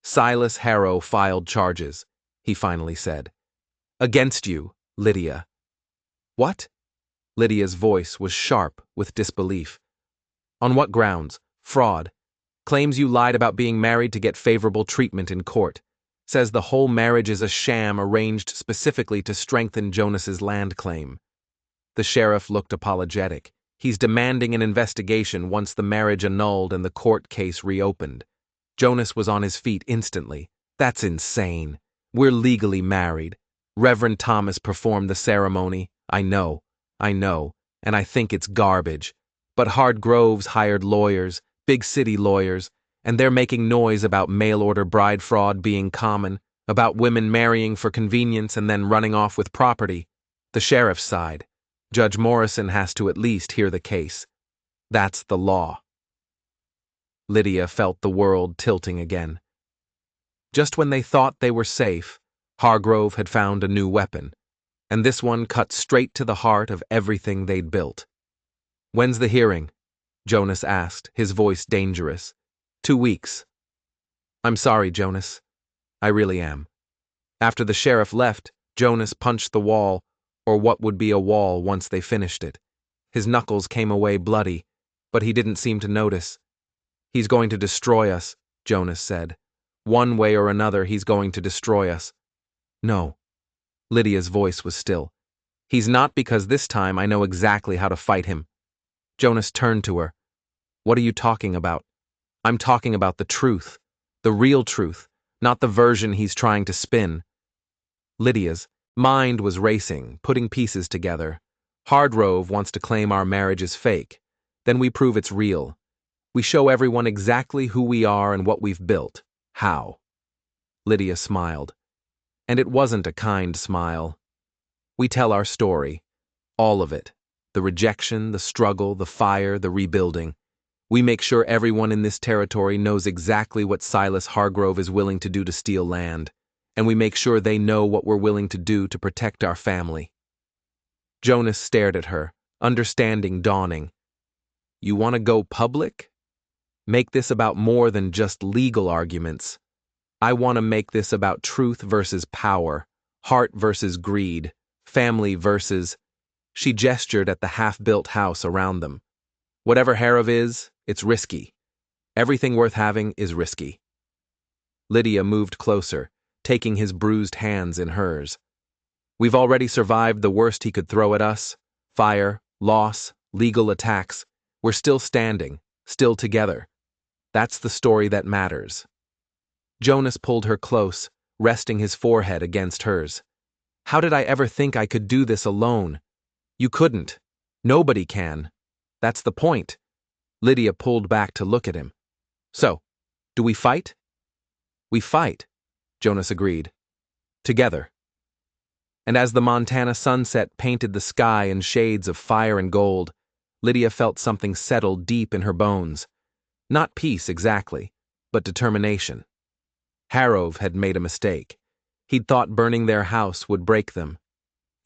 "Silas Harrow filed charges," he finally said. "Against you, Lydia." "What?" Lydia's voice was sharp with disbelief. "On what grounds? Fraud. Claims you lied about being married to get favorable treatment in court. Says the whole marriage is a sham arranged specifically to strengthen Jonas's land claim." The sheriff looked apologetic. "He's demanding an investigation once the marriage annulled and the court case reopened." Jonas was on his feet instantly. "That's insane. We're legally married. Reverend Thomas performed the ceremony. I know, and I think it's garbage. But Hardgrove's hired lawyers, big city lawyers, and they're making noise about mail-order bride fraud being common, about women marrying for convenience and then running off with property." The sheriff sighed. "Judge Morrison has to at least hear the case. That's the law." Lydia felt the world tilting again. Just when they thought they were safe, Hargrove had found a new weapon, and this one cut straight to the heart of everything they'd built. "When's the hearing?" Jonas asked, his voice dangerous. 2 weeks. "I'm sorry, Jonas. I really am." After the sheriff left, Jonas punched the wall, or what would be a wall once they finished it. His knuckles came away bloody, but he didn't seem to notice. "He's going to destroy us," Jonas said. "One way or another, he's going to destroy us." "No." Lydia's voice was still. "He's not, because this time I know exactly how to fight him." Jonas turned to her. "What are you talking about?" "I'm talking about the truth. The real truth, not the version he's trying to spin." Lydia's mind was racing, putting pieces together. "Hardgrove wants to claim our marriage is fake. Then we prove it's real. We show everyone exactly who we are and what we've built. How?" Lydia smiled. And it wasn't a kind smile. "We tell our story. All of it. The rejection, the struggle, the fire, the rebuilding. We make sure everyone in this territory knows exactly what Silas Hargrove is willing to do to steal land, and we make sure they know what we're willing to do to protect our family." Jonas stared at her, understanding dawning. "You want to go public? Make this about more than just legal arguments. I want to make this about truth versus power, heart versus greed, family versus—" She gestured at the half-built house around them. "Whatever Harrow is, it's risky. Everything worth having is risky." Lydia moved closer, taking his bruised hands in hers. "We've already survived the worst he could throw at us. Fire, loss, legal attacks. We're still standing, still together. That's the story that matters." Jonas pulled her close, resting his forehead against hers. "How did I ever think I could do this alone? You couldn't. Nobody can. That's the point." Lydia pulled back to look at him. "So, do we fight?" "We fight," Jonas agreed. "Together." And as the Montana sunset painted the sky in shades of fire and gold, Lydia felt something settle deep in her bones. Not peace exactly, but determination. Harrow had made a mistake. He'd thought burning their house would break them.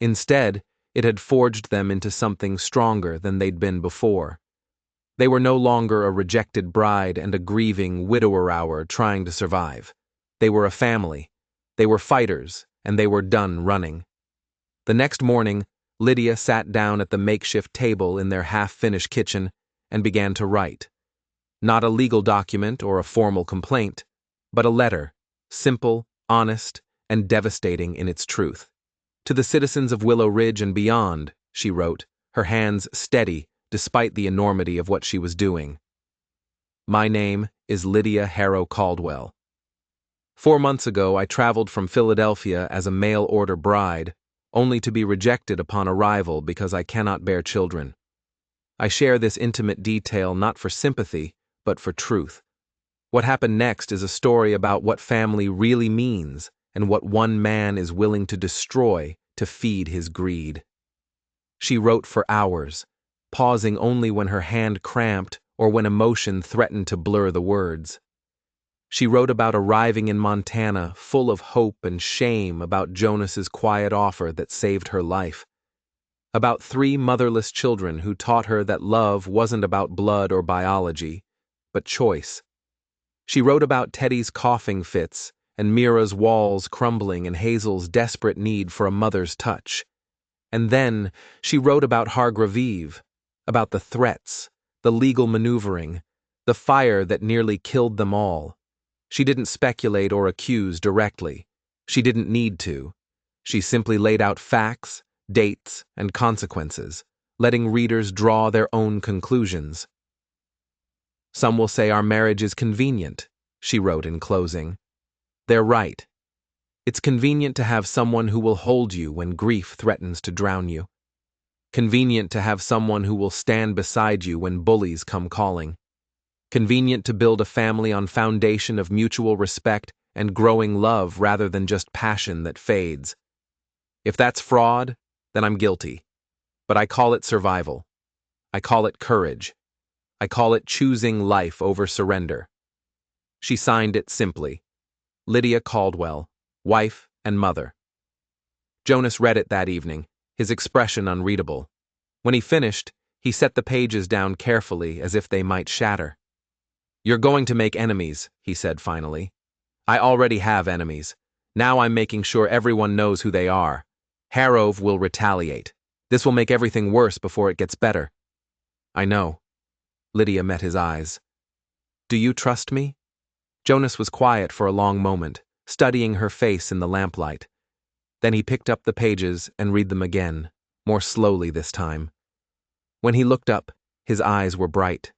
Instead, it had forged them into something stronger than they'd been before. They were no longer a rejected bride and a grieving widower trying to survive. They were a family. They were fighters, and they were done running. The next morning, Lydia sat down at the makeshift table in their half-finished kitchen and began to write. Not a legal document or a formal complaint, but a letter, simple, honest, and devastating in its truth. "To the citizens of Willow Ridge and beyond," she wrote, her hands steady despite the enormity of what she was doing. "My name is Lydia Harrow Caldwell. 4 months ago, I traveled from Philadelphia as a mail-order bride, only to be rejected upon arrival because I cannot bear children. I share this intimate detail not for sympathy, but for truth. What happened next is a story about what family really means and what one man is willing to destroy to feed his greed. She wrote for hours, pausing only when her hand cramped or when emotion threatened to blur the words. She wrote about arriving in Montana full of hope and shame about Jonas's quiet offer that saved her life. About 3 motherless children who taught her that love wasn't about blood or biology, but choice. She wrote about Teddy's coughing fits and Mira's walls crumbling and Hazel's desperate need for a mother's touch. And then she wrote about Hargreaves, about the threats, the legal maneuvering, the fire that nearly killed them all. She didn't speculate or accuse directly. She didn't need to. She simply laid out facts, dates, and consequences, letting readers draw their own conclusions. Some will say our marriage is convenient, she wrote in closing. They're right. It's convenient to have someone who will hold you when grief threatens to drown you. Convenient to have someone who will stand beside you when bullies come calling. Convenient to build a family on foundation of mutual respect and growing love rather than just passion that fades. If that's fraud, then I'm guilty. But I call it survival. I call it courage. I call it choosing life over surrender. She signed it simply. Lydia Caldwell, wife and mother. Jonas read it that evening, his expression unreadable. When he finished, he set the pages down carefully as if they might shatter. You're going to make enemies, he said finally. I already have enemies. Now I'm making sure everyone knows who they are. Harrove will retaliate. This will make everything worse before it gets better. I know. Lydia met his eyes. Do you trust me? Jonas was quiet for a long moment, studying her face in the lamplight. Then he picked up the pages and read them again, more slowly this time. When he looked up, his eyes were bright.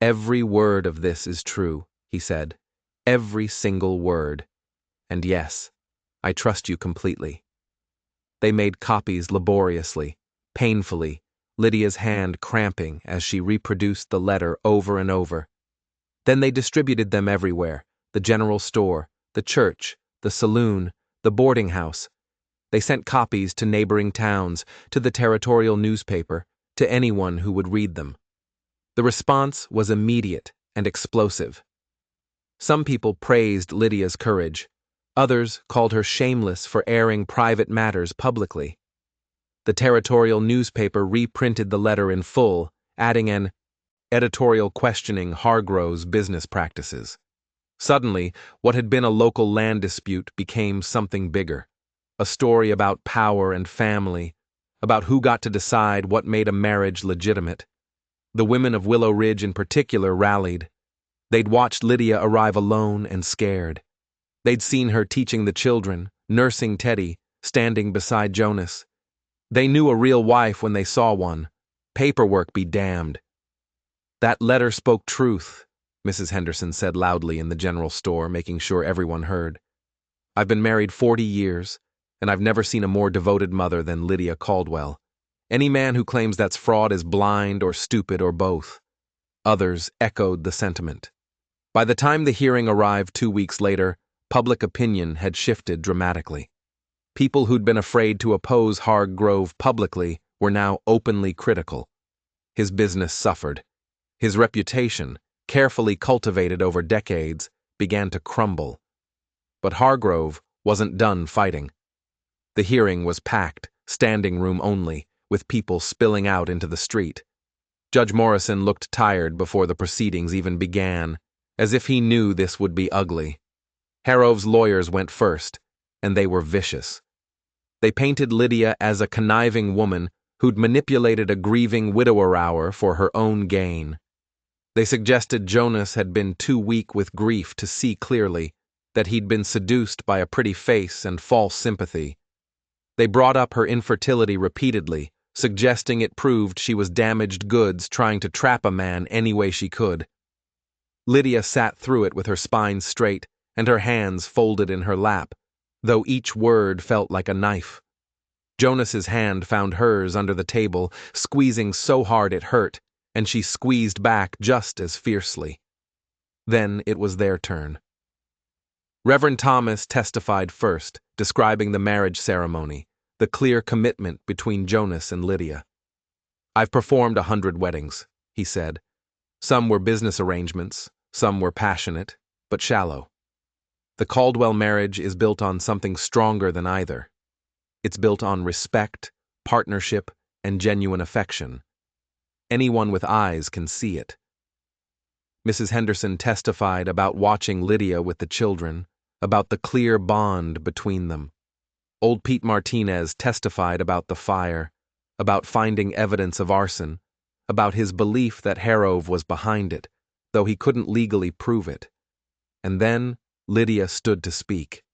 Every word of this is true, he said. Every single word. And yes, I trust you completely. They made copies laboriously, painfully, Lydia's hand cramping as she reproduced the letter over and over. Then they distributed them everywhere, the general store, the church, the saloon, the boarding house. They sent copies to neighboring towns, to the territorial newspaper, to anyone who would read them. The response was immediate and explosive. Some people praised Lydia's courage. Others called her shameless for airing private matters publicly. The territorial newspaper reprinted the letter in full, adding an editorial questioning Hargrove's business practices. Suddenly, what had been a local land dispute became something bigger. A story about power and family, about who got to decide what made a marriage legitimate. The women of Willow Ridge in particular rallied. They'd watched Lydia arrive alone and scared. They'd seen her teaching the children, nursing Teddy, standing beside Jonas. They knew a real wife when they saw one. Paperwork be damned. That letter spoke truth, Mrs. Henderson said loudly in the general store, making sure everyone heard. I've been married 40 years, and I've never seen a more devoted mother than Lydia Caldwell. Any man who claims that's fraud is blind or stupid or both. Others echoed the sentiment. By the time the hearing arrived 2 weeks later, public opinion had shifted dramatically. People who'd been afraid to oppose Hargrove publicly were now openly critical. His business suffered. His reputation, carefully cultivated over decades, began to crumble. But Hargrove wasn't done fighting. The hearing was packed, standing room only, with people spilling out into the street. Judge Morrison looked tired before the proceedings even began, as if he knew this would be ugly. Harrove's lawyers went first, and they were vicious. They painted Lydia as a conniving woman who'd manipulated a grieving widower hour for her own gain. They suggested Jonas had been too weak with grief to see clearly, that he'd been seduced by a pretty face and false sympathy. They brought up her infertility repeatedly, suggesting it proved she was damaged goods trying to trap a man any way she could. Lydia sat through it with her spine straight and her hands folded in her lap, though each word felt like a knife. Jonas's hand found hers under the table, squeezing so hard it hurt, and she squeezed back just as fiercely. Then it was their turn. Reverend Thomas testified first, describing the marriage ceremony, the clear commitment between Jonas and Lydia. "I've performed 100 weddings," he said. "Some were business arrangements, some were passionate, but shallow. The Caldwell marriage is built on something stronger than either. It's built on respect, partnership, and genuine affection. Anyone with eyes can see it." Mrs. Henderson testified about watching Lydia with the children, about the clear bond between them. Old Pete Martinez testified about the fire, about finding evidence of arson, about his belief that Harrove was behind it, though he couldn't legally prove it. And then Lydia stood to speak.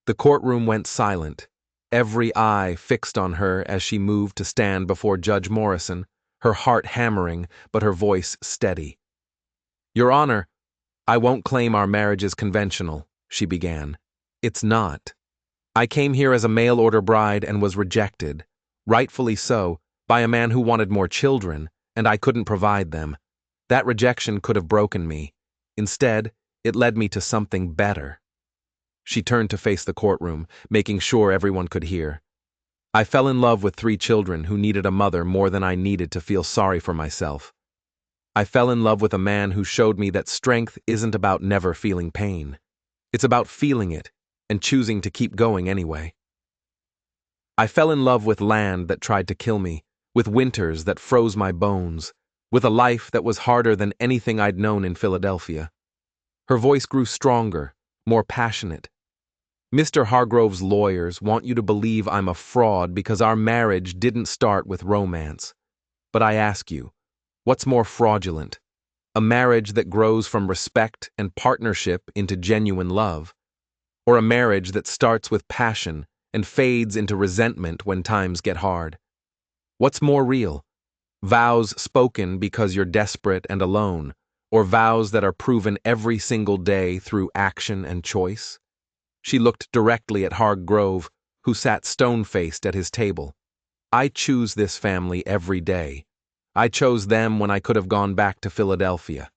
The courtroom went silent, every eye fixed on her as she moved to stand before Judge Morrison, her heart hammering but her voice steady. "Your Honor, I won't claim our marriage is conventional," she began. "It's not. I came here as a mail-order bride and was rejected, rightfully so, by a man who wanted more children, and I couldn't provide them. That rejection could have broken me. Instead, it led me to something better." She turned to face the courtroom, making sure everyone could hear. "I fell in love with 3 children who needed a mother more than I needed to feel sorry for myself. I fell in love with a man who showed me that strength isn't about never feeling pain. It's about feeling it and choosing to keep going anyway. I fell in love with land that tried to kill me, with winters that froze my bones, with a life that was harder than anything I'd known in Philadelphia." Her voice grew stronger, more passionate. "Mr. Hargrove's lawyers want you to believe I'm a fraud because our marriage didn't start with romance. But I ask you, what's more fraudulent? A marriage that grows from respect and partnership into genuine love, or a marriage that starts with passion and fades into resentment when times get hard? What's more real? Vows spoken because you're desperate and alone, or vows that are proven every single day through action and choice?" She looked directly at Hargrove, who sat stone-faced at his table. "I choose this family every day. I chose them when I could have gone back to Philadelphia.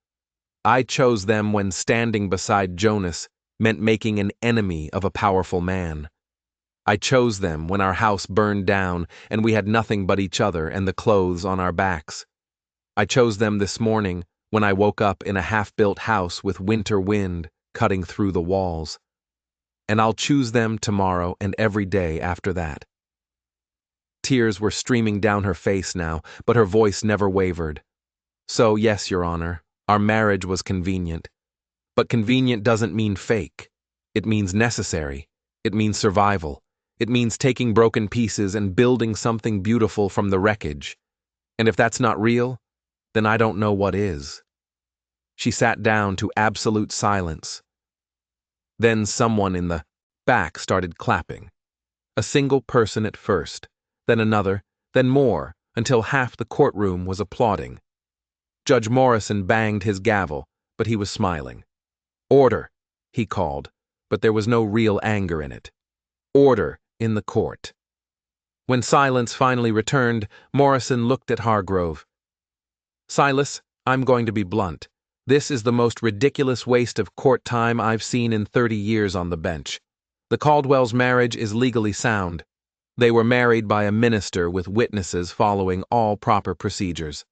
I chose them when standing beside Jonas meant making an enemy of a powerful man. I chose them when our house burned down and we had nothing but each other and the clothes on our backs. I chose them this morning when I woke up in a half-built house with winter wind cutting through the walls. And I'll choose them tomorrow and every day after that." Tears were streaming down her face now, but her voice never wavered. "So, yes, Your Honor, our marriage was convenient. But convenient doesn't mean fake. It means necessary. It means survival. It means taking broken pieces and building something beautiful from the wreckage. And if that's not real, then I don't know what is." She sat down to absolute silence. Then someone in the back started clapping. A single person at first, then another, then more, until half the courtroom was applauding. Judge Morrison banged his gavel, but he was smiling. "Order," he called, but there was no real anger in it. "Order in the court." When silence finally returned, Morrison looked at Hargrove. "Silas, I'm going to be blunt. This is the most ridiculous waste of court time I've seen in 30 years on the bench. The Caldwell's marriage is legally sound. They were married by a minister with witnesses following all proper procedures.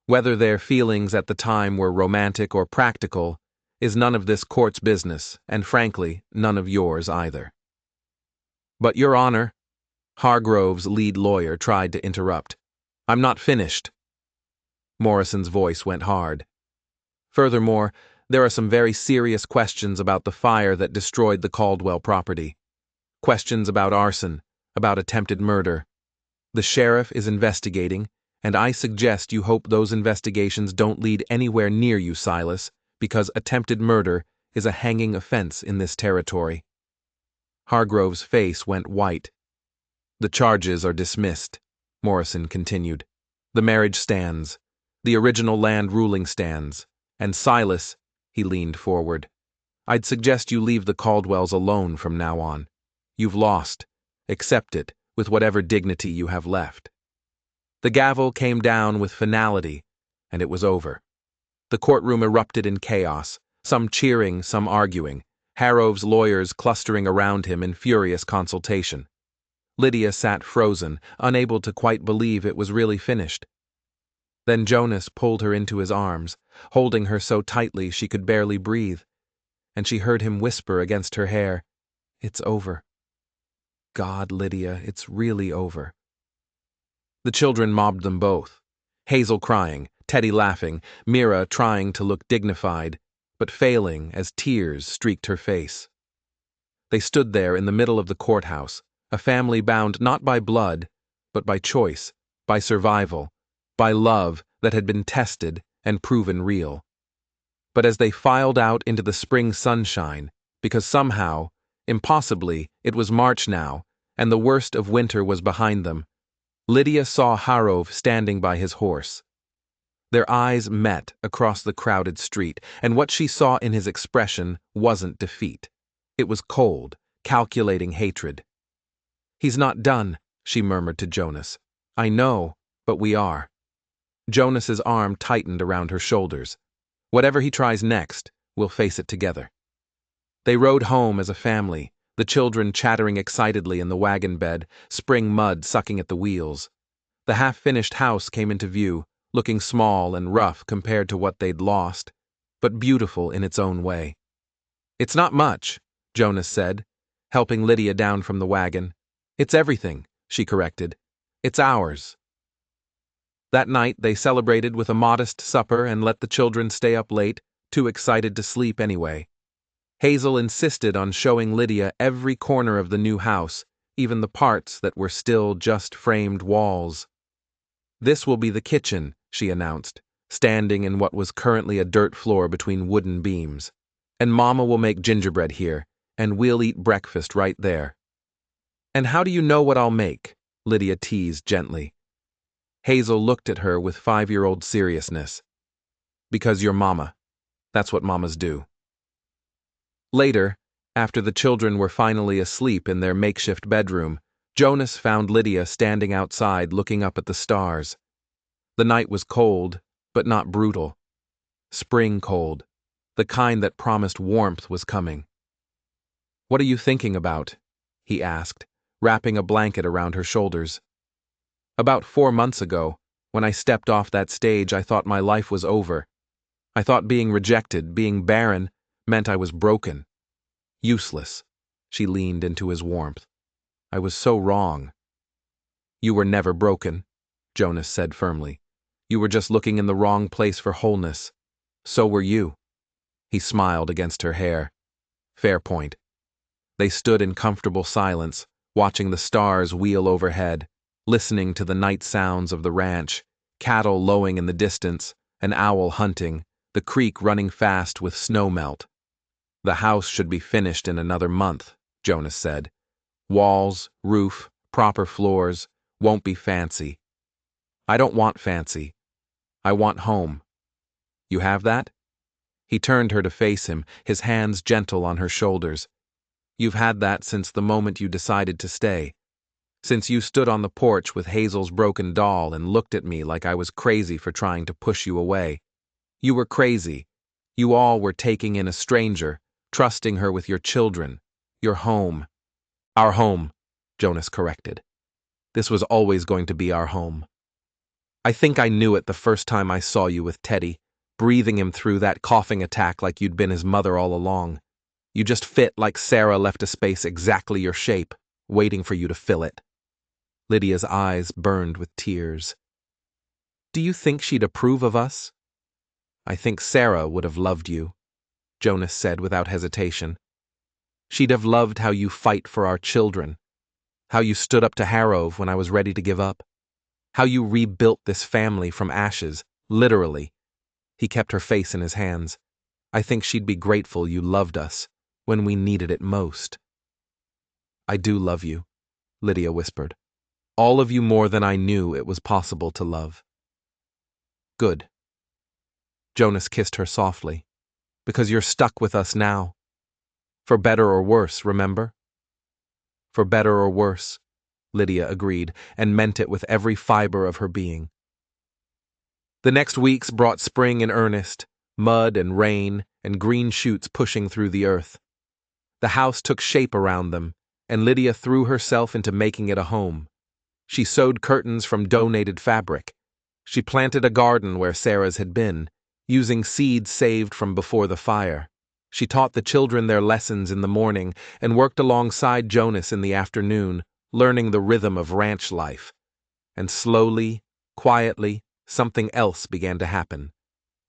Whether their feelings at the time were romantic or practical is none of this court's business, and frankly, none of yours either." "But, Your Honor," Hargrove's lead lawyer tried to interrupt. "I'm not finished." Morrison's voice went hard. "Furthermore, there are some very serious questions about the fire that destroyed the Caldwell property. Questions about arson, about attempted murder. The sheriff is investigating, and I suggest you hope those investigations don't lead anywhere near you, Silas, because attempted murder is a hanging offense in this territory." Hargrove's face went white. "The charges are dismissed," Morrison continued. "The marriage stands. The original land ruling stands. And Silas," he leaned forward, "I'd suggest you leave the Caldwells alone from now on. You've lost. Accept it, with whatever dignity you have left. The gavel came down with finality, and it was over. The courtroom erupted in chaos, some cheering, some arguing, Harrow's lawyers clustering around him in furious consultation. Lydia sat frozen, unable to quite believe it was really finished. Then Jonas pulled her into his arms, holding her so tightly she could barely breathe, and she heard him whisper against her hair, "It's over. God, Lydia, it's really over." The children mobbed them both. Hazel crying, Teddy laughing, Mira trying to look dignified, but failing as tears streaked her face. They stood there in the middle of the courthouse, a family bound not by blood, but by choice, by survival, by love that had been tested and proven real. But as they filed out into the spring sunshine, because somehow, impossibly, it was March now, and the worst of winter was behind them, Lydia saw Harrow standing by his horse. Their eyes met across the crowded street, and what she saw in his expression wasn't defeat. It was cold, calculating hatred. "He's not done," she murmured to Jonas. "I know, but we are." Jonas's arm tightened around her shoulders. "Whatever he tries next, we'll face it together." They rode home as a family, the children chattering excitedly in the wagon bed, spring mud sucking at the wheels. The half-finished house came into view, looking small and rough compared to what they'd lost, but beautiful in its own way. "It's not much," Jonas said, helping Lydia down from the wagon. "It's everything," she corrected. "It's ours." That night they celebrated with a modest supper and let the children stay up late, too excited to sleep anyway. Hazel insisted on showing Lydia every corner of the new house, even the parts that were still just framed walls. "This will be the kitchen," she announced, standing in what was currently a dirt floor between wooden beams. "And Mama will make gingerbread here, and we'll eat breakfast right there." "And how do you know what I'll make?" Lydia teased gently. Hazel looked at her with 5-year-old seriousness. "Because you're Mama. That's what mamas do." Later, after the children were finally asleep in their makeshift bedroom, Jonas found Lydia standing outside looking up at the stars. The night was cold, but not brutal. Spring cold, the kind that promised warmth was coming. "What are you thinking about?" he asked, wrapping a blanket around her shoulders. "About 4 months ago, when I stepped off that stage, I thought my life was over. I thought being rejected, being barren, meant I was broken. Useless." She leaned into his warmth. "I was so wrong." "You were never broken," Jonas said firmly. "You were just looking in the wrong place for wholeness. So were you." He smiled against her hair. "Fair point." They stood in comfortable silence, watching the stars wheel overhead, listening to the night sounds of the ranch, cattle lowing in the distance, an owl hunting, the creek running fast with snow melt. "The house should be finished in another month," Jonas said. "Walls, roof, proper floors, won't be fancy. I don't want fancy. I want home. You have that?" He turned her to face him, his hands gentle on her shoulders. "You've had that since the moment you decided to stay. Since you stood on the porch with Hazel's broken doll and looked at me like I was crazy for trying to push you away. You were crazy. You all were taking in a stranger, trusting her with your children, your home." "Our home," Jonas corrected. "This was always going to be our home. I think I knew it the first time I saw you with Teddy, breathing him through that coughing attack like you'd been his mother all along. You just fit like Sarah left a space exactly your shape, waiting for you to fill it." Lydia's eyes burned with tears. "Do you think she'd approve of us?" "I think Sarah would have loved you," Jonas said without hesitation. "She'd have loved how you fight for our children, how you stood up to Harrow when I was ready to give up, how you rebuilt this family from ashes, literally." He kept her face in his hands. "I think she'd be grateful you loved us when we needed it most." "I do love you," Lydia whispered. "All of you more than I knew it was possible to love." "Good." Jonas kissed her softly. "Because you're stuck with us now. For better or worse, remember? For better or worse, Lydia agreed, and meant it with every fiber of her being. The next weeks brought spring in earnest, mud and rain and green shoots pushing through the earth. The house took shape around them, and Lydia threw herself into making it a home. She sewed curtains from donated fabric. She planted a garden where Sarah's had been, using seeds saved from before the fire. She taught the children their lessons in the morning and worked alongside Jonas in the afternoon, learning the rhythm of ranch life. And slowly, quietly, something else began to happen.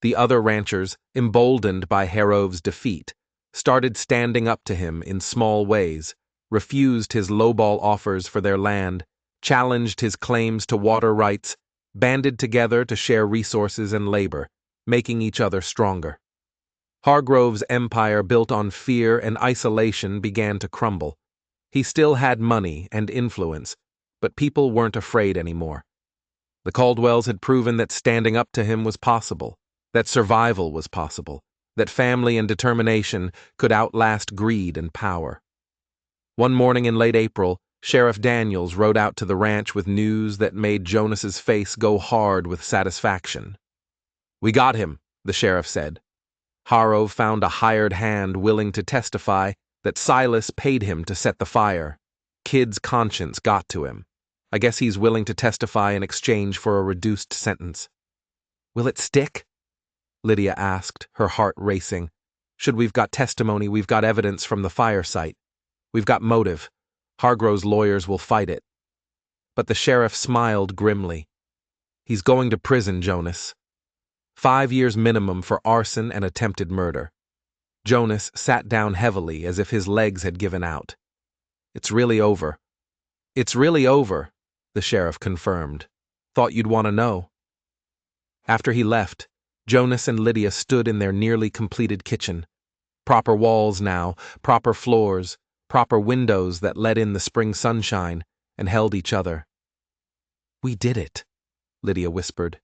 The other ranchers, emboldened by Harov's defeat, started standing up to him in small ways, refused his lowball offers for their land, challenged his claims to water rights, banded together to share resources and labor, making each other stronger. Hargrove's empire built on fear and isolation began to crumble. He still had money and influence, but people weren't afraid anymore. The Caldwells had proven that standing up to him was possible, that survival was possible, that family and determination could outlast greed and power. One morning in late April, Sheriff Daniels rode out to the ranch with news that made Jonas's face go hard with satisfaction. "We got him," the sheriff said. Harov found a hired hand willing to testify that Silas paid him to set the fire. Kid's conscience got to him. I guess he's willing to testify in exchange for a reduced sentence. "Will it stick?" Lydia asked, her heart racing. "Should we've got testimony, we've got evidence from the fire site. We've got motive. Hargrove's lawyers will fight it." But the sheriff smiled grimly. "He's going to prison, Jonas. 5 years minimum for arson and attempted murder." Jonas sat down heavily as if his legs had given out. "It's really over." "It's really over," the sheriff confirmed. "Thought you'd want to know." After he left, Jonas and Lydia stood in their nearly completed kitchen. Proper walls now, proper floors, proper windows that let in the spring sunshine, and held each other. "We did it," Lydia whispered.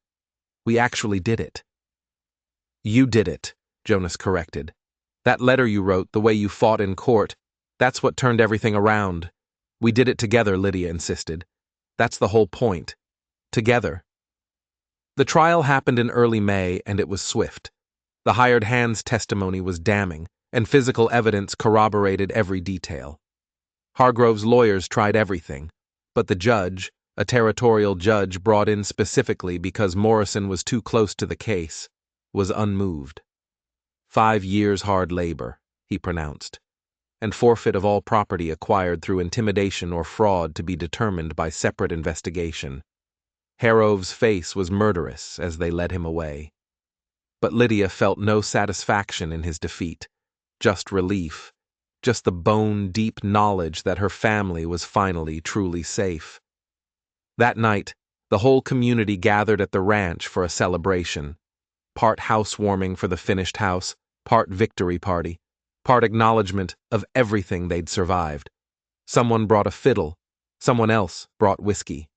"We actually did it." "You did it," Jonas corrected. "That letter you wrote, the way you fought in court, that's what turned everything around. We did it together," Lydia insisted. "That's the whole point. Together." The trial happened in early May, and it was swift. The hired hand's testimony was damning, and physical evidence corroborated every detail. Hargrove's lawyers tried everything, but the judge, a territorial judge brought in specifically because Morrison was too close to the case, was unmoved. 5 years hard labor, he pronounced, and forfeit of all property acquired through intimidation or fraud to be determined by separate investigation. Harov's face was murderous as they led him away. But Lydia felt no satisfaction in his defeat, just relief, just the bone-deep knowledge that her family was finally truly safe. That night, the whole community gathered at the ranch for a celebration. Part housewarming for the finished house, part victory party, part acknowledgement of everything they'd survived. Someone brought a fiddle, someone else brought whiskey.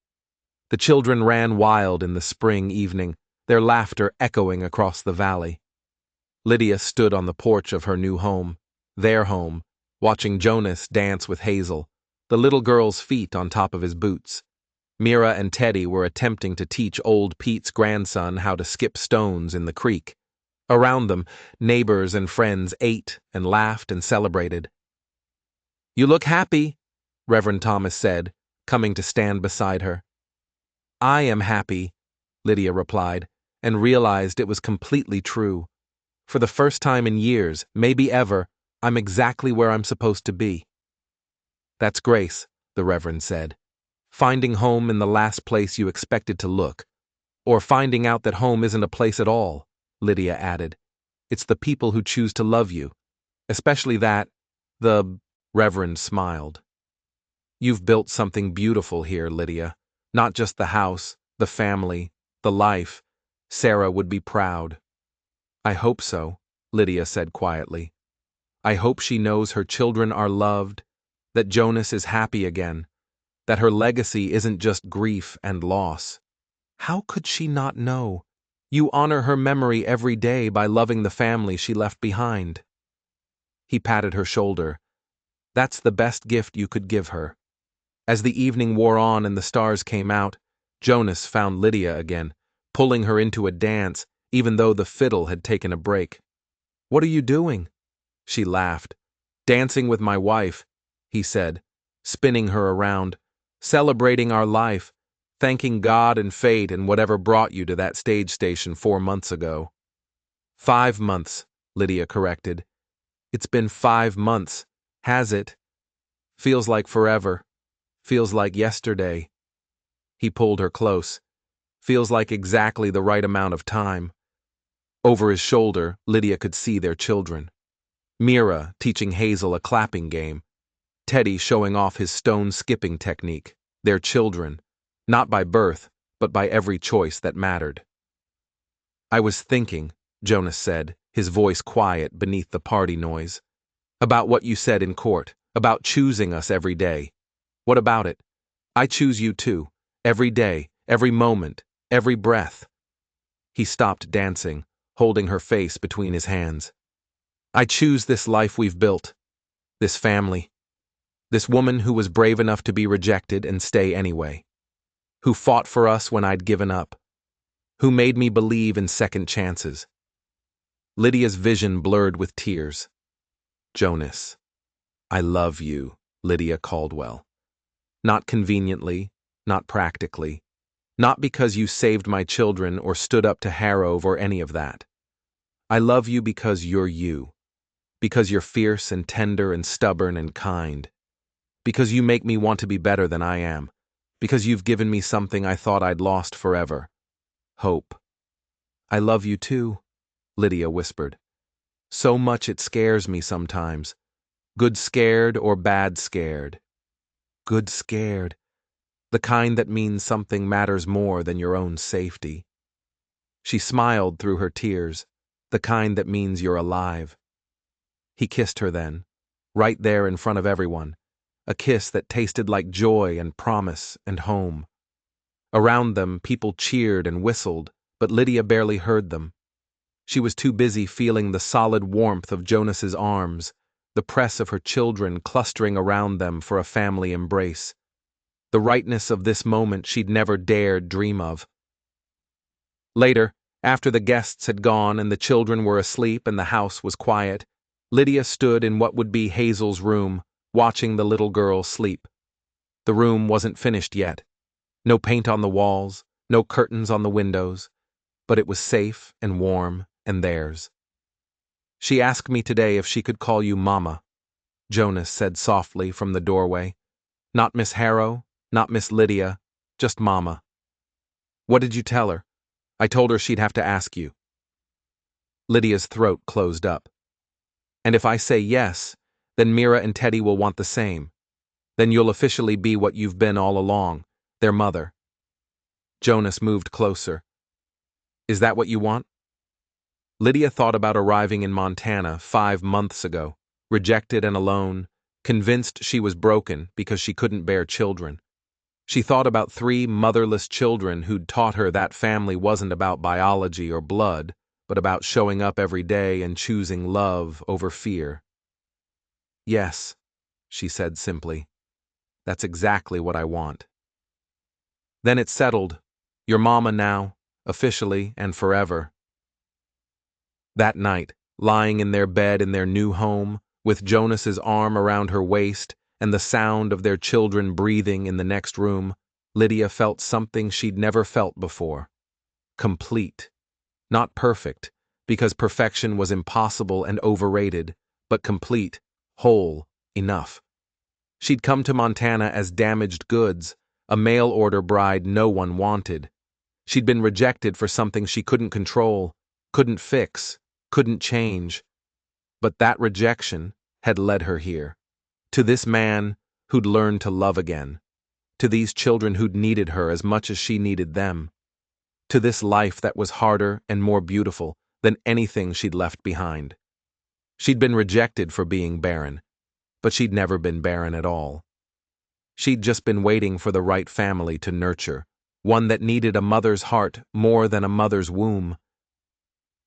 The children ran wild in the spring evening, their laughter echoing across the valley. Lydia stood on the porch of her new home, their home, watching Jonas dance with Hazel, the little girl's feet on top of his boots. Mira and Teddy were attempting to teach old Pete's grandson how to skip stones in the creek. Around them, neighbors and friends ate and laughed and celebrated. "You look happy," Reverend Thomas said, coming to stand beside her. "I am happy," Lydia replied, and realized it was completely true. For the first time in years, maybe ever, I'm exactly where I'm supposed to be. "That's grace," the Reverend said. "Finding home in the last place you expected to look. Or finding out that home isn't a place at all," Lydia added. "It's the people who choose to love you. Especially that," the Reverend smiled. "You've built something beautiful here, Lydia. Not just the house, the family, the life. Sarah would be proud." "I hope so," Lydia said quietly. "I hope she knows her children are loved, that Jonas is happy again, that her legacy isn't just grief and loss." "How could she not know? You honor her memory every day by loving the family she left behind." He patted her shoulder. "That's the best gift you could give her." As the evening wore on and the stars came out, Jonas found Lydia again, pulling her into a dance, even though the fiddle had taken a break. "What are you doing?" She laughed. "Dancing with my wife," he said, spinning her around, "celebrating our life, thanking God and fate and whatever brought you to that stage station 4 months ago." 5 months, Lydia corrected. "It's been 5 months, has it? Feels like forever. Feels like yesterday." He pulled her close. "Feels like exactly the right amount of time." Over his shoulder, Lydia could see their children. Mira teaching Hazel a clapping game. Teddy showing off his stone skipping technique. Their children, not by birth, but by every choice that mattered. "I was thinking," Jonas said, his voice quiet beneath the party noise, "about what you said in court, about choosing us every day. What about it? I choose you too, every day, every moment, every breath." He stopped dancing, holding her face between his hands. "I choose this life we've built, this family, this woman who was brave enough to be rejected and stay anyway, who fought for us when I'd given up, who made me believe in second chances." Lydia's vision blurred with tears. "Jonas, I love you," Lydia Caldwell. "Not conveniently, not practically, not because you saved my children or stood up to Harrow or any of that. I love you because you're you, because you're fierce and tender and stubborn and kind, because you make me want to be better than I am, because you've given me something I thought I'd lost forever, hope." "I love you too," Lydia whispered. "So much it scares me sometimes. Good scared or bad scared. Good scared. The kind that means something matters more than your own safety." She smiled through her tears. "The kind that means you're alive." He kissed her then, right there in front of everyone, a kiss that tasted like joy and promise and home. Around them, people cheered and whistled, but Lydia barely heard them. She was too busy feeling the solid warmth of Jonas's arms, the press of her children clustering around them for a family embrace. The rightness of this moment she'd never dared dream of. Later, after the guests had gone and the children were asleep and the house was quiet, Lydia stood in what would be Hazel's room, watching the little girl sleep. The room wasn't finished yet. No paint on the walls, no curtains on the windows, but it was safe and warm and theirs. "She asked me today if she could call you Mama," Jonas said softly from the doorway. "Not Miss Harrow, not Miss Lydia, just Mama." "What did you tell her?" "I told her she'd have to ask you." Lydia's throat closed up. "And if I say yes, then Mira and Teddy will want the same. Then you'll officially be what you've been all along, their mother." Jonas moved closer. "Is that what you want?" Lydia thought about arriving in Montana 5 months ago, rejected and alone, convinced she was broken because she couldn't bear children. She thought about 3 motherless children who'd taught her that family wasn't about biology or blood, but about showing up every day and choosing love over fear. "Yes," she said simply. "That's exactly what I want." Then it settled. Your Mama now, officially and forever. That night, lying in their bed in their new home, with Jonas's arm around her waist and the sound of their children breathing in the next room, Lydia felt something she'd never felt before. Complete. Not perfect, because perfection was impossible and overrated, but complete, whole, enough. She'd come to Montana as damaged goods, a mail-order bride no one wanted. She'd been rejected for something she couldn't control, couldn't fix, couldn't change. But that rejection had led her here. To this man who'd learned to love again. To these children who'd needed her as much as she needed them. To this life that was harder and more beautiful than anything she'd left behind. She'd been rejected for being barren, but she'd never been barren at all. She'd just been waiting for the right family to nurture, one that needed a mother's heart more than a mother's womb.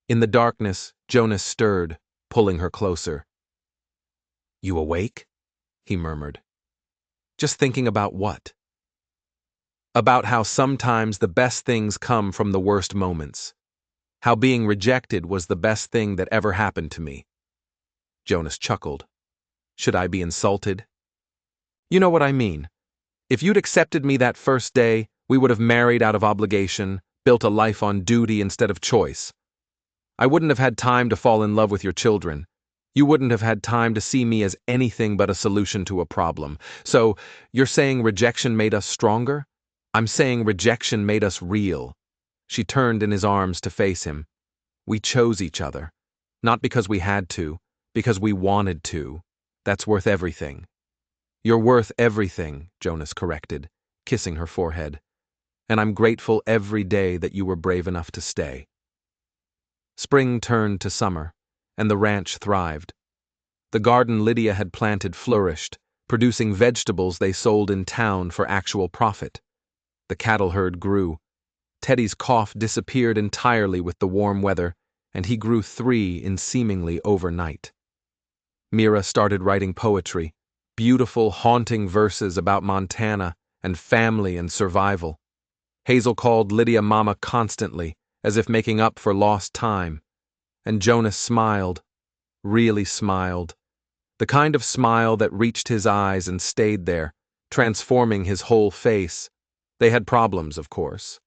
In the darkness, Jonas stirred, pulling her closer. "You awake?" he murmured. Just thinking about what? About how sometimes the best things come from the worst moments. How being rejected was the best thing that ever happened to me. Jonas chuckled. Should I be insulted? You know what I mean. If you'd accepted me that first day, we would have married out of obligation, built a life on duty instead of choice. I wouldn't have had time to fall in love with your children. You wouldn't have had time to see me as anything but a solution to a problem. So, you're saying rejection made us stronger? I'm saying rejection made us real. She turned in his arms to face him. We chose each other. Not because we had to, because we wanted to. That's worth everything. You're worth everything, Jonas corrected, kissing her forehead. And I'm grateful every day that you were brave enough to stay. Spring turned to summer, and the ranch thrived. The garden Lydia had planted flourished, producing vegetables they sold in town for actual profit. The cattle herd grew. Teddy's cough disappeared entirely with the warm weather, and he grew 3 in seemingly overnight. Mira started writing poetry, beautiful, haunting verses about Montana and family and survival. Hazel called Lydia Mama constantly, as if making up for lost time. And Jonas smiled, really smiled. The kind of smile that reached his eyes and stayed there, transforming his whole face. They had problems, of course.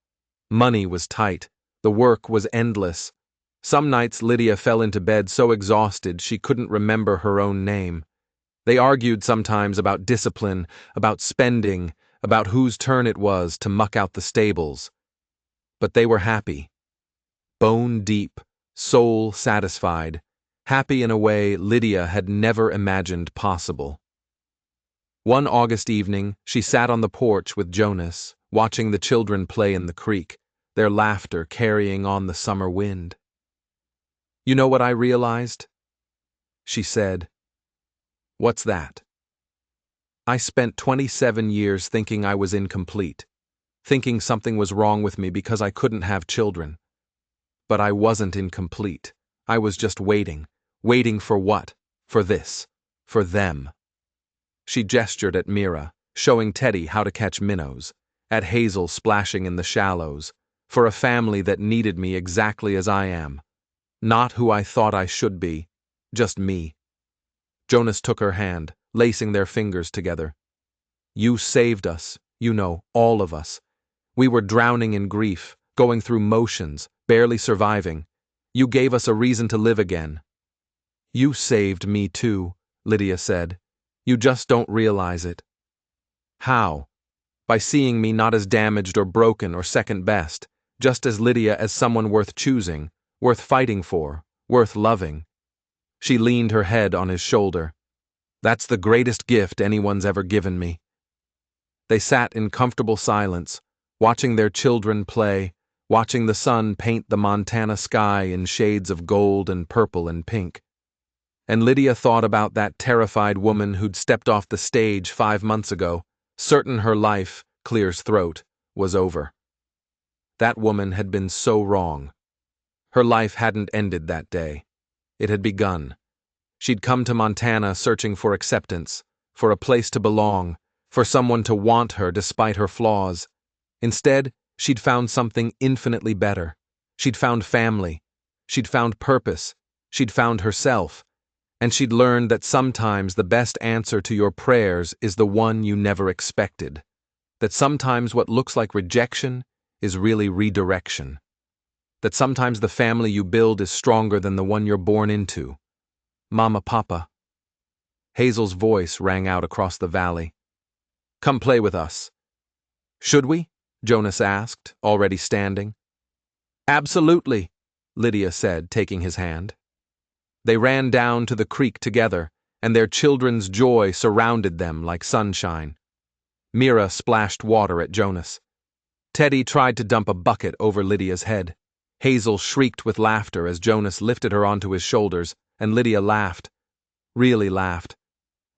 Money was tight. The work was endless. Some nights Lydia fell into bed so exhausted she couldn't remember her own name. They argued sometimes about discipline, about spending, about whose turn it was to muck out the stables. But they were happy. Bone deep, soul satisfied, happy in a way Lydia had never imagined possible. One August evening, she sat on the porch with Jonas, watching the children play in the creek, their laughter carrying on the summer wind. You know what I realized? She said. What's that? I spent 27 years thinking I was incomplete, thinking something was wrong with me because I couldn't have children. But I wasn't incomplete. I was just waiting. Waiting for what? For this. For them. She gestured at Mira, showing Teddy how to catch minnows, at Hazel splashing in the shallows, for a family that needed me exactly as I am. Not who I thought I should be, just me. Jonas took her hand, lacing their fingers together. You saved us, you know, all of us. We were drowning in grief, going through motions, barely surviving. You gave us a reason to live again. You saved me too, Lydia said. You just don't realize it. How? By seeing me not as damaged or broken or second best, just as Lydia as someone worth choosing, worth fighting for, worth loving. She leaned her head on his shoulder. That's the greatest gift anyone's ever given me. They sat in comfortable silence, watching their children play, watching the sun paint the Montana sky in shades of gold and purple and pink. And Lydia thought about that terrified woman who'd stepped off the stage 5 months ago, certain her life, Clear's throat, was over. That woman had been so wrong. Her life hadn't ended that day. It had begun. She'd come to Montana searching for acceptance, for a place to belong, for someone to want her despite her flaws. Instead, she'd found something infinitely better. She'd found family. She'd found purpose. She'd found herself. And she'd learned that sometimes the best answer to your prayers is the one you never expected. That sometimes what looks like rejection is really redirection. That sometimes the family you build is stronger than the one you're born into. Mama, Papa. Hazel's voice rang out across the valley. Come play with us. Should we? Jonas asked, already standing. Absolutely, Lydia said, taking his hand. They ran down to the creek together, and their children's joy surrounded them like sunshine. Mira splashed water at Jonas. Teddy tried to dump a bucket over Lydia's head. Hazel shrieked with laughter as Jonas lifted her onto his shoulders, and Lydia laughed. Really laughed.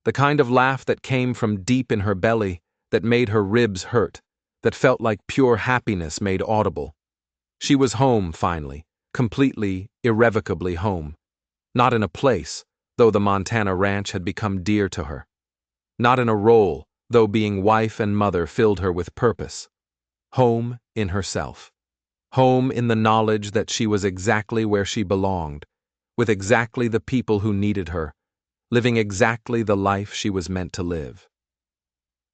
The kind of laugh that came from deep in her belly, that made her ribs hurt, that felt like pure happiness made audible. She was home, finally, completely, irrevocably home. Not in a place, though the Montana ranch had become dear to her. Not in a role, though being wife and mother filled her with purpose. Home in herself. Home in the knowledge that she was exactly where she belonged, with exactly the people who needed her, living exactly the life she was meant to live.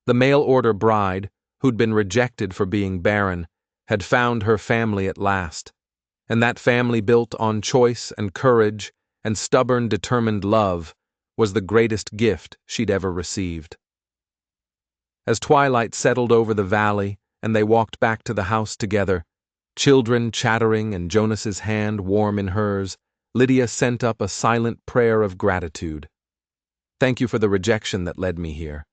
The mail-order bride, who'd been rejected for being barren, had found her family at last, and that family built on choice and courage and stubborn, determined love was the greatest gift she'd ever received. As twilight settled over the valley and they walked back to the house together, children chattering and Jonas's hand warm in hers, Lydia sent up a silent prayer of gratitude. Thank you for the rejection that led me here.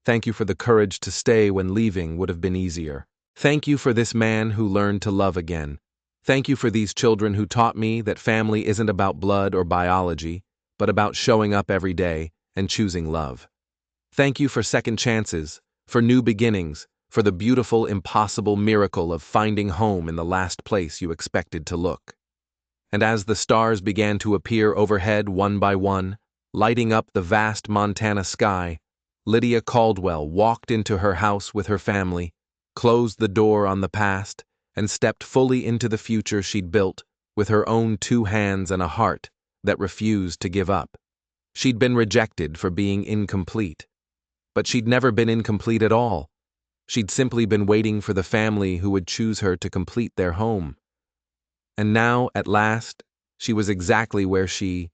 Thank you for the courage to stay when leaving would have been easier. Thank you for this man who learned to love again. Thank you for these children who taught me that family isn't about blood or biology, but about showing up every day and choosing love. Thank you for second chances, for new beginnings, for the beautiful, impossible miracle of finding home in the last place you expected to look. And as the stars began to appear overhead one by one, lighting up the vast Montana sky, Lydia Caldwell walked into her house with her family, closed the door on the past, and stepped fully into the future she'd built with her own 2 hands and a heart that refused to give up. She'd been rejected for being incomplete, but she'd never been incomplete at all. She'd simply been waiting for the family who would choose her to complete their home. And now, at last, she was exactly where she